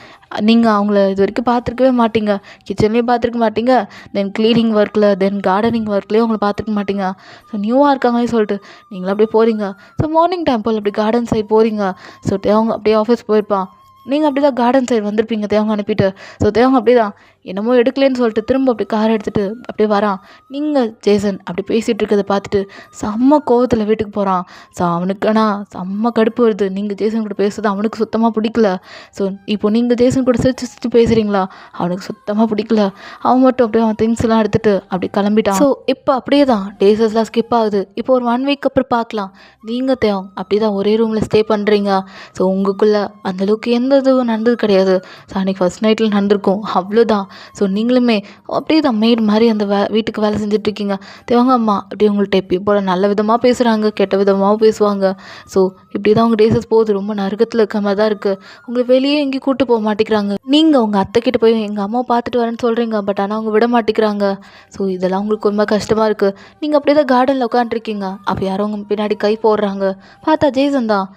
நீங்கள் அவங்கள இது வரைக்கும் பார்த்துருக்கவே மாட்டீங்க, கிச்சன்லேயும் பார்த்துருக்க மாட்டீங்க, தென் க்ளீனிங் ஒர்க்கில் தென் கார்டனிங் ஒர்க்லேயும் அவங்கள பார்த்துருக்க மாட்டீங்க. ஸோ நியூவாக இருக்காங்களே சொல்லிட்டு நீங்களும் அப்படியே போகிறீங்க. ஸோ மார்னிங் டைம் போல் அப்படி கார்டன் சைடு போகிறீங்க. ஸோ அவங்க அப்படியே ஆஃபீஸ் போயிருப்பான். நீங்கள் அப்படி தான் கார்டன் சைடு வந்திருப்பீங்க தேவங்க அனுப்பிட்டு. ஸோ தேவங்க அப்படி தான் என்னமோ எடுக்கலேன்னு சொல்லிட்டு திரும்ப அப்படி கார் எடுத்துகிட்டு அப்படியே வரான். நீங்கள் ஜேசன் அப்படி பேசிகிட்டு இருக்கிறத பார்த்துட்டு செம்ம கோவத்தில் வீட்டுக்கு போகிறான். ஸோ அவனுக்குனா செம்ம கடுப்பு வருது. நீங்கள் ஜேசன் கூட பேசுறது அவனுக்கு சுத்தமாக பிடிக்கல. ஸோ இப்போ நீங்கள் ஜேசன் கூட சிரிச்சு சிரிச்சு பேசுகிறீங்களா, அவனுக்கு சுத்தமாக பிடிக்கல. அவன் மட்டும் அப்படியே அவன் திங்ஸ் எல்லாம் எடுத்துகிட்டு அப்படி கிளம்பிட்டான். ஸோ இப்போ அப்படியே தான் டேஸஸ்லாம் ஸ்கிப் ஆகுது. இப்போ ஒரு 1 வீக் அப்புறம் பார்க்கலாம். நீங்கள் தேவங்க அப்படி தான் ஒரே ரூமில் ஸ்டே பண்ணுறீங்க. ஸோ உங்களுக்குள்ளே அந்தளவுக்கு எந்த இதுவும் நடந்தது கிடையாது. ஸோ அன்றைக்கி ஃபஸ்ட் நைட்டில் நடந்திருக்கும், அவ்வளோதான். ஸோ நீங்களுமே அப்படியே தான் மேட் மாதிரி அந்த வீட்டுக்கு வேலை செஞ்சிட்ருக்கீங்க. தேவங்க அம்மா அப்படியே உங்கள்கிட்ட எப்பயும் போல் நல்ல விதமாக பேசுகிறாங்க, கெட்ட விதமாகவும் பேசுவாங்க. ஸோ இப்படி தான் உங்கள் டேஸஸ் போகுது. ரொம்ப நரகத்தில் இருக்க மாதிரி தான் இருக்குது. உங்களை வெளியே எங்கேயும் கூப்பிட்டு போக மாட்டேங்கிறாங்க. நீங்கள் உங்கள் அத்தைக்கிட்ட போய் எங்கள் அம்மாவை பார்த்துட்டு வரேன்னு சொல்கிறீங்க, பட் ஆனால் அவங்க விட மாட்டேங்கிறாங்க. ஸோ இதெல்லாம் உங்களுக்கு ரொம்ப கஷ்டமாக இருக்குது. நீங்கள் அப்படியே தான் கார்டனில் உட்காந்துருக்கீங்க. அப்போ யாரோ உங்கள் பின்னாடி கை போடுறாங்க. பார்த்தா ஜேசன் தான்.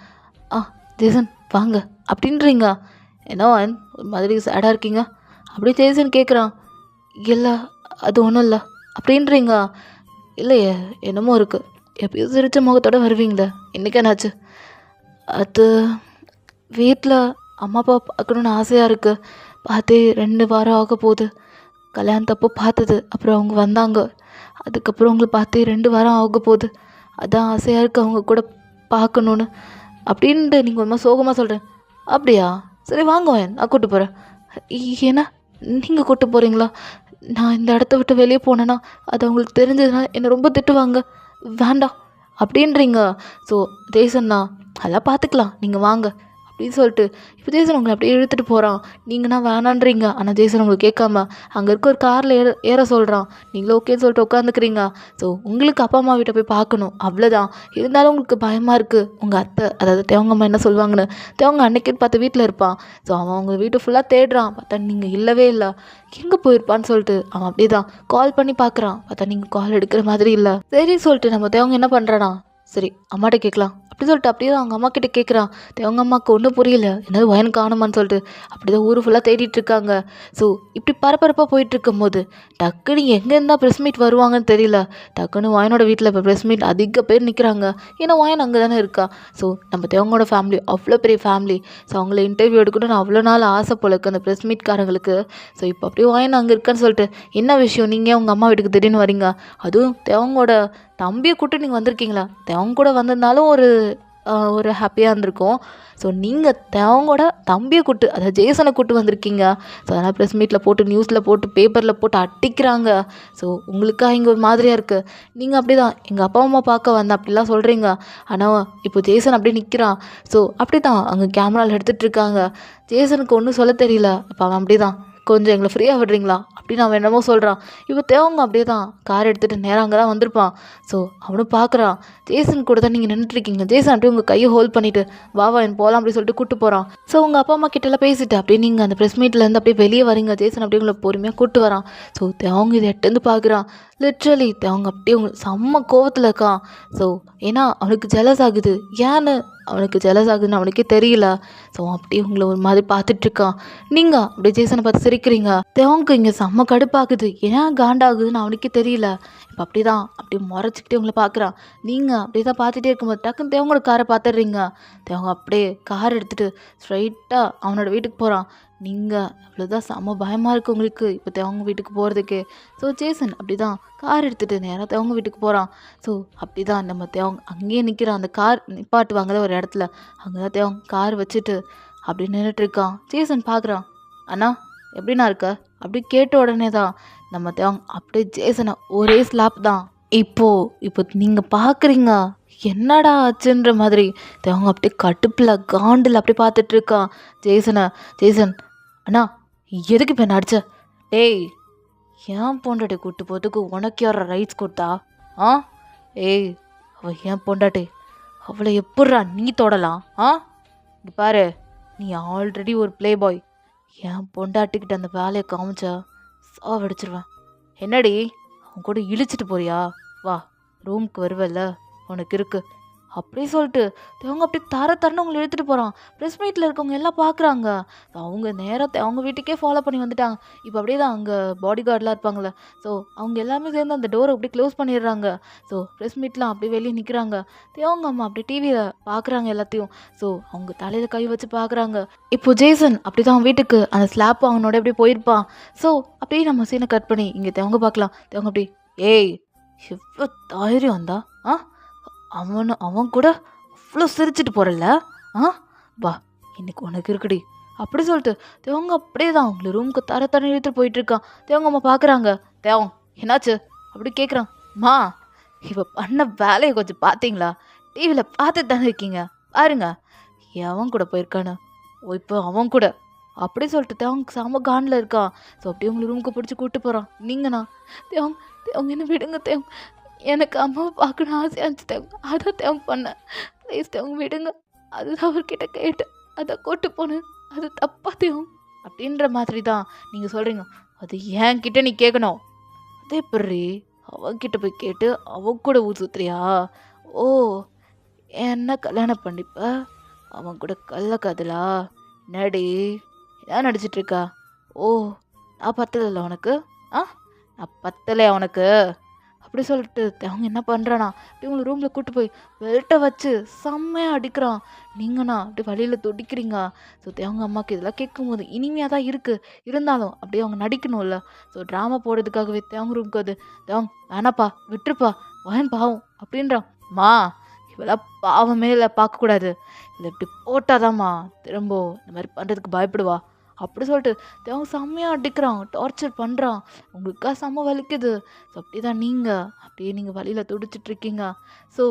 ஜேசன் வாங்க அப்படின்றீங்க. என்ன ஒரு மாதிரி சேடாக இருக்கீங்க அப்படி ஜேசன் கேட்குறான். இல்லை அது ஒன்றும் இல்லை அப்படின்றீங்க. இல்லையே என்னமோ இருக்குது, எப்பயும் சிரிச்ச முகத்தோடு வருவீங்களே, இன்றைக்கி என்னாச்சு? அது வீட்டில் அம்மா அப்பா பார்க்கணுன்னு ஆசையாக இருக்குது. பார்த்தே 2 வாரம் ஆக போகுது. கல்யாணத்தப்போ பார்த்தது, அப்புறம் அவங்க வந்தாங்க. அதுக்கப்புறம் உங்களை பார்த்தே 2 வாரம் ஆக போகுது. அதான் ஆசையாக இருக்குது அவங்க கூட பார்க்கணுன்னு அப்படின்ட்டு நீங்கள் ஒரு மாதிரி சோகமாக சொல்கிறேன். அப்படியா, சரி வாங்க நான் கூப்பிட்டு போகிறேன். ஏன்னா நீங்கள் கூப்பிட்டு போகிறீங்களா? நான் இந்த இடத்த விட்டு வெளியே போனேன்னா அது அவங்களுக்கு தெரிஞ்சதுன்னா என்னை ரொம்ப திட்டுவாங்க. வேண்டாம் அப்படின்றீங்க. ஸோ ஜேசன்னா அதெல்லாம் பார்த்துக்கலாம், நீங்கள் வாங்க அப்படின்னு சொல்லிட்டு இப்போ ஜேசன் உங்களை அப்படியே இழுத்துட்டு போகிறான். நீங்கன்னா வேணான்றீங்க. ஆனால் ஜேசன் உங்களுக்கு கேட்காம அங்கே இருக்க ஒரு காரில் ஏற சொல்கிறான். நீங்களும் ஓகேன்னு சொல்லிட்டு உட்காந்துக்கிறீங்க. ஸோ உங்களுக்கு அப்பா அம்மா வீட்டை போய் பார்க்கணும், அவ்வளோதான். இருந்தாலும் உங்களுக்கு பயமாக இருக்குது. உங்கள் அத்தை அதாவது தேவங்கம்மா என்ன சொல்லுவாங்கன்னு. தேவங்க அன்னைக்குன்னு பார்த்து வீட்டில் இருப்பான். ஸோ அவன் அவங்க வீட்டை ஃபுல்லாக தேடுறான். பார்த்தா நீங்கள் இல்லவே இல்லை. எங்கே போயிருப்பான்னு சொல்லிட்டு அவன் அப்படியே தான் கால் பண்ணி பார்க்குறான். பார்த்தா நீங்கள் கால் எடுக்கிற மாதிரி இல்லை. சரி சொல்லிட்டு நம்ம தேவங்க என்ன பண்ணுறானா, சரி அம்மாட்ட கேட்கலாம் அப்படி சொல்லிட்டு அப்படியே தான் அவங்க அம்மா கிட்ட கேட்குறான். அவங்க அம்மாவுக்கு ஒன்றும் புரியல, என்னது வயன் காணுமான்னு சொல்லிட்டு அப்படி தான் ஊர் ஃபுல்லாக தேடிட்டு இருக்காங்க. ஸோ இப்படி பரபரப்பாக போயிட்டுருக்கும் போது டக்குன்னு எங்கே இருந்தால் ப்ரெஸ் மீட் வருவாங்கன்னு தெரியல. டக்குன்னு வயனோட வீட்டில் இப்போ ப்ரெஸ் மீட் அதிக பேர் நிற்கிறாங்க. ஏன்னா வயன் அங்கே தானே இருக்கா. ஸோ நம்ம தேவங்களோட ஃபேமிலி அவ்வளோ பெரிய ஃபேமிலி. ஸோ அவங்கள இன்டர்வியூ எடுக்கணும்னு அவ்வளோ நாள் ஆசை போல இருக்குது அந்த ப்ரெஸ் மீட்காரங்களுக்கு. ஸோ இப்போ அப்படியே வயன் அங்கே இருக்கான்னு சொல்லிட்டு என்ன விஷயம், நீங்கள் உங்கள் அம்மா வீட்டுக்கு திடீர்னு வரீங்க, அதுவும் தேவங்களோட தம்பியை கூப்பிட்டு நீங்கள் வந்திருக்கீங்களா? தேவங்க கூட வந்திருந்தாலும் ஒரு ஒரு ஹாப்பியாக இருந்திருக்கும். ஸோ நீங்கள் தேவங்கோட தம்பியை கூட்டு அதாவது ஜேசனை கூட்டு வந்திருக்கீங்க. ஸோ அதனால் ப்ரெஸ் மீட்டில் போட்டு நியூஸில் போட்டு பேப்பரில் போட்டு அடிக்கிறாங்க. ஸோ உங்களுக்கா இங்கே ஒரு மாதிரியாக இருக்குது. நீங்கள் அப்படி தான் எங்கள் அப்பா அம்மா பார்க்க வந்தேன் அப்படிலாம் சொல்கிறீங்க. ஆனால் இப்போ ஜேசன் அப்படியே நிற்கிறான். ஸோ அப்படி தான் அங்கே கேமராவில் எடுத்துகிட்டு இருக்காங்க. ஜேசனுக்கு ஒன்றும் சொல்ல தெரியல. இப்போ அவன் அப்படி தான் கொஞ்சம் எங்களை ஃப்ரீயாக விடுறீங்களா அப்படின்னு அவன் என்னமோ சொல்கிறான். இப்போ தேவங்க அப்படியே தான் கார் எடுத்துகிட்டு நேராக அங்கே தான் வந்திருப்பான். ஸோ அவனும் பார்க்குறான். ஜேசன் கூட தான் நீங்கள் நின்றுட்டுருக்கீங்க. ஜேசன் அப்படியே உங்கள் கையை ஹோல்ட் பண்ணிவிட்டு வா என் போகலாம் அப்படின்னு சொல்லிட்டு கூப்பிட்டு போகிறான். ஸோ உங்கள் அப்பா அம்மா கிட்டலாம் பேசிட்டு அப்படியே நீங்கள் அந்த ப்ரெஸ் மீட்லேருந்து அப்படியே வெளியே வரீங்க. ஜேசன் அப்படியே உங்களை பொறுமையாக கூப்பிட்டு வரான். ஸோ தேவங்க இதை எட்டேருந்து பார்க்குறான். லிட்ரலி தேவங்க அப்படியே உங்களுக்கு செம்ம கோவத்தில் இருக்கான். ஸோ ஏன்னா அவனுக்கு ஜெலஸ் ஆகுது. ஏன்னு அவனுக்கு ஜெலஸ் ஆகுதுன்னு அவனுக்கே தெரியல. ஸோ அப்படியே உங்களை ஒரு மாதிரி பார்த்துட்ருக்கான். நீங்கள் அப்படியே ஜேசனை பார்த்து சிரிக்கிறீங்க. தேவங்க இங்கே செம்ம கடுப்பாகுது. ஏன் காண்டாகுதுன்னு அவனுக்கே தெரியல. இப்போ அப்படி தான் அப்படியே முறைச்சிக்கிட்டே உங்களை பார்க்குறான். நீங்கள் அப்படியே தான் பார்த்துட்டே இருக்கும்போது டக்குன்னு தேவங்களோட காரை பார்த்துடுறீங்க. தேவங்க அப்படியே கார் எடுத்துகிட்டு ஸ்ட்ரைட்டாக அவனோட வீட்டுக்கு போகிறான். நீங்கள் அவ்வளோதான் செம்ம பயமாக இருக்குது உங்களுக்கு இப்போ தேவங்க வீட்டுக்கு போகிறதுக்கு. ஸோ ஜேசன் அப்படி தான் கார் எடுத்துகிட்டு நேராக தேவங்க வீட்டுக்கு போகிறான். ஸோ அப்படி தான் நம்ம தேவங்க அங்கேயே நிற்கிறான். அந்த கார் நிப்பாட்டுவாங்கள்ல ஒரு இடத்துல, அங்கே தான் தேவங்க கார் வச்சுட்டு அப்படி நின்றுட்டுருக்கான். ஜேசன் பார்க்குறான். அண்ணா எப்படிண்ணா இருக்க அப்படி கேட்ட உடனே தான் நம்ம தேவங்க அப்படியே ஜேசனை ஒரே ஸ்லாப் தான். இப்போ நீங்கள் பார்க்குறீங்க என்னடா ஆச்சுன்ற மாதிரி தேவங்க அப்படியே கடுப்பில் காண்டில் அப்படியே பார்த்துட்ருக்கான் ஜேசன் அண்ணா எதுக்கு இப்போ என்ன அடிச்ச? டேய் ஏன் பொண்டாட்டி கூட்டு போகிறதுக்கு உனக்கு யார ரைட்ஸ் கொடுத்தா? ஆ ஏய் அவள் ஏன் பொண்டாட்டி, அவளை எப்பட்றா நீ தொடலாம்? இங்க பாரு, நீ ஆல்ரெடி ஒரு ப்ளே பாய். என் பொண்டாட்டிக்கிட்ட அந்த வேலையை காமிச்சா சாவடிச்சிருவேன். என்னடி அவன் கூட இழிச்சிட்டு போறியா? வா ரூமுக்கு வருவல்ல உனக்கு இருக்கு அப்படி சொல்லிட்டு அவங்க அப்படி தரன்னு உங்களை எடுத்துகிட்டு போகிறான். ப்ரெஸ் மீட்டில் இருக்கவங்க எல்லாம் பார்க்குறாங்க. அவங்க நேரத்தை அவங்க வீட்டுக்கே ஃபாலோ பண்ணி வந்துட்டாங்க. இப்போ அப்படியே தான் அங்கே பாடி கார்டெலாம் இருப்பாங்களே, ஸோ அவங்க எல்லாமே சேர்ந்து அந்த டோரை அப்படியே க்ளோஸ் பண்ணிடுறாங்க. ஸோ ப்ரெஸ் மீட்லாம் அப்படியே வெளியே நிற்கிறாங்க. தேவங்க அம்மா அப்படியே டிவியில் பார்க்குறாங்க எல்லாத்தையும். ஸோ அவங்க தலையில் கை வச்சு பார்க்குறாங்க. இப்போ ஜேசன் அப்படி தான் வீட்டுக்கு அந்த ஸ்லாப் அவனோட அப்படியே போயிருப்பான். ஸோ அப்படியே நம்ம சீனை கட் பண்ணி இங்கே தேவங்க பார்க்கலாம். தேவங்க அப்படி ஏய் எவ்வளோ தைரியம் வந்தா அவன் கூட அவ்வளோ சிரிச்சிட்டு போகிறல்ல, வா இன்னைக்கு உனக்கு இருக்குடி அப்படி சொல்லிட்டு தேவங்க அப்படியே தான் அவங்கள ரூமுக்கு தண்ணி எடுத்துகிட்டு போயிட்டுருக்கான். தேவங்க அம்மா பார்க்குறாங்க. தேவம் என்னாச்சு அப்படி கேட்குறான். மா இவ பண்ண வேலையை கொஞ்சம் பார்த்தீங்களா? டிவியில் பார்த்துட்டு தானே இருக்கீங்க, பாருங்க எவன் கூட போயிருக்கானு. இப்போ அவன் கூட அப்படி சொல்லிட்டு தேவங்க செம காண்டில் இருக்கான். ஸோ அப்படியே உங்களை ரூமுக்கு பிடிச்சி கூப்பிட்டு போகிறான். நீங்கண்ணா தேவங்க என்ன விடுங்க தேவங்க, எனக்கு அம்மாவை பார்க்கணும் ஆசையாக இருந்துச்சு தேவங்க, அதான் தேவங்க பண்ணேன், ப்ளீஸ் தேவங்க விடுங்க, அதுதான் அவர்கிட்ட கேட்டேன், அதை கூட்டு போனேன், அது தப்பா தேவங்க அப்படின்ற மாதிரி தான் நீங்கள் சொல்கிறீங்க. அது என்கிட்ட நீ கேட்கணும். அதே பிறரி அவன்கிட்ட போய் கேட்டு அவன் கூட ஊர் சுத்துறியா? ஓ என்ன கல்யாணம் பண்ணிப்ப அவன் கூட கள்ள காதலா? நடி ஏன் நடிச்சிட்ருக்கா? ஓ நான் பத்தலை உனக்கு, நான் பத்தலையா உனக்கு அப்படி சொல்லிட்டு அவங்க என்ன பண்ணுறானா அப்படி உங்களை ரூமில் கூப்பிட்டு போய் பெல்ட்டை வச்சு செம்மையாக அடிக்கிறான். நீங்கண்ணா அப்படி வழியில் துடிக்கிறீங்க. ஸோ அவங்க அம்மாவுக்கு இதெல்லாம் கேட்கும்போது இனிமையாக தான் இருக்குது, இருந்தாலும் அப்படியே அவங்க நடிக்கணும்ல. ஸோ ட்ராமா போடுறதுக்காகவே தேவங்க ரூமுக்கு அது தேவங்க வேணாப்பா விட்டுருப்பா வயன் பாவம் அப்படின்றான். மா இவெல்லாம் பாவமே இல்லை, பார்க்கக்கூடாது, இல்லை இப்படி போட்டாதாம்மா திரும்ப இந்த மாதிரி பண்ணுறதுக்கு பயப்படுவா அப்படி சொல்லிட்டு தேவங்க செம்மையாக அடிக்கிறான், டார்ச்சர் பண்ணுறான். உங்களுக்கா செம்ம வலிக்குது. ஸோ அப்படி தான் அப்படியே நீங்கள் வழியில் துடிச்சிட்ருக்கீங்க. ஸோ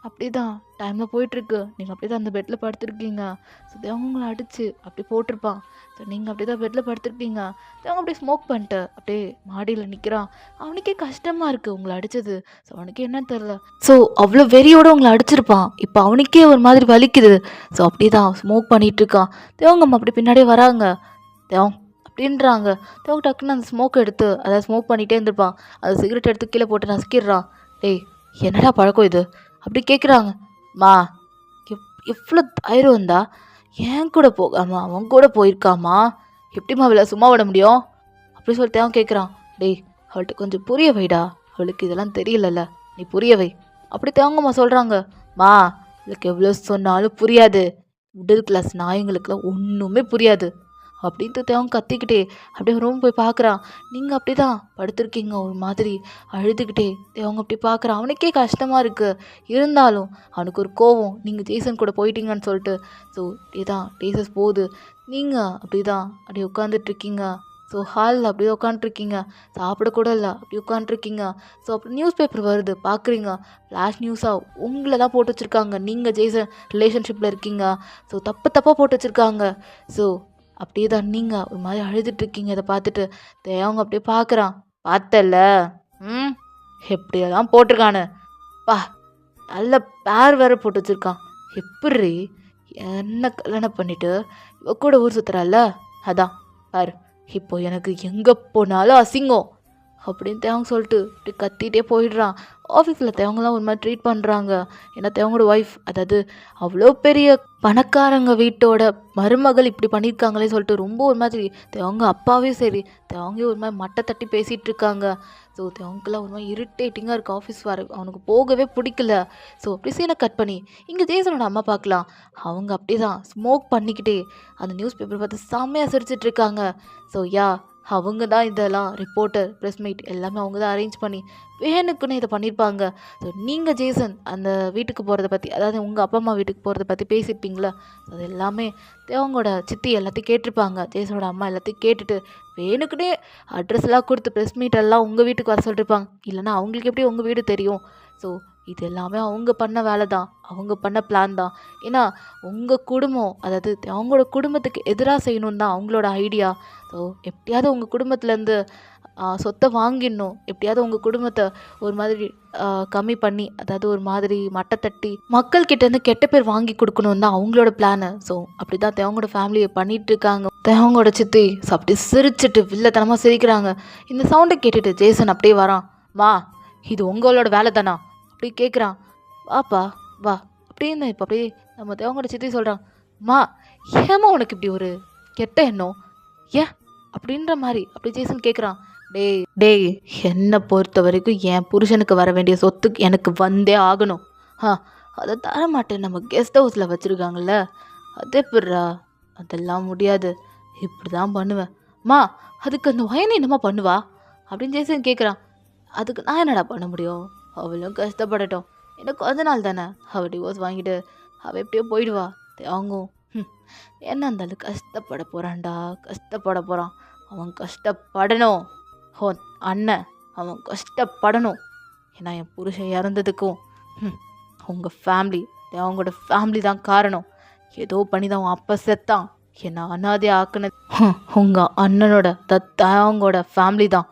அப்படி தான் டைமில் போயிட்டுருக்கு. நீங்கள் அப்படி தான் அந்த பெட்டில் படுத்துருக்கீங்க. ஸோ தேவங்க உங்களை அடித்து அப்படி போட்டிருப்பான். ஸோ நீங்கள் அப்படி தான் பெட்டில் படுத்துருப்பீங்க. தேவங்க அப்படியே ஸ்மோக் பண்ணிட்டு அப்படியே மாடியில் நிற்கிறான். அவனுக்கே கஷ்டமாக இருக்குது உங்களை அடித்தது. ஸோ அவனுக்கே என்னன்னு தெரில. ஸோ அவ்வளோ வெறியோடு உங்களை அடிச்சிருப்பான். இப்போ அவனுக்கே ஒரு மாதிரி வலிக்குது. ஸோ அப்படி தான் ஸ்மோக் பண்ணிகிட்ருக்கான். தேவங்க அப்படி பின்னாடியே வராங்க. தேவங்க அப்படின்றாங்க. தேவங்க டக்குன்னு அந்த ஸ்மோக் எடுத்து அதை ஸ்மோக் பண்ணிகிட்டே இருந்திருப்பான். அதை சிகரெட் எடுத்து கீழே போட்டு நசுக்கிடுறான். டேய் என்னடா பழக்கம் இது அப்படி கேட்குறாங்க. மா எவ்வளோ தைரியம் வந்தா ஏன் கூட போகாமா அவன் கூட போயிருக்காமா, எப்படிம்மா அவளை சும்மா விட முடியும் அப்படி சொல்லிட்டு அவன் கேட்குறான். டேய் அவள்கிட்ட கொஞ்சம் புரிய வைடா, அவளுக்கு இதெல்லாம் தெரியலல்ல, நீ புரிய வை அப்படி தேவங்கம்மா சொல்கிறாங்க. மா இவளுக்கு எவ்வளோ சொன்னாலும் புரியாது, மிடில் கிளாஸ் நாயங்களுக்கெல்லாம் ஒன்றுமே புரியாது அப்படின்ட்டு தேவங்க கத்திக்கிட்டே அப்படியே ரூம் போய் பார்க்குறான். நீங்கள் அப்படி தான் படுத்திருக்கீங்க ஒரு மாதிரி அழுதுகிட்டே. தேவங்க அப்படி பார்க்குறான். அவனுக்கே கஷ்டமாக இருக்குது. இருந்தாலும் அவனுக்கு ஒரு கோவம், நீங்கள் ஜேசன் கூட போயிட்டீங்கன்னு சொல்லிட்டு. ஸோ இப்படி தான் டேஸஸ் போகுது. நீங்கள் அப்படி தான் அப்படியே உட்காந்துட்ருக்கீங்க. ஸோ ஹாலில் அப்படியே உட்காந்துட்ருக்கீங்க. சாப்பிடக்கூட இல்லை, அப்படி உட்காந்துட்ருக்கீங்க. ஸோ அப்படி நியூஸ் பேப்பர் வருது பார்க்குறீங்க. ஃப்ளாஷ் நியூஸாக உங்களை தான் போட்டு வச்சுருக்காங்க. நீங்கள் ஜேசன் ரிலேஷன்ஷிப்பில் இருக்கீங்க. ஸோ தப்பாக போட்டு வச்சுருக்காங்க. ஸோ அப்படியே தான் நீங்கள் ஒரு மாதிரி அழுதுட்ருக்கீங்க. இதை பார்த்துட்டு தேவங்க அப்படியே பார்க்குறான். பார்த்தல ம் எப்படியெல்லாம் போட்டிருக்கானு பா, நல்ல பேர் வேற போட்டு வச்சுருக்கான். எப்படி என்ன கல்யாணம் பண்ணிட்டு இவ கூட ஊர் சுற்றுறால, அதான் பாரு இப்போ எனக்கு எங்கே போனாலும் அசிங்கம் அப்படின்னு தேவங்க சொல்லிட்டு இப்படி கத்திகிட்டே போயிடுறான். ஆஃபீஸில் தேவங்களாம் ஒரு மாதிரி ட்ரீட் பண்ணுறாங்க. ஏன்னா தேவங்களோட ஒய்ஃப், அதாவது அவ்வளோ பெரிய பணக்காரங்க வீட்டோட மருமகள் இப்படி பண்ணியிருக்காங்களே சொல்லிட்டு ரொம்ப ஒரு மாதிரி தேவங்க அப்பாவே சரி தேவங்க ஒரு மாதிரி மட்டை தட்டி பேசிகிட்டு இருக்காங்க. ஸோ தேவங்கெல்லாம் ஒரு மாதிரி இரிட்டேட்டிங்காக இருக்குது. ஆஃபீஸ் வர அவனுக்கு போகவே பிடிக்கல. ஸோ அப்படி சீனை கட் பண்ணி இங்கே ஜேசனோட அம்மா பார்க்கலாம். அவங்க அப்படி தான் ஸ்மோக் பண்ணிக்கிட்டே அந்த நியூஸ் பேப்பர் பார்த்து செம்மையாக சிரிச்சிட்ருக்காங்க. ஸோ அவங்க தான் இதெல்லாம் ரிப்போர்ட்டர் ப்ரெஸ் மீட் எல்லாமே அவங்க தான் அரேஞ்ச் பண்ணி வேணுக்குன்னு இதை பண்ணியிருப்பாங்க. ஸோ நீங்கள் ஜேசன் அந்த வீட்டுக்கு போகிறத பற்றி, அதாவது உங்கள் அப்பா அம்மா வீட்டுக்கு போகிறத பற்றி பேசியிருப்பீங்களா, அது எல்லாமே தேவங்களோட சித்தி எல்லாத்தையும் கேட்டிருப்பாங்க. ஜேசனோட அம்மா எல்லாத்தையும் கேட்டுட்டு வேணுக்குன்னே அட்ரஸ்லாம் கொடுத்து ப்ரெஸ் மீட்டெல்லாம் உங்கள் வீட்டுக்கு வர சொல்லியிருப்பாங்க. இல்லைனா அவங்களுக்கு எப்படி உங்கள் வீடு தெரியும்? ஸோ இது எல்லாமே அவங்க பண்ண வேலை தான், அவங்க பண்ண பிளான் தான். ஏன்னா உங்கள் குடும்பம், அதாவது அவங்களோட குடும்பத்துக்கு எதிராக செய்யணுன்னு தான் அவங்களோட ஐடியா. ஸோ எப்படியாவது உங்கள் குடும்பத்துலேருந்து சொத்தை வாங்கிடணும், எப்படியாவது உங்கள் குடும்பத்தை ஒரு மாதிரி கம்மி பண்ணி, அதாவது ஒரு மாதிரி மட்டை தட்டி மக்கள்கிட்டேருந்து கெட்ட பேர் வாங்கி கொடுக்கணும் தான் அவங்களோட பிளானு. ஸோ அப்படி தான் தேவங்களோட ஃபேமிலியை பண்ணிகிட்ருக்காங்க. தேவங்களோட சித்தி அப்படி சிரிச்சுட்டு வில்லத்தனமாக சிரிக்கிறாங்க. இந்த சவுண்டை கேட்டுட்டு ஜேசன் அப்படியே வரான். வா, இது உங்களோட வேலை தானா அப்படி கேட்குறான். வாப்பா வா அப்படின்னு இப்போ அப்படியே நம்ம தேவங்களோட சித்தி சொல்கிறான். மா, ஏமா உனக்கு இப்படி ஒரு கெட்ட எண்ணம் ஏன் அப்படின்ற மாதிரி அப்படி ஜேசன் கேட்குறான். டேய் என்னை பொறுத்த வரைக்கும் என் புருஷனுக்கு வர வேண்டிய சொத்துக்கு எனக்கு வந்தே ஆகணும். அதை தர மாட்டேன். நம்ம கெஸ்ட் ஹவுஸில் வச்சுருக்காங்கல்ல, அதே பிறா அதெல்லாம் முடியாது. இப்படி தான் பண்ணுவேன். மா, அதுக்கு அந்த வயனை என்னம்மா பண்ணுவா அப்படின்னு ஜேசன் கேட்குறான். அதுக்கு நான் என்னடா பண்ண முடியும்? அவளும் கஷ்டப்படட்டும், எனக்கு கொஞ்ச நாள் தானே. அவள் டிவோர்ஸ் வாங்கிட்டு அவள் எப்படியோ போயிடுவா. தேவங்கும் என்ன இருந்தாலும் கஷ்டப்பட போகிறான்டா, கஷ்டப்பட போகிறான். அவன் கஷ்டப்படணும். அண்ணன் அவன் கஷ்டப்படணும். ஏன்னா என் புருஷன் இறந்ததுக்கும் உங்கள் ஃபேமிலி, அவங்களோட ஃபேமிலி தான் காரணம். ஏதோ பண்ணி தான் அவன் அப்போ செத்தான். என்னை அனாதை ஆக்குனது உங்கள் அண்ணனோட அவங்களோட ஃபேமிலி தான்.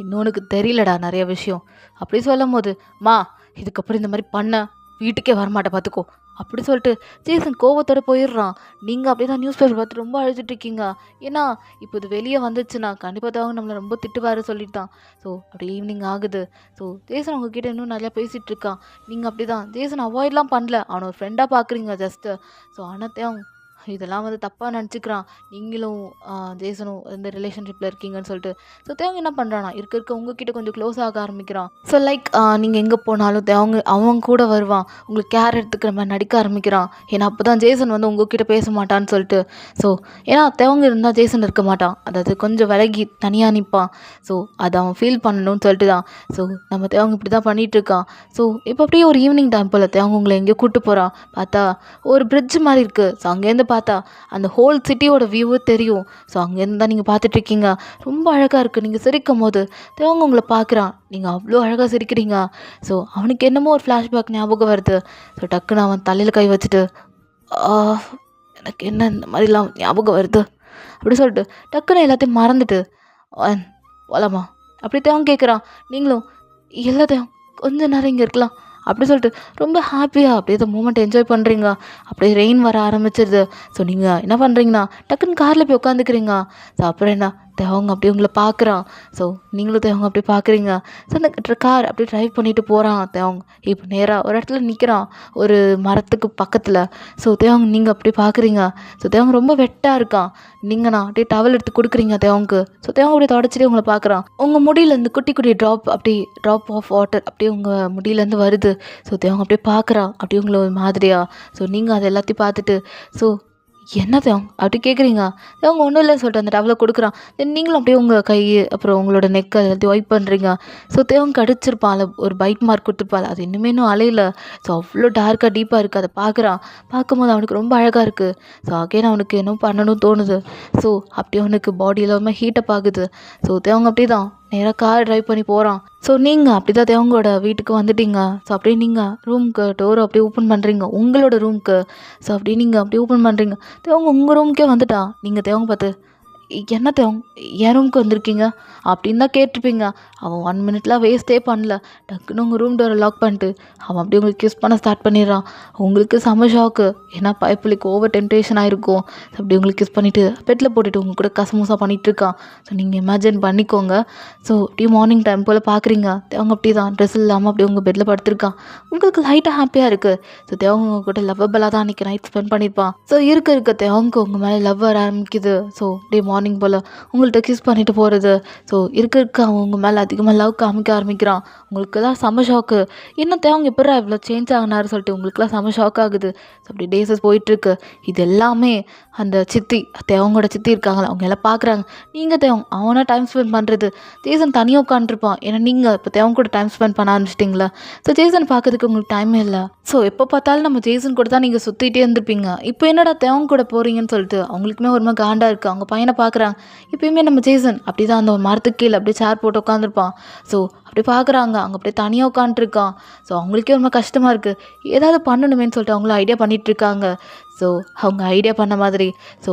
இன்னொன்னுக்கு தெரியலடா நிறைய விஷயம் அப்படி சொல்லும் போது, மா இதுக்கப்புறம் இந்த மாதிரி பண்ண வீட்டுக்கே வரமாட்டேன் பார்த்துக்கோ அப்படி சொல்லிட்டு ஜேசன் கோவத்தோடு போயிடுறான். நீங்கள் அப்படியே தான் நியூஸ் பேப்பர் பார்த்து ரொம்ப அழுதுட்ருக்கீங்க. ஏன்னா இப்போ இது வெளியே வந்துச்சுன்னா கண்டிப்பாக தான் நம்மளை ரொம்ப திட்டுவாரு சொல்லிட்டான். ஸோ அப்படி ஈவினிங் ஆகுது. ஸோ ஜேசன் உங்ககிட்ட இன்னும் நிறையா பேசிகிட்டு இருக்கான். நீங்கள் அப்படி தான் ஜேசன் அவாய்ட்லாம் பண்ணல, அவனை ஒரு ஃப்ரெண்டாக பார்க்குறீங்க ஜஸ்ட்டு. ஸோ ஆனால் இதெல்லாம் வந்து தப்பாக நினச்சிக்கிறான். நீங்களும் ஜேசனும் இந்த ரிலேஷன்ஷிப்பில் இருக்கீங்கன்னு சொல்லிட்டு. ஸோ தேவங்க என்ன பண்ணுறானா, இருக்க உங்ககிட்ட கொஞ்சம் க்ளோஸ் ஆக ஆரம்பிக்கிறான். ஸோ லைக் நீங்கள் எங்கே போனாலும் அவங்க கூட வருவான், உங்களுக்கு கேர் எடுத்துக்கிற மாதிரி நடிக்க ஆரம்பிக்கிறான். ஏன்னா அப்போ தான் ஜேசன் வந்து உங்ககிட்ட பேச மாட்டான்னு சொல்லிட்டு. ஸோ ஏன்னா தேவங்க இருந்தால் ஜேசன் இருக்க மாட்டான், அதாவது கொஞ்சம் விலகி தனியாக நிற்பான். ஸோ அதை அவன் ஃபீல் பண்ணணும்னு சொல்லிட்டு தான். ஸோ நம்ம தேவங்க இப்படி தான் பண்ணிகிட்ருக்கான். ஸோ இப்போ அப்படியே ஒரு ஈவினிங் டைம் போல் தேவங்க உங்களை எங்கேயோ கூப்பிட்டு போகிறான். பார்த்தா ஒரு பிரிட்ஜ் மாதிரி இருக்குது. ஸோ அங்கேருந்து பார்த்தா அந்த ஹோல் சிட்டியோட வியூவே தெரியும். ஸோ அங்கேருந்து தான் நீங்கள் பார்த்துட்ருக்கீங்க. ரொம்ப அழகாக இருக்குது. நீங்கள் சிரிக்கும் போது தேவங்க உங்களை பார்க்குறான். நீங்கள் அவ்வளோ அழகாக சிரிக்கிறீங்க. ஸோ அவனுக்கு என்னமோ ஒரு ஃப்ளாஷ்பேக் ஞாபகம் வருது. ஸோ டக்குன்னு அவன் தலையில் கை வச்சுட்டு, எனக்கு என்ன இந்த மாதிரிலாம் ஞாபகம் வருது அப்படி சொல்லிட்டு டக்குன்னு எல்லாத்தையும் மறந்துட்டு, போலாமா அப்படி தேவங்க கேட்குறான். நீங்களும் எல்லாத்தையும் கொஞ்சம் நேரம் இங்கே இருக்கலாம் அப்படி சொல்லிட்டு ரொம்ப ஹாப்பியாக அப்படியே இந்த மூமெண்ட் என்ஜாய் பண்ணுறீங்க. அப்படியே ரெயின் வர ஆரம்பிச்சிருது. ஸோ நீங்கள் என்ன பண்ணுறீங்கன்னா டக்குன்னு காரில் போய் உட்காந்துக்கிறீங்க. ஸோ அப்புறம் என்ன தேவங்க அப்படியே உங்களை பார்க்குறான். ஸோ நீங்களும் தேவங்க அப்படியே பார்க்குறீங்க. ஸோ அந்த கார் அப்படியே ட்ரைவ் பண்ணிட்டு போகிறான். தேவங்க இப்போ நேராக ஒரு இடத்துல நிற்கிறான், ஒரு மரத்துக்கு பக்கத்தில். ஸோ தேவங்க நீங்கள் அப்படியே பார்க்குறீங்க. ஸோ தேவங்க ரொம்ப வெட்டாக இருக்கான். நீங்கண்ணா அப்படியே டவல் எடுத்து கொடுக்குறீங்க தேவங்க. ஸோ தேவங்க அப்படியே தொடச்சிட்டே உங்களை பார்க்குறான். உங்கள் முடியிலேருந்து குட்டி குட்டி ட்ராப் ஆஃப் வாட்டர் அப்படியே உங்கள் முடியிலேருந்து வருது. ஸோ தேவங்க அப்படியே பார்க்குறான், அப்படியே உங்களை ஒரு மாதிரியா. ஸோ நீங்கள் அதை எல்லாத்தையும் பார்த்துட்டு, ஸோ என்ன தேவ் அப்படி கேட்குறீங்க? அவங்க ஒன்றும் இல்லைன்னு சொல்லிட்டு அந்த டவலை கொடுக்குறான். தென் நீங்களும் அப்படியே உங்கள் கை அப்புறம் உங்களோட நெக் எல்லாத்தையும் ஒயிப் பண்ணுறீங்க. ஸோ தேவன் கடிச்சிருப்பாள், ஒரு பைட் மார்க் கொடுத்துருப்பாள். அது இன்னும் அலையில. ஸோ அவ்வளோ டார்க்காக டீப்பாக இருக்குது. அதை பார்க்குறான். பார்க்கும்போது அவனுக்கு ரொம்ப அழகாக இருக்குது. ஸோ அகைன் அவனுக்கு என்ன பண்ணணும்னு தோணுது. ஸோ அப்படியே அவனுக்கு பாடி எல்லாமே ஹீட்டப் ஆகுது. ஸோ தேவங்க அப்படி தான் நேராக கார் ட்ரைவ் பண்ணி போகிறான். ஸோ நீங்கள் அப்படி தான் தேவங்களோட வீட்டுக்கு வந்துட்டீங்க. ஸோ அப்படியே நீங்கள் ரூமுக்கு டோரை அப்படியே ஓப்பன் பண்ணுறீங்க, உங்களோட ரூமுக்கு. ஸோ அப்படியே நீங்கள் அப்படியே ஓப்பன் பண்ணுறீங்க. தேவங்க உங்கள் ரூமுக்கே வந்துட்டான். நீங்கள் தேவங்க பார்த்து, என்ன தேவங்க என் ரூமுக்கு வந்திருக்கீங்க அப்படின்னு தான் கேட்டிருப்பீங்க. அவன் 1 மினிட்லாம் வேஸ்ட்டே பண்ணல. டக்குன்னு உங்கள் ரூம் டோரை லாக் பண்ணிட்டு அவன் அப்படியே உங்களுக்கு கிஸ் பண்ண ஸ்டார்ட் பண்ணிடுறான். உங்களுக்கு செம ஷாக்கு. ஏன்னா பயப்புலிக்கு ஓவர் டெம்டேஷன் ஆகிருக்கும். அப்படி உங்களுக்கு கிஸ் பண்ணிவிட்டு பெட்டில் போட்டுட்டு உங்க கூட கசமுசா பண்ணிகிட்டு இருக்கான். ஸோ நீங்கள் இமேஜின் பண்ணிக்கோங்க. ஸோ அப்படியே மார்னிங் டைம் போல் பார்க்குறீங்க. தேவங்க அப்படி தான் ட்ரெஸ் இல்லாமல் அப்படியே உங்கள் பெட்டில் படுத்திருக்கான். உங்களுக்கு லைட்டாக ஹாப்பியாக இருக்குது. ஸோ தேவங்க உங்க கூட லவ்வபலாக தான் அன்றைக்கி நைட் ஸ்பெண்ட் பண்ணியிருப்பான். ஸோ இருக்க தேவங்க உங்கள் மேலே லவ் வர ஆரம்பிக்குது. ஸோ அப்படியே மார்னிங் போல் உங்கள்கிட்ட கிஸ் பண்ணிட்டு போகிறது. ஸோ இருக்க அவன் உங்கள் மேலே அதிகமாக லவ் காமிக்க ஆரம்பிக்கிறான். உங்களுக்கு தான் செம ஷாக்கு. இன்னும் தேவங்க எப்படா இவ்வளோ சேஞ்ச் ஆகினாரு சொல்லிட்டு உங்களுக்குலாம் செம ஷாக் ஆகுது. ஸோ அப்படி டேஸஸ் போயிட்டுருக்கு. இது எல்லாமே அந்த சித்தி, தேவங்களோட சித்தி இருக்காங்களா, அவங்க எல்லாம் பார்க்குறாங்க. நீங்கள் தேவங்க அவனா டைம் ஸ்பெண்ட் பண்ணுறது, ஜேசன் தனியாக உட்காந்துருப்பான். ஏன்னா நீங்கள் இப்போ தேவங்க கூட டைம் ஸ்பெண்ட் பண்ண ஆரம்பிச்சிட்டிங்களா. ஸோ ஜேசன் பார்க்கறதுக்கு உங்களுக்கு டைமே இல்லை. ஸோ எப்போ பார்த்தாலும் நம்ம ஜேசன் கூட தான் நீங்கள் சுற்றிட்டே இருந்திருப்பீங்க. இப்போ என்னடா தேவங்க கூட போகிறீங்கன்னு சொல்லிட்டு அவங்களுக்குமே ஒரு மாதிரி காண்டாக இருக்குது. அவங்க பையனை பார்க்குறாங்க. இப்போயுமே நம்ம ஜேசன் அப்படி தான் அந்த மரத்துக்கு கீழே அப்படியே சேர் போட்டு உட்காந்துருப்பான். ஸோ அப்படி பார்க்குறாங்க, அங்கே அப்படியே தனியாக உட்காந்துருக்கான். ஸோ அவங்களுக்கே ரொம்ப கஷ்டமாக இருக்குது. ஏதாவது பண்ணணுமேன்னு சொல்லிட்டு அவங்களும் ஐடியா பண்ணிகிட்ருக்காங்க. ஸோ அவங்க ஐடியா பண்ண மாதிரி ஸோ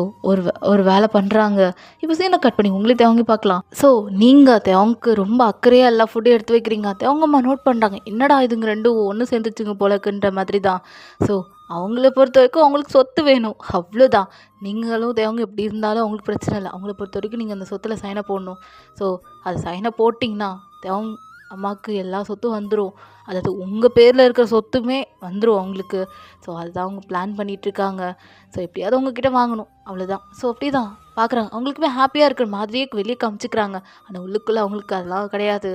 ஒரு வேலை பண்ணுறாங்க. இப்போ சீனை கட் பண்ணி உங்களே தேவங்க பார்க்கலாம். ஸோ நீங்கள் தேவங்களுக்கு ரொம்ப அக்கறையாக எல்லா ஃபுட்டும் எடுத்து வைக்கிறீங்க. தேவங்கம்மா நோட் பண்ணுறாங்க, என்னடா இதுங்க ரெண்டும் ஒன்று சேர்ந்துச்சுங்க போலக்குன்ற மாதிரி தான். ஸோ அவங்கள பொறுத்த வரைக்கும் அவங்களுக்கு சொத்து வேணும், அவ்வளோதான். நீங்களும் தேவங்க எப்படி இருந்தாலும் அவங்களுக்கு பிரச்சனை இல்லை. அவங்கள பொறுத்த வரைக்கும் நீங்கள் அந்த சொத்தில் சைனை போடணும். ஸோ அது சைனை போட்டிங்கன்னா தேவங்க அம்மாவுக்கு எல்லா சொத்தும் வந்துடும். அதாவது உங்கள் பேரில் இருக்கிற சொத்துமே வந்துடும் அவங்களுக்கு. ஸோ அதுதான் அவங்க பிளான் பண்ணிகிட்ருக்காங்க. ஸோ எப்படியாவது உங்ககிட்ட வாங்கணும், அவ்வளோதான். ஸோ அப்படி தான் பார்க்குறாங்க. அவங்களுக்குமே ஹாப்பியாக இருக்கிற மாதிரியே வெளியே காமிச்சிக்கிறாங்க. ஆனால் உள்ளுக்குள்ளே அவங்களுக்கு அதெல்லாம் கிடையாது.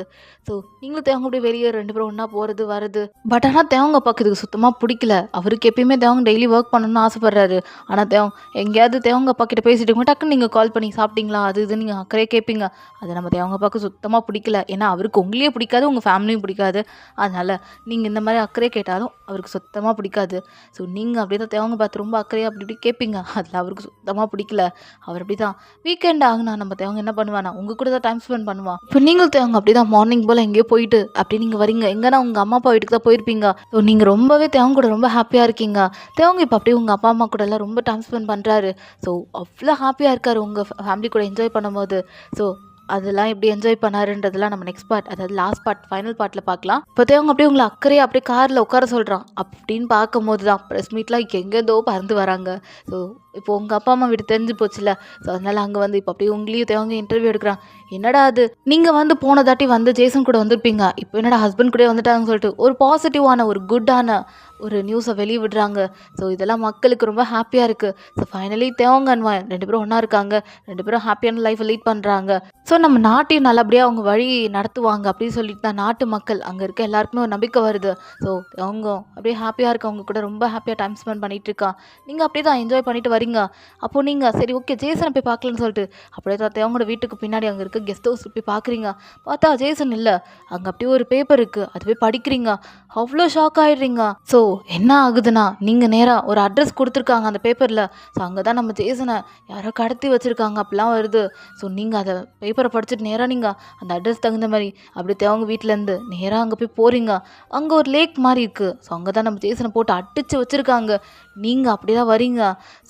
ஸோ நீங்களும் தேவங்க அப்படியே வெளியே 2 பேரும் ஒன்றா போகிறது வருது. பட் ஆனால் தேவங்க அப்பாவுக்கு இதுக்கு சுத்தமாக பிடிக்கல. அவருக்கு எப்பயுமே தேவங்க டெய்லி ஒர்க் பண்ணணும்னு ஆசைப்பட்றாரு. ஆனால் எங்கேயாவது தேவங்க அப்பா கிட்ட பேசிட்டு இருக்கோம், டக்குன்னு நீங்கள் கால் பண்ணி சாப்பிட்டீங்களா அது இது நீங்கள் அக்கறையே கேட்பீங்க. அது நம்ம தேவங்க அப்பாவுக்கு சுத்தமாக பிடிக்கல. ஏன்னா அவருக்கு உங்களையே பிடிக்காது, உங்கள் ஃபேமிலியும் பிடிக்காது. அதனால் நீங்கள் இந்த மாதிரி அக்கறையே கேட்டாலும் அவருக்கு சுத்தமாக பிடிக்காது. ஸோ நீங்கள் அப்படியே தான் தேவங்க பார்த்து ரொம்ப அக்கறையாக அப்படி இப்படி கேட்பீங்க. அதில் அவருக்கு சுத்தமாக பிடிக்கல. அவர் அப்படி தான் வீக்கெண்ட் ஆகுனா நம்ம தேவங்க என்ன பண்ணுவானா உங்கள் கூட தான் டைம் ஸ்பெண்ட் பண்ணுவான். இப்போ நீங்களும் தேவங்க அப்படி தான் மார்னிங் போல் எங்கேயோ போயிட்டு அப்படி நீங்கள் வரீங்க. எங்கன்னா உங்கள் அம்மா அப்பா வீட்டுக்கு தான் போயிருப்பீங்க. ஸோ நீங்கள் ரொம்பவே தேவங்க கூட ரொம்ப ஹாப்பியாக இருக்கீங்க. தேவங்க இப்போ அப்படியே உங்கள் அப்பா அம்மா கூட எல்லாம் ரொம்ப டைம் ஸ்பெண்ட் பண்ணுறாரு. ஸோ அவ்வளோ ஹாப்பியாக இருக்கார் உங்கள் ஃபேமிலி கூட என்ஜாய் பண்ணும்போது. ஸோ அதெல்லாம் எப்படி என்ஜாய் பண்ணாருன்றதெல்லாம் நம்ம நெக்ஸ்ட் பார்ட், அதாவது லாஸ்ட் பார்ட், ஃபைனல் பார்ட்டில் பார்க்கலாம். இப்போ தேவங்க அப்படியே உங்களை அக்கறையாக அப்படியே காரில் உட்கார சொல்கிறான். அப்படின்னு பார்க்கும்போது தான் ப்ரெஸ் மீட்லாம் எங்கேருந்தோ பறந்து வராங்க. ஸோ இப்போ உங்கள் அப்பா அம்மா வீடு தெரிஞ்சு போச்சுல்ல. ஸோ அதனால் அங்கே வந்து இப்போ அப்படியே உங்களையும் தேவங்க இன்டர்வியூ எடுக்கிறான். என்னடா அது, நீங்கள் வந்து போன தாட்டி வந்து ஜேசன் கூட வந்திருப்பீங்க, இப்போ என்னடா ஹஸ்பண்ட் கூட வந்துட்டாங்கன்னு சொல்லிட்டு ஒரு பாசிட்டிவான ஒரு குட்டான ஒரு நியூஸை வெளியே விடுறாங்க. ஸோ இதெல்லாம் மக்களுக்கு ரொம்ப ஹாப்பியாக இருக்குது. ஸோ ஃபைனலி தேவங்க அன்வான் 2 பேரும் ஒன்றா இருக்காங்க. 2 பேரும் ஹாப்பியான லைஃப்பை லீட் பண்ணுறாங்க. ஸோ நம்ம நாட்டையும் நல்லபடியாக அவங்க வழி நடத்துவாங்க அப்படின்னு சொல்லிட்டு தான் நாட்டு மக்கள் அங்கே இருக்க எல்லாருக்குமே ஒரு நம்பிக்கை வருது. ஸோ அவங்க அப்படியே ஹாப்பியாக இருக்க, அவங்க கூட ரொம்ப ஹாப்பியாக டைம் ஸ்பெண்ட் பண்ணிகிட்டு இருக்கா. நீங்கள் அப்படியே தான் என்ஜாய் பண்ணிட்டு வரீங்க. அப்போது நீங்கள் சரி ஓகே ஜேசனை போய் பார்க்கலன்னு சொல்லிட்டு அப்படியே தான் தேவங்களோட வீட்டுக்கு பின்னாடி அங்கே இருக்க கெஸ்ட் ஹவுஸ் போய் பார்க்குறீங்க. பார்த்தா ஜேசன் இல்லை. அங்கே அப்படியே ஒரு பேப்பர் இருக்குது, அது போய் படிக்கிறீங்க. அவ்வளோ ஷாக் ஆகிடுறீங்க. ஸோ என்ன ஆகுதுன்னா நீங்கள் நேராக ஒரு அட்ரஸ் கொடுத்துருக்காங்க அந்த பேப்பரில். ஸோ அங்கே தான் நம்ம ஜேசனை யாரோ கடத்தி வச்சுருக்காங்க அப்படிலாம் வருது. ஸோ நீங்கள் அதை பேப்பரை படிச்சுட்டு நேராக நீங்கள் அந்த அட்ரஸ் தகுந்த மாதிரி அப்படி தேவங்க வீட்டிலேருந்து நேராக அங்கே போய் போகிறீங்க. அங்கே ஒரு லேக் மாதிரி இருக்குது. ஸோ அங்கே தான் நம்ம ஜேசனை போட்டு அடித்து வச்சுருக்காங்க. நீங்கள் அப்படி தான் வரீங்க.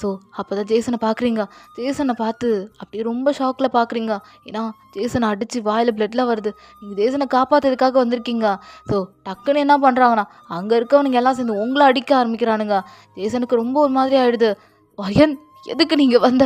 ஸோ அப்போ தான் ஜேசனை பார்க்குறீங்க. ஜேசனை பார்த்து அப்படியே ரொம்ப ஷாக்கில் பார்க்குறீங்க. ஏன்னா ஜேசனை அடித்து வாயில் பிளட்லாம் வருது. நீங்கள் ஜேசனை காப்பாற்றுறதுக்காக வந்திருக்கீங்க. ஸோ டக்குன்னு என்ன பண்ணுறாங்கன்னா அங்கே இருக்கவனுங்க எல்லாம் சேர்ந்து உங்களை அடிக்க ஆரம்பிக்கிறானுங்க. ஜேசனுக்கு ரொம்ப ஒரு மாதிரி ஆகிடுது. வயன் எதுக்கு நீங்கள் வந்த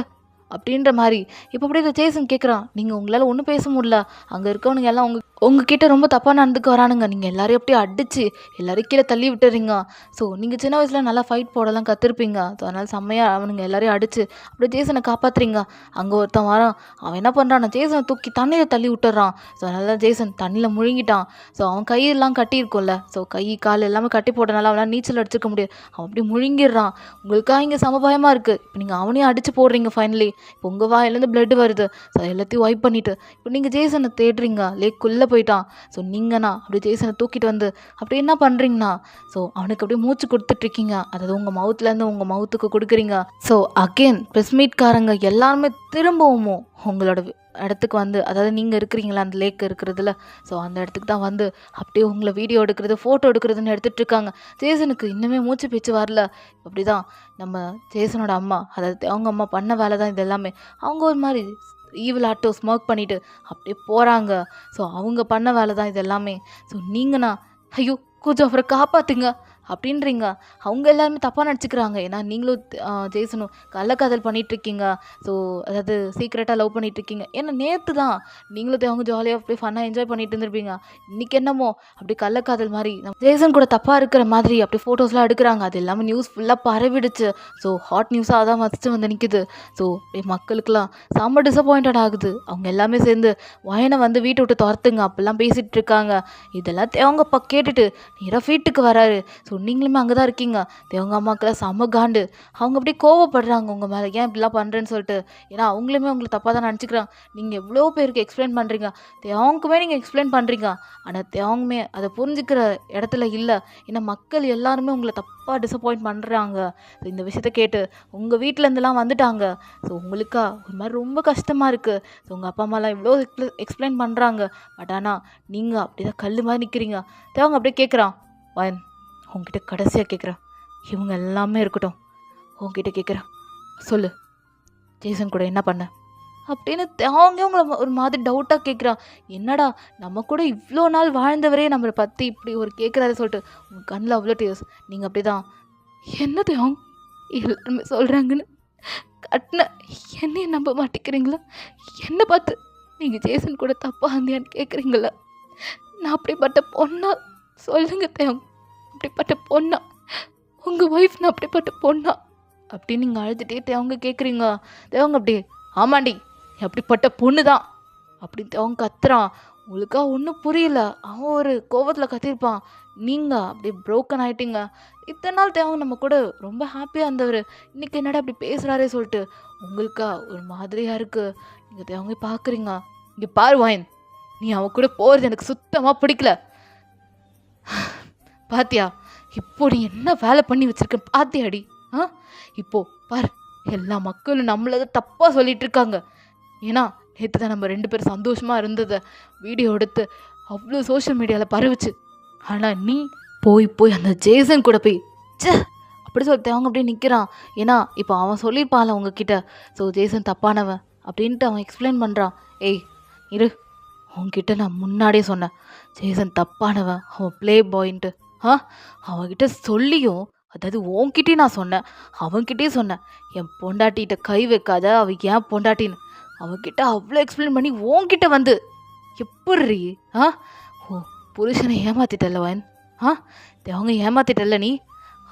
அப்படின்ற மாதிரி. இப்போ அப்படியே இந்த ஜேசன் கேட்குறான், நீங்கள் உங்களால் ஒன்றும் பேச முடியல, அங்கே இருக்கவனுங்க எல்லாம் உங்ககிட்ட ரொம்ப தப்பாக நடந்துக்க வரானுங்க. நீங்கள் எல்லாரையும் அப்படியே அடித்து எல்லாரையும் கீழே தள்ளி விட்டுறீங்க. ஸோ நீங்கள் சின்ன வயசில் நல்லா ஃபைட் போடலாம் கற்றுருப்பீங்க. ஸோ அதனால் செம்மையாக அவனுங்க எல்லாரையும் அடித்து அப்படியே ஜேசனை காப்பாற்றுறீங்க. அங்கே ஒருத்தன் வரான். அவன் என்ன பண்ணுறான், ஜேசனை தூக்கி தண்ணியில் தள்ளி விட்டுறான். ஸோ அதனால ஜேசன் தண்ணியில் முழுங்கிட்டான். ஸோ அவன் கையெல்லாம் கட்டியிருக்கும்ல, ஸோ கை கால் எல்லாமே கட்டி போட்டனால அவனால் நீச்சல் அடிச்சிருக்க முடியாது. அவன் அப்படியே முழுங்கிடுறான். உங்களுக்காக இங்கே சமபயமாக இருக்குது. இப்போ நீங்கள் அவனையும் அடித்து போடுறீங்க. ஃபைனலி இப்போ உங்கள் வாயிலேருந்து பிளட் வருது. ஸோ எல்லாத்தையும் வைப் பண்ணிவிட்டு இப்போ நீங்கள் ஜேசனை தேடுறீங்க. லேக்குள்ளே போயிட்டான். ஸோ நீங்கண்ணா அப்படியே ஜேசனை தூக்கிட்டு வந்து அப்படி என்ன பண்ணுறீங்கண்ணா, ஸோ அவனுக்கு அப்படியே மூச்சு கொடுத்துட்ருக்கீங்க. அதாவது உங்கள் மவுத்துலேருந்து உங்கள் மவுத்துக்கு கொடுக்குறீங்க. ஸோ அகெயின் ப்ரெஸ் மீட்காரங்க எல்லாருமே திரும்பவும் உங்களோட இடத்துக்கு வந்து, அதாவது நீங்கள் இருக்கிறீங்களா அந்த லேக் இருக்கிறதுல, ஸோ அந்த இடத்துக்கு தான் வந்து அப்படியே உங்களை வீடியோ எடுக்கிறது ஃபோட்டோ எடுக்கிறதுன்னு எடுத்துகிட்டு இருக்காங்க. ஜேசனுக்கு இன்னுமே மூச்சு பேச்சு வரல. அப்படி தான் நம்ம ஜேசனோட அம்மா, அதாவது அவங்க அம்மா பண்ண வேலை தான் இது எல்லாமே. அவங்க ஒரு மாதிரி ஈவில் ஆட்டோ ஸ்மோக் பண்ணிவிட்டு அப்படியே போகிறாங்க. ஸோ அவங்க பண்ண வேலை தான் இது எல்லாமே. ஸோ நீங்கண்ணா ஐயோ கொஞ்சம் அவரை காப்பாற்றுங்க அப்படின்றீங்க. அவங்க எல்லாருமே தப்பாக நடிச்சுக்கிறாங்க. ஏன்னா நீங்களும் ஜேசனும் கள்ளக்காதல் பண்ணிகிட்ருக்கீங்க. ஸோ அதாவது சீக்ரெட்டாக லவ் பண்ணிகிட்ருக்கீங்க. ஏன்னா நேற்று தான் நீங்களும் அவங்க ஜாலியாக அப்படியே ஃபன்னாக என்ஜாய் பண்ணிட்டு இருந்திருப்பீங்க. இன்றைக்கி என்னமோ அப்படி கள்ளக்காதல் மாதிரி நம்ம ஜேசன் கூட தப்பாக இருக்கிற மாதிரி அப்படி ஃபோட்டோஸ்லாம் எடுக்கிறாங்க. அது எல்லாமே நியூஸ் ஃபுல்லாக பரவிடுச்சு. ஸோ ஹாட் நியூஸாக தான் ஃபஸ்ட்டு வந்து நிற்கிது. ஸோ மக்களுக்கெல்லாம் செம்ம டிசப்பாயிண்டட் ஆகுது. அவங்க எல்லாமே சேர்ந்து வயனை வந்து வீட்டை விட்டு துரத்துங்க அப்படிலாம் பேசிகிட்டு இருக்காங்க. இதெல்லாம் தேவங்கப்பா கேட்டுட்டு நேராக வீட்டுக்கு வராரு. ஸோ நீங்களுமே அங்கே தான் இருக்கீங்க. தேவங்க அம்மாக்கெல்லாம் செம்ம காண்டு. அவங்க அப்படியே கோவப்படுறாங்க உங்கள் மேலே, ஏன் இப்படிலாம் பண்ணுறேன்னு சொல்லிட்டு. ஏன்னா அவங்களுமே உங்களை தப்பாக தான் நினச்சிக்கிறாங்க. நீங்கள் எவ்வளோ பேருக்கு எக்ஸ்பிளைன் பண்ணுறீங்க, தேவங்குமே நீங்கள் எக்ஸ்பிளைன் பண்ணுறீங்க. ஆனால் தேவங்குமே அதை புரிஞ்சுக்கிற இடத்துல இல்லை. ஏன்னா மக்கள் எல்லாருமே உங்களை தப்பாக டிசப்பாயிண்ட் பண்ணுறாங்க. ஸோ இந்த விஷயத்த கேட்டு உங்கள் வீட்டிலேருந்துலாம் வந்துட்டாங்க. ஸோ உங்களுக்கா ஒரு மாதிரி ரொம்ப கஷ்டமாக இருக்குது. ஸோ உங்கள் அப்பா அம்மாலாம் இவ்வளோ எக்ஸ்பிளைன் பண்ணுறாங்க. பட் ஆனால் நீங்கள் அப்படி தான் கல் மாதிரி நிற்கிறீங்க. தேவங்க அப்படியே கேட்குறான், வயன் உங்ககிட்ட கடைசியாக கேட்குறேன், இவங்க எல்லாமே இருக்கட்டும், உங்ககிட்ட கேட்குறேன், சொல்லு ஜேசன் கூட என்ன பண்ண அப்படின்னு. அவங்க உங்களை ஒரு மாதிரி டவுட்டாக கேட்குறான். என்னடா நம்ம கூட இவ்வளோ நாள் வாழ்ந்தவரே நம்மளை பற்றி இப்படி ஒரு கேட்குறாரு சொல்லிட்டு உங்கள் கண்ணில் அவ்வளோ டீயர்ஸ். நீங்கள் அப்படி தான் என்னது அவங்க எல்லாருமே சொல்கிறாங்கன்னு கட்டின என்னையே நம்ப மாட்டேங்கிறீங்களா? என்னை பார்த்து நீங்கள் ஜேசன் கூட தப்பாக இருந்தியான்னு கேட்குறீங்களா? நான் அப்படிப்பட்ட பொண்ணா சொல்லுங்க தேவங்க, அப்படிப்பட்ட பொண்ணா உங்கள் ஒய்ஃப், நான் அப்படிப்பட்ட பொண்ணா அப்படின்னு நீங்கள் அழுதுகிட்டே தேவங்க கேட்குறீங்க. தேவங்க அப்படியே ஆமாண்டி அப்படிப்பட்ட பொண்ணு தான் அப்படின்னு தேவங்க கத்துறான். உங்களுக்கா ஒன்றும் புரியல. அவன் ஒரு கோவத்தில் கத்திருப்பான். நீங்கள் அப்படியே ப்ரோக்கன் ஆகிட்டீங்க. இத்தனை நாள் தேவங்க நம்ம கூட ரொம்ப ஹாப்பியாக இருந்தவர் இன்றைக்கி என்னடா அப்படி பேசுகிறாரே சொல்லிட்டு உங்களுக்கா ஒரு மாதிரியாக இருக்குது. நீங்கள் தேவங்க பார்க்குறீங்க. இங்கே பாரு வாயன், நீ அவன் கூட போகிறது எனக்கு சுத்தமாக பிடிக்கல. பாத்தியா இப்போ நீ என்ன வேலை பண்ணி வச்சிருக்க பாத்தியாடி? இப்போ பாரு எல்லா மக்களும் நம்மளதை தப்பாக சொல்லிட்டு இருக்காங்க. ஏன்னா நேற்று தான் நம்ம 2 பேரும் சந்தோஷமாக இருந்ததை வீடியோ எடுத்து அவ்வளோ சோஷியல் மீடியாவில் பரவுச்சு. ஆனால் நீ போய் அந்த ஜேசன் கூட போய் அப்படி சொல்லிட்டு அவங்க அப்படியே நிற்கிறான். ஏன்னா இப்போ அவன் சொல்லியிருப்பான்ல உங்ககிட்ட, ஸோ ஜேசன் தப்பானவன் அப்படின்ட்டு அவன் எக்ஸ்பிளைன் பண்ணுறான். ஏய் இரு, உங்ககிட்ட நான் முன்னாடியே சொன்னேன் ஜேசன் தப்பானவன், அவன் ப்ளே பாயின்ட்டு. அவன்கிட்ட சொல்லியும், அதாவது உன்கிட்டே நான் சொன்னேன், அவன்கிட்டே சொன்னேன் என் பொண்டாட்டிகிட்ட கை வைக்காத, அவன் ஏன் பொண்டாட்டின்னு. அவன்கிட்ட அவ்வளோ எக்ஸ்பிளைன் பண்ணி உன்கிட்ட வந்து எப்படி ஓ புருஷனை ஏமாத்திட்டல்ல வயன், அவங்க ஏமாத்திட்டல்ல நீ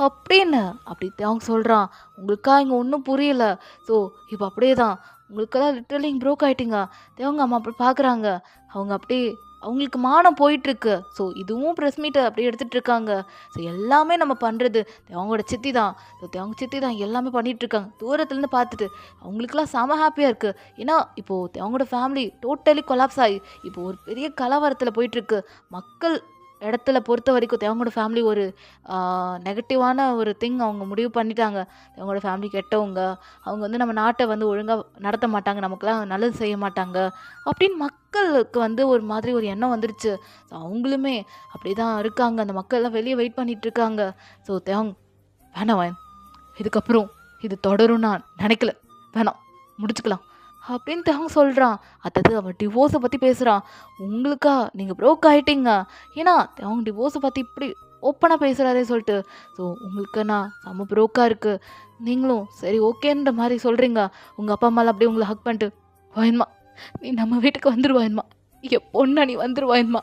அப்படின்னு அப்படி அவங்க சொல்கிறான். உங்களுக்கா இங்கே ஒன்றும் புரியல. ஸோ இப்போ அப்படியே தான் உங்களுக்கெல்லாம் லிட்டரலி ப்ரோக் ஆகிட்டீங்க. தேவங்க அம்மா அப்படி பார்க்குறாங்க. அவங்க அப்படியே அவங்களுக்கு மானம் போயிட்டுருக்கு. ஸோ இதுவும் ப்ரெஸ் மீட்டை அப்படியே எடுத்துகிட்டு இருக்காங்க. ஸோ எல்லாமே நம்ம பண்ணுறது அவங்களோட சித்தி தான். ஸோ அவங்க சித்தி தான் எல்லாமே பண்ணிகிட்ருக்காங்க. தூரத்துலேருந்து பார்த்துட்டு அவங்களுக்குலாம் செம ஹாப்பியாக இருக்குது. ஏன்னா இப்போது அவங்களோட ஃபேமிலி டோட்டலி கொலாப்ஸ் ஆகி இப்போது ஒரு பெரிய கலவரத்தில் போயிட்டுருக்கு. மக்கள் இடத்துல பொறுத்த வரைக்கும் அவங்களோட ஃபேமிலி ஒரு நெகட்டிவான ஒரு திங் அவங்க முடிவு பண்ணிட்டாங்க. அவங்களோட ஃபேமிலி கெட்டவங்க, அவங்க வந்து நம்ம நாட்டை வந்து ஒழுங்காக நடத்த மாட்டாங்க, நமக்குலாம் நல்லது செய்ய மாட்டாங்க அப்படின்னு மக்களுக்கு வந்து ஒரு மாதிரி ஒரு எண்ணம் வந்துருச்சு. ஸோ அவங்களுமே அப்படி தான் இருக்காங்க. அந்த மக்கள்லாம் வெளியே வெயிட் பண்ணிகிட்ருக்காங்க. ஸோ வேணாம் வயன், இதுக்கப்புறம் இது தொடரும் நான் நினைக்கல, வேணாம் முடிச்சுக்கலாம் அப்படின்ட்டு அவங்க சொல்கிறான். அதாவது அவன் டிவோர்ஸை பற்றி பேசுகிறான். உங்களுக்கா நீங்கள் ப்ரோக் ஆகிட்டீங்க. ஏன்னா அவங்க டிவோர்ஸை பற்றி இப்படி ஓப்பனாக பேசுகிறாரே சொல்லிட்டு. ஸோ உங்களுக்கு நான் செம்ம ப்ரோக்காக இருக்குது. நீங்களும் சரி ஓகேன்ற மாதிரி சொல்கிறீங்க. உங்கள் அப்பா அம்மாலாம் அப்படியே உங்களை ஹக் பண்ணிட்டு, வாயன்மா நீ நம்ம வீட்டுக்கு வந்துடுவாயன்மா, என் பொண்ணா நீ வந்துருவாயம்மா,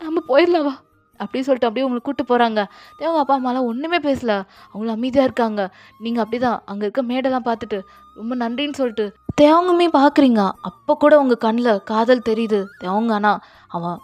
நம்ம போயிடலாவா அப்படி சொல்லிட்டு அப்படியே உங்களை கூப்பிட்டு போகிறாங்க. தேவங்க அப்பா அம்மாலாம் ஒன்றுமே பேசல, அவங்களும் அமைதியாக இருக்காங்க. நீங்கள் அப்படி தான் அங்கே இருக்க மேடெல்லாம் பார்த்துட்டு ரொம்ப நன்றின்னு சொல்லிட்டு தேவங்கமே பார்க்குறீங்க. அப்போ கூட உங்கள் கண்ணில் காதல் தெரியுது தேவங்க. ஆனால்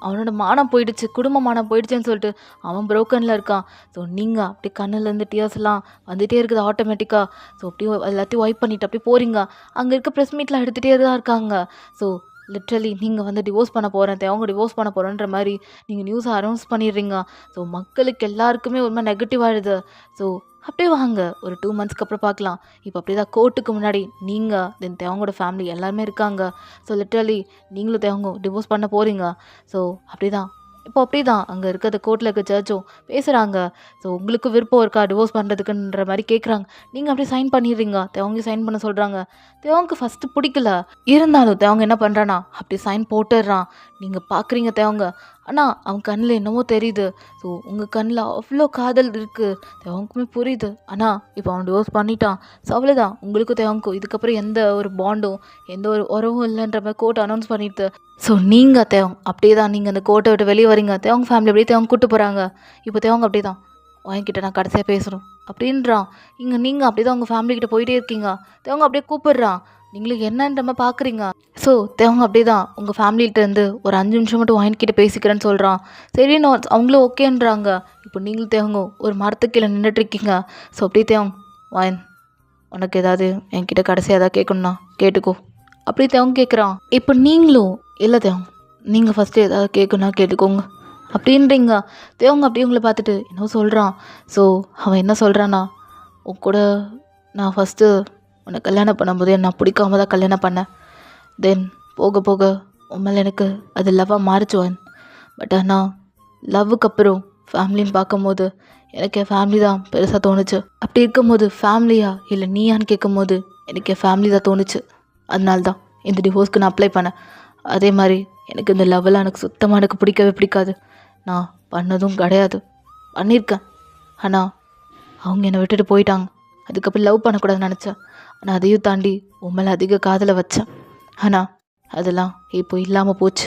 அவனோட மானம் போயிடுச்சு, குடும்ப மானம் போயிடுச்சுன்னு சொல்லிட்டு அவன் ப்ரோக்கனில் இருக்கான். ஸோ நீங்கள் அப்படி கண்ணுலேருந்து டியர்ஸ்லாம் வந்துகிட்டே இருக்குது ஆட்டோமேட்டிக்காக. ஸோ அப்படியே எல்லாத்தையும் ஒய்ப் பண்ணிவிட்டு அப்படியே போகிறீங்க. அங்கே இருக்க ப்ரெஸ் மீட்லாம் எடுத்துகிட்டே தான் இருக்காங்க. ஸோ லிட்ரலி நீங்கள் வந்து டிவோர்ஸ் பண்ண போகிறேன், தேவங்க டிவோர்ஸ் பண்ண போகிறேன்ற மாதிரி நீங்கள் நியூஸை அனௌன்ஸ் பண்ணிடுறீங்க. ஸோ மக்களுக்கு எல்லாருக்குமே ஒரு மாதிரி நெகட்டிவ் ஆகிடுது. ஸோ அப்படியே வாங்க ஒரு 2 மந்த்ஸ்க்கு அப்புறம் பார்க்கலாம். இப்போ அப்படி தான் கோர்ட்டுக்கு முன்னாடி நீங்கள் தென் தேவங்களோட ஃபேமிலி எல்லாருமே இருக்காங்க. ஸோ லிட்ரலி நீங்களும் தேவங்க டிவோர்ஸ் பண்ண போகிறீங்க. ஸோ அப்படி தான் இப்போ அப்படி தான் அங்கே இருக்கிற கோர்ட்டில் இருக்க ஜட்ஜும் பேசுகிறாங்க. ஸோ உங்களுக்கு விருப்பம் இருக்கா டிவோர்ஸ் பண்ணுறதுக்குன்ற மாதிரி கேட்குறாங்க. நீங்கள் அப்படியே சைன் பண்ணிடுறீங்க. தேவங்க சைன் பண்ண சொல்கிறாங்க. தேவங்க ஃபஸ்ட்டு பிடிக்கல, இருந்தாலும் தேவங்க என்ன பண்ணுறான்னா அப்படி சைன் போட்டுடுறான். நீங்கள் பார்க்குறீங்க தேவங்க, ஆனால் அவன் கண்ணில் என்னமோ தெரியுது. ஸோ உங்கள் கண்ணில் அவ்வளோ காதல் இருக்குது, தேவங்களுக்குமே புரியுது. ஆனால் இப்போ அவன் டிவோர்ஸ் பண்ணிட்டான். ஸோ அவ்வளோதான், உங்களுக்கும் தேவங்களுக்கும் இதுக்கப்புறம் எந்த ஒரு பாண்டும் எந்த ஒரு உறவும் இல்லைன்ற மாதிரி கோர்ட் அனௌன்ஸ் பண்ணிடுது. ஸோ நீங்கள் தேவங்க அப்படியே தான் நீங்கள் அந்த கோர்ட்டை விட்டு வெளியே வரீங்க. தேவங்க ஃபேமிலி அப்படியே தேவங்க கூப்பிட்டு போகிறாங்க. இப்போ தேவங்க அப்படியே தான் வாங்கிக்கிட்ட நான் கடைசியாக பேசுகிறோம் அப்படின்றான். நீங்கள் அப்படி தான் உங்கள் ஃபேமிலிக்கிட்ட போயிட்டே இருக்கீங்க. தேவங்க அப்படியே கூப்பிடுறான். நீங்களுக்கு என்னன்ற மாதிரி பார்க்குறீங்க. ஸோ தேவங்க அப்படியே தான் உங்கள் ஃபேமிலிகிட்டேருந்து ஒரு 5 நிமிஷம் மட்டும் வாங்கிக்கிட்ட பேசிக்கிறேன்னு சொல்கிறான். சரின்னு அவங்களும் ஓகேன்றாங்க. இப்போ நீங்களும் தேவங்க ஒரு மரத்துக்கு கீழே நின்றுட்டுருக்கீங்க. ஸோ அப்படியே தேவங்க வாயன், உனக்கு ஏதாவது என்கிட்ட கடைசியாக ஏதாவது கேட்கணுன்னா கேட்டுக்கோ அப்படி தேவங்க கேட்குறான். இப்போ நீங்களும் இல்லை தேவங்க, நீங்கள் ஃபஸ்ட்டு ஏதாவது கேட்கணுன்னா கேட்டுக்கோங்க அப்படின்றீங்க. தேவங்க அப்படியே உங்களை பார்த்துட்டு என்ன சொல்கிறான். ஸோ அவன் என்ன சொல்கிறான்னா, உன் கூட நான் ஃபஸ்ட்டு உன்னை கல்யாணம் பண்ணும்போது நான் பிடிக்காம தான் கல்யாணம் பண்ணேன். தென் போக போக உன் மேலே எனக்கு அது லவ்வாக மாறிச்சுவேன். பட் ஆனால் லவ்வுக்கு அப்புறம் ஃபேமிலின்னு பார்க்கும்போது எனக்கு என் ஃபேமிலி தான் பெருசாக தோணுச்சு. அப்படி இருக்கும்போது ஃபேமிலியா இல்லை நீயான்னு கேட்கும்போது எனக்கு என் ஃபேமிலி தான் தோணுச்சு. அதனால தான் இந்த டிவோர்ஸ்க்கு நான் அப்ளை பண்ணேன். அதே மாதிரி எனக்கு இந்த லவ்வெல்லாம் எனக்கு சுத்தமாக எனக்கு பிடிக்கவே பிடிக்காது. நான் பண்ணதும் கிடையாது, பண்ணியிருக்கேன். ஆனால் அவங்க என்னை விட்டுட்டு போயிட்டாங்க. அதுக்கப்புறம் லவ் பண்ணக்கூடாதுன்னு நினச்சேன். ஆனால் அதையும் தாண்டி உன் மேலே அதிக காதலை வச்சேன். ஆனால் அதெல்லாம் இப்போ இல்லாமல் போச்சு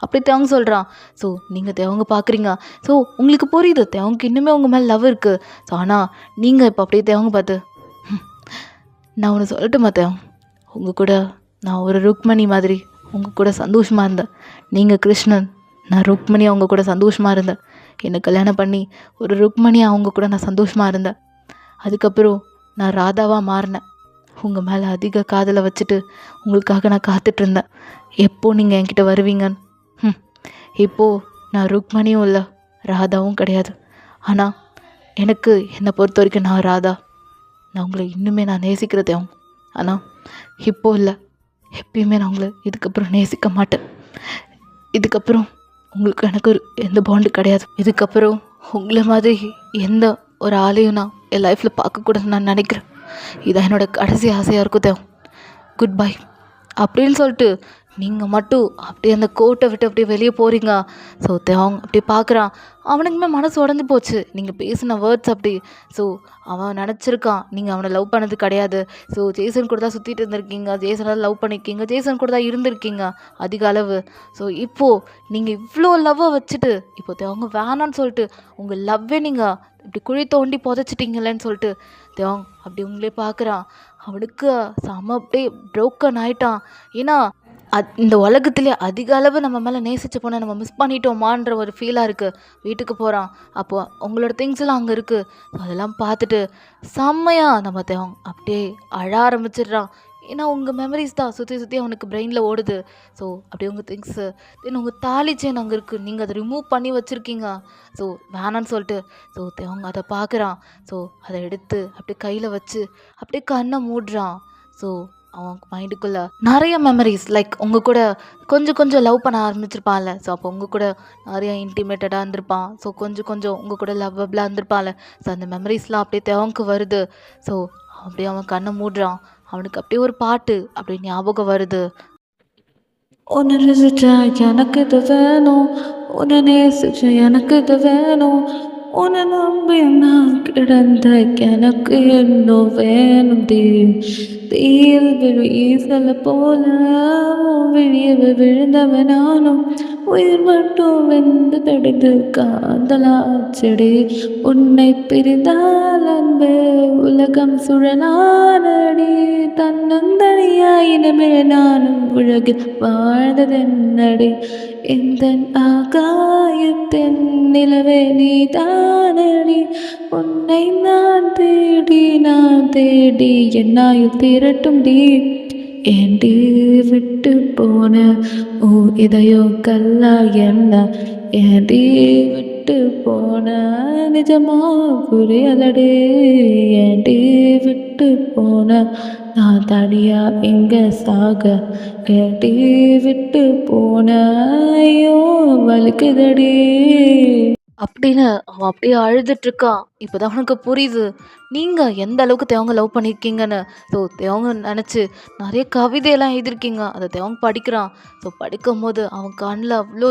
அப்படி தேவங்க சொல்கிறான். ஸோ நீங்கள் தேவங்க பார்க்குறீங்க. ஸோ உங்களுக்கு புரியுது தேவங்க இன்னுமே உங்கள் மேலே லவ் இருக்குது. ஸோ ஆனால் நீங்கள் இப்போ அப்படியே தேவங்க பார்த்து நான் ஒன்று சொல்லட்டுமா தேவங்க, உங்கள் கூட நான் ஒரு ருக்மணி மாதிரி உங்கள் கூட சந்தோஷமாக இருந்தேன். நீங்கள் கிருஷ்ணன், நான் ருக்மணி அவங்க கூட சந்தோஷமாக இருந்தேன். என்னை கல்யாணம் பண்ணி ஒரு ருக்மணி அவங்க கூட நான் சந்தோஷமாக இருந்தேன். அதுக்கப்புறம் நான் ராதாவாக மாறினேன். உங்கள் மேலே அதிக காதலை வச்சுட்டு உங்களுக்காக நான் காத்துட்ருந்தேன், எப்போ நீங்கள் என்கிட்ட வருவீங்கன்னு. இப்போது நான் ருக்மணியும் இல்லை, ராதாவும் கிடையாது. ஆனால் எனக்கு என்னை பொறுத்த வரைக்கும் நான் ராதா. நான் உங்களை இன்னுமே நான் நேசிக்கிற தேவம். ஆனால் இப்போ இல்லை, எப்பயுமே நான் உங்களை இதுக்கப்புறம் நேசிக்க மாட்டேன். இதுக்கப்புறம் உங்களுக்கு எனக்கு எந்த பாண்டு கிடையாது. இதுக்கப்புறம் உங்களை மாதிரி எந்த ஒரு ஆளையும் நான் என் லைஃப்பில் பார்க்கக்கூடாதுன்னு நான் நினைக்கிறேன். இதான் என்னோடய கடைசி ஆசையாக இருக்கும் தேவம். குட் பை அப்படின்னு சொல்லிட்டு நீங்கள் மட்டும் அப்படியே அந்த கோர்ட்டை விட்டு அப்படியே வெளியே போகிறீங்க. ஸோ தேவங்க அப்படியே பார்க்குறான். அவனுக்குமே மனசு உடஞ்சி போச்சு நீங்கள் பேசின வேர்ட்ஸ் அப்படி. ஸோ அவன் நினச்சிருக்கான் நீங்கள் அவனை லவ் பண்ணது கிடையாது. ஸோ ஜேசன் கூட தான் சுற்றிட்டு இருந்திருக்கீங்க, ஜேசனை லவ் பண்ணியிருக்கீங்க, ஜேசன் கூட தான் இருந்திருக்கீங்க அதிக அளவு. ஸோ இப்போது நீங்கள் இவ்வளோ லவ்வை வச்சுட்டு இப்போ தேவங்க வேணான்னு சொல்லிட்டு உங்கள் லவ்வே நீங்கள் இப்படி குழி தோண்டி புதைச்சிட்டிங்களேன்னு சொல்லிட்டு தேவங்க அப்படி உங்களே பார்க்குறான். அவனுக்கு செம அப்படியே ப்ரோக்கன் ஆயிட்டான். ஏன்னா இந்த உலகத்துலேயே அதிக அளவு நம்ம மேலே நேசிச்சு போனால் நம்ம மிஸ் பண்ணிட்டோமான்ற ஒரு ஃபீலாக இருக்குது. வீட்டுக்கு போகிறான், அப்போது உங்களோட திங்ஸ்லாம் அங்கே இருக்குது. அதெல்லாம் பார்த்துட்டு செம்மையாக நம்ம தேவங்க அப்படியே அழ ஆரம்பிச்சிடுறான். ஏன்னா உங்கள் மெமரிஸ் தான் சுற்றி சுற்றி அவனுக்கு பிரெயினில் ஓடுது. ஸோ அப்படியே உங்கள் திங்ஸு தென் உங்கள் தாலி செயின் அங்கே இருக்குது, நீங்கள் அதை ரிமூவ் பண்ணி வச்சுருக்கீங்க. ஸோ வேணான்னு சொல்லிட்டு ஸோ அவங்க அதை பார்க்குறான். ஸோ அதை எடுத்து அப்படியே கையில் வச்சு அப்படியே கண்ணை மூடுறான். ஸோ அவன் மைண்டுக்குள்ளே நிறைய மெமரிஸ் லைக் உங்கள் கூட கொஞ்சம் கொஞ்சம் லவ் பண்ண ஆரம்பிச்சிருப்பான்ல. ஸோ அப்போ உங்கள் கூட நிறைய இன்டிமேட்டடாக இருந்திருப்பான். ஸோ கொஞ்சம் கொஞ்சம் உங்கள் கூட லவ்வபிளாக இருந்திருப்பான்ல. ஸோ அந்த மெமரிஸ்லாம் அப்படியே தேவனுக்கு வருது. ஸோ அப்படியே அவன் கண்ணை மூடுறான். அவனுக்கு அப்படியே ஒரு பாட்டு அப்படி ஞாபகம் வருது. உன்னை ரசிச்ச எனக்கு இது வேணும், உன்னை நேசிச்ச எனக்கு இது வேணும், உன்னை நம்பி நான் கிடந்த எனக்கு என்ன வேணும் தீயில் வீசல போல விழியவ விழுந்தவன் நானும் உயிர் மட்டும் வெந்து தடுத்து காதலாச்சடி உன்னை பிரிந்தால் அன்பே உலகம் சுழலானடி தன்னந்தனியாயினமே நானும் உலகில் வாழ்ந்ததென்னடி இந்த ஆகாயத்தின் நிலவே நீதானடி உன்னை நான் தேடி என்னாயில் திரட்டும் ஏண்டி விட்டு போன ஓ இதயோ கல்லா என்ன ஏண்டி விட்டு போன நிஜமா புரியலடே ஏண்டி விட்டு போன நான் தனியா இங்க சாக ஏண்டி விட்டு போன ஐயோ வலிக்குதடி அப்படின்னு அவன் அப்படியே அழுதுட்டு இருக்கான். இப்போதான் அவனுக்கு புரியுது நீங்கள் எந்த அளவுக்கு தேவங்க லவ் பண்ணியிருக்கீங்கன்னு. ஸோ தேவங்க நினச்சி நிறைய கவிதையெல்லாம் எழுதியிருக்கீங்க. அதை தேவங்க படிக்கிறான். ஸோ படிக்கும் போது அவன் கண்ணில் அவ்வளோ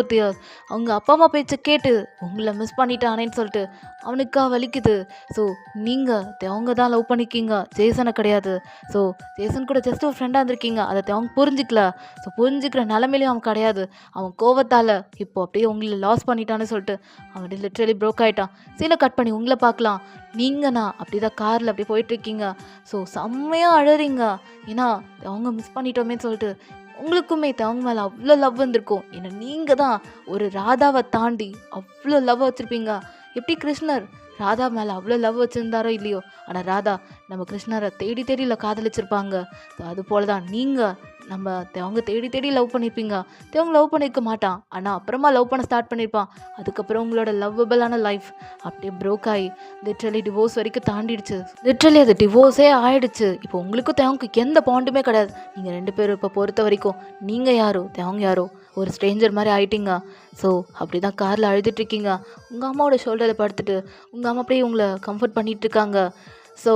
அவங்க அப்பா அம்மா பேச்சை கேட்டு உங்களை மிஸ் பண்ணிட்டானேன்னு சொல்லிட்டு அவனுக்கா வலிக்குது. ஸோ நீங்கள் தேவங்க தான் லவ் பண்ணியிருக்கீங்க, ஜேசனை கிடையாது. ஸோ ஜேசன் கூட ஜஸ்ட் ஒரு ஃப்ரெண்டாக இருந்திருக்கீங்க. அதை தேவங்க புரிஞ்சிக்கல. ஸோ புரிஞ்சுக்கிற நிலமையிலையும் அவன் கிடையாது. அவன் கோவத்தால் இப்போ அப்படியே உங்களை லாஸ் பண்ணிட்டான்னு சொல்லிட்டு அவன் லிட்ரலி ப்ரோக் ஆகிட்டான். சீனை கட் பண்ணி உங்களை பார்க்கலாம். நீங்கண்ணா அப்படி தான் காரில் அப்படியே போயிட்டுருக்கீங்க. ஸோ செம்மையாக அழறீங்க. ஏன்னா அவங்க மிஸ் பண்ணிட்டோமேன்னு சொல்லிட்டு உங்களுக்குமே அவங்க மேலே அவ்வளோ லவ் வந்திருக்கும். ஏன்னா நீங்கள் தான் ஒரு ராதாவை தாண்டி அவ்வளோ லவ் வச்சுருப்பீங்க. எப்படி கிருஷ்ணர் ராதா மேலே அவ்வளோ லவ் வச்சுருந்தாரோ இல்லையோ, ஆனால் ராதா நம்ம கிருஷ்ணரை தேடி தேடியில் காதலிச்சிருப்பாங்க. ஸோ அது போல தான் நீங்கள் நம்ம அவங்க தேடி லவ் பண்ணியிருப்பீங்க. அவங்க லவ் பண்ணியிருக்க மாட்டான், ஆனால் அப்புறமா லவ் பண்ண ஸ்டார்ட் பண்ணியிருப்பான். அதுக்கப்புறம் உங்களோட லவ்வபிளான லைஃப் அப்படியே ப்ரோக் ஆகி லிட்ரலி டிவோர்ஸ் வரைக்கும் தாண்டிடுச்சு. லிட்ரலி அது டிவோர்ஸே ஆயிடுச்சு. இப்போ உங்களுக்கும் தேவங்களுக்கு எந்த பாண்டுமே கிடையாது. நீங்கள் 2 பேரும் இப்போ பொறுத்த வரைக்கும் நீங்கள் யாரோ தேவங்க யாரோ ஒரு ஸ்ட்ரேஞ்சர் மாதிரி ஆயிட்டீங்க. ஸோ அப்படி தான் காரில் அழுதுட்ருக்கீங்க. உங்கள் அம்மாவோட ஷோல்டரில் படுத்துட்டு உங்கள் அம்மா அப்படியே உங்களை கம்ஃபர்ட் பண்ணிகிட்ருக்காங்க. ஸோ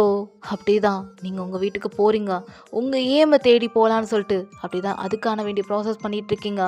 அப்படி தான் நீங்கள் உங்கள் வீட்டுக்கு போகிறீங்க. உங்கள் ஏமை தேடி போகலான்னு சொல்லிட்டு அப்படி தான் அதுக்கான வேண்டிய ப்ராசஸ் பண்ணிகிட்ருக்கீங்க.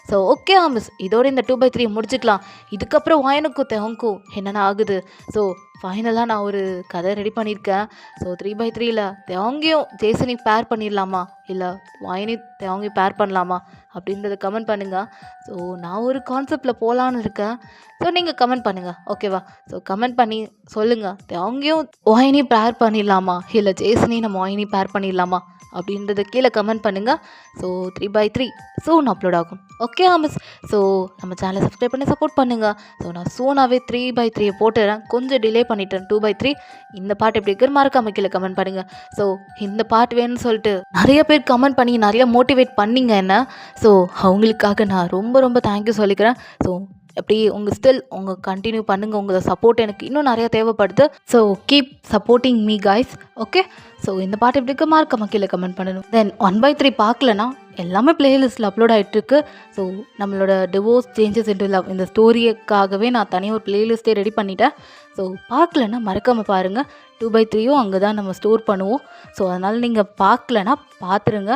ஸோ ஓகே மிஸ், இதோட இந்த 2/3 முடிச்சுக்கலாம். இதுக்கப்புறம் வாயனுக்கும் தேவங்கும் என்னென்ன ஆகுது. ஸோ ஃபைனலாக நான் ஒரு கதை ரெடி பண்ணியிருக்கேன். ஸோ 3/3ல் தேவங்கையும் ஜேசனையும் பேர் பண்ணிடலாமா, இல்லை வாயனி தேவங்கையும் பேர் பண்ணலாமா அப்படின்றத கமெண்ட் பண்ணுங்கள். ஸோ நான் ஒரு கான்செப்டில் போகலான்னு இருக்கேன். ஸோ நீங்கள் கமெண்ட் பண்ணுங்கள், ஓகேவா? ஸோ கமெண்ட் பண்ணி சொல்லுங்கள், தேவங்கையும் வாயினியும் பேர் பண்ணிடலாமா, இல்லை ஜேசனையும் நம்ம வாயினி பேர் பண்ணிடலாமா அப்படின்றத கீழே கமெண்ட் பண்ணுங்கள். ஸோ 3/3 சூன் அப்லோட் ஆகும், ஓகே மிஸ்? ஸோ நம்ம சேனலை சப்ஸ்கிரைப் பண்ணி சப்போர்ட் பண்ணுங்கள். ஸோ நான் சூனாகவே 3/3 போட்டுறேன். கொஞ்சம் டிலே பண்ணிட்டேன் 2/3. இந்த பாட்டு எப்படி இருக்கிற மறக்காம கீழே கமெண்ட் பண்ணுங்கள். ஸோ இந்த பாட்டு வேணும்னு சொல்லிட்டு நிறைய பேர் கமெண்ட் பண்ணி நிறைய மோட்டிவேட் பண்ணிங்க என்ன. ஸோ அவங்களுக்காக நான் ரொம்ப ரொம்ப தேங்க்யூ சொல்லிக்கிறேன். ஸோ அப்படி உங்கள் கண்டினியூ பண்ணுங்கள். உங்களோட சப்போர்ட் எனக்கு இன்னும் நிறையா தேவைப்படுது. So keep supporting me guys, okay? So இந்த பாட்டு எப்படி இருக்க மறக்காம கீழே கமெண்ட் பண்ணணும். தென் 1/3 பார்க்கலனா எல்லாமே பிளேலிஸ்ட்டில் அப்லோட் ஆகிட்டுருக்கு. ஸோ நம்மளோட டிவோர்ஸ் சேஞ்சஸ் இன்டு லவ் இந்த ஸ்டோரிக்காகவே நான் தனியாக ஒரு பிளேலிஸ்ட்டே ரெடி பண்ணிட்டேன். ஸோ பார்க்கலன்னா மறக்காமல் பாருங்கள். 2/3யும் அங்கே தான் நம்ம ஸ்டோர் பண்ணுவோம். ஸோ அதனால் நீங்கள் பார்க்கலன்னா பார்த்துருங்க.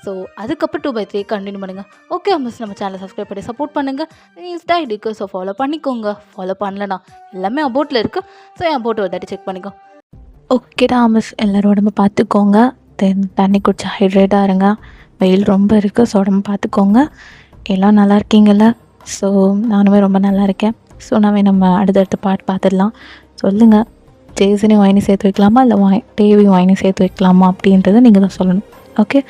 ஸோ அதுக்கப்புறம் 2/3 கண்டினியூ பண்ணுங்கள், ஓகே மிஸ்? நம்ம சேனலை சப்ஸ்கிரைப் பண்ணி சப்போர்ட் பண்ணுங்கள். இன்ஸ்டா ஐடிக்கு ஸோ ஃபாலோ பண்ணிக்கோங்க. ஃபாலோ பண்ணலனா எல்லாமே அபோட்டில் இருக்குது. ஸோ என் அபோட் ஒரு தாட்டி செக் பண்ணிக்கோ. ஓகேடா மிஸ், எல்லோரும் உடம்பு பார்த்துக்கோங்க. தென் தண்ணி குடிச்சு ஹைட்ரேட்டாக இருங்க. வெயில் ரொம்ப இருக்குது, ஸோ உடம்பு பார்த்துக்கோங்க. எல்லாம் நல்லா இருக்கீங்கள? ஸோ நானுமே ரொம்ப நல்லா இருக்கேன். ஸோ நம்ம அடுத்தடுத்த பாட்டு பார்த்துடலாம். சொல்லுங்கள், ஜேசனையும் வாயினி சேர்த்து வைக்கலாமா, இல்லை டேவியும் வாயினி சேர்த்து வைக்கலாமா அப்படின்றத நீங்கள் தான் சொல்லணும், ஓகே?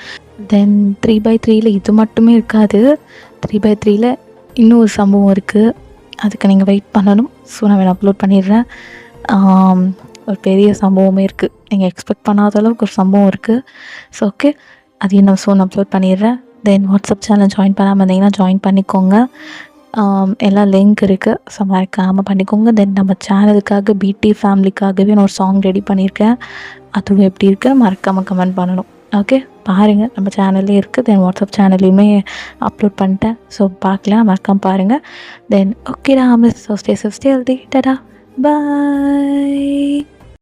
தென் 3/3ல் இது மட்டுமே இருக்காது. 3/3ல் இன்னும் ஒரு சம்பவம் இருக்குது. அதுக்கு நீங்கள் வெயிட் பண்ணணும். ஸோ நான் அப்லோட் பண்ணிடுறேன். ஒரு பெரிய சம்பவமே இருக்குது. நீங்கள் எக்ஸ்பெக்ட் பண்ணாத அளவுக்கு ஒரு சம்பவம் இருக்குது. ஸோ ஓகே, அதையும் நான் அப்லோட் பண்ணிடுறேன். தென் வாட்ஸ்அப் சேனல் ஜாயின் பண்ணாமல் இருந்தீங்கன்னா ஜாயின் பண்ணிக்கோங்க. எல்லாம் லிங்க் இருக்குது. ஸோ மறக்காமல் பண்ணிக்கோங்க. தென் நம்ம சேனலுக்காக பிடி ஃபேமிலிக்காகவே நான் ஒரு சாங் ரெடி பண்ணியிருக்கேன். அதுவும் எப்படி இருக்குது மறக்காமல் கமெண்ட் பண்ணணும், ஓகே? பாருங்கள், நம்ம சேனல்லே இருக்குது. தென் வாட்ஸ்அப் சேனல்லையுமே அப்லோட் பண்ணிட்டேன். ஸோ பார்க்கலாம், மறக்காமல் பாருங்கள். Then okay miss, so stay safe, stay healthy, tata, பாய்.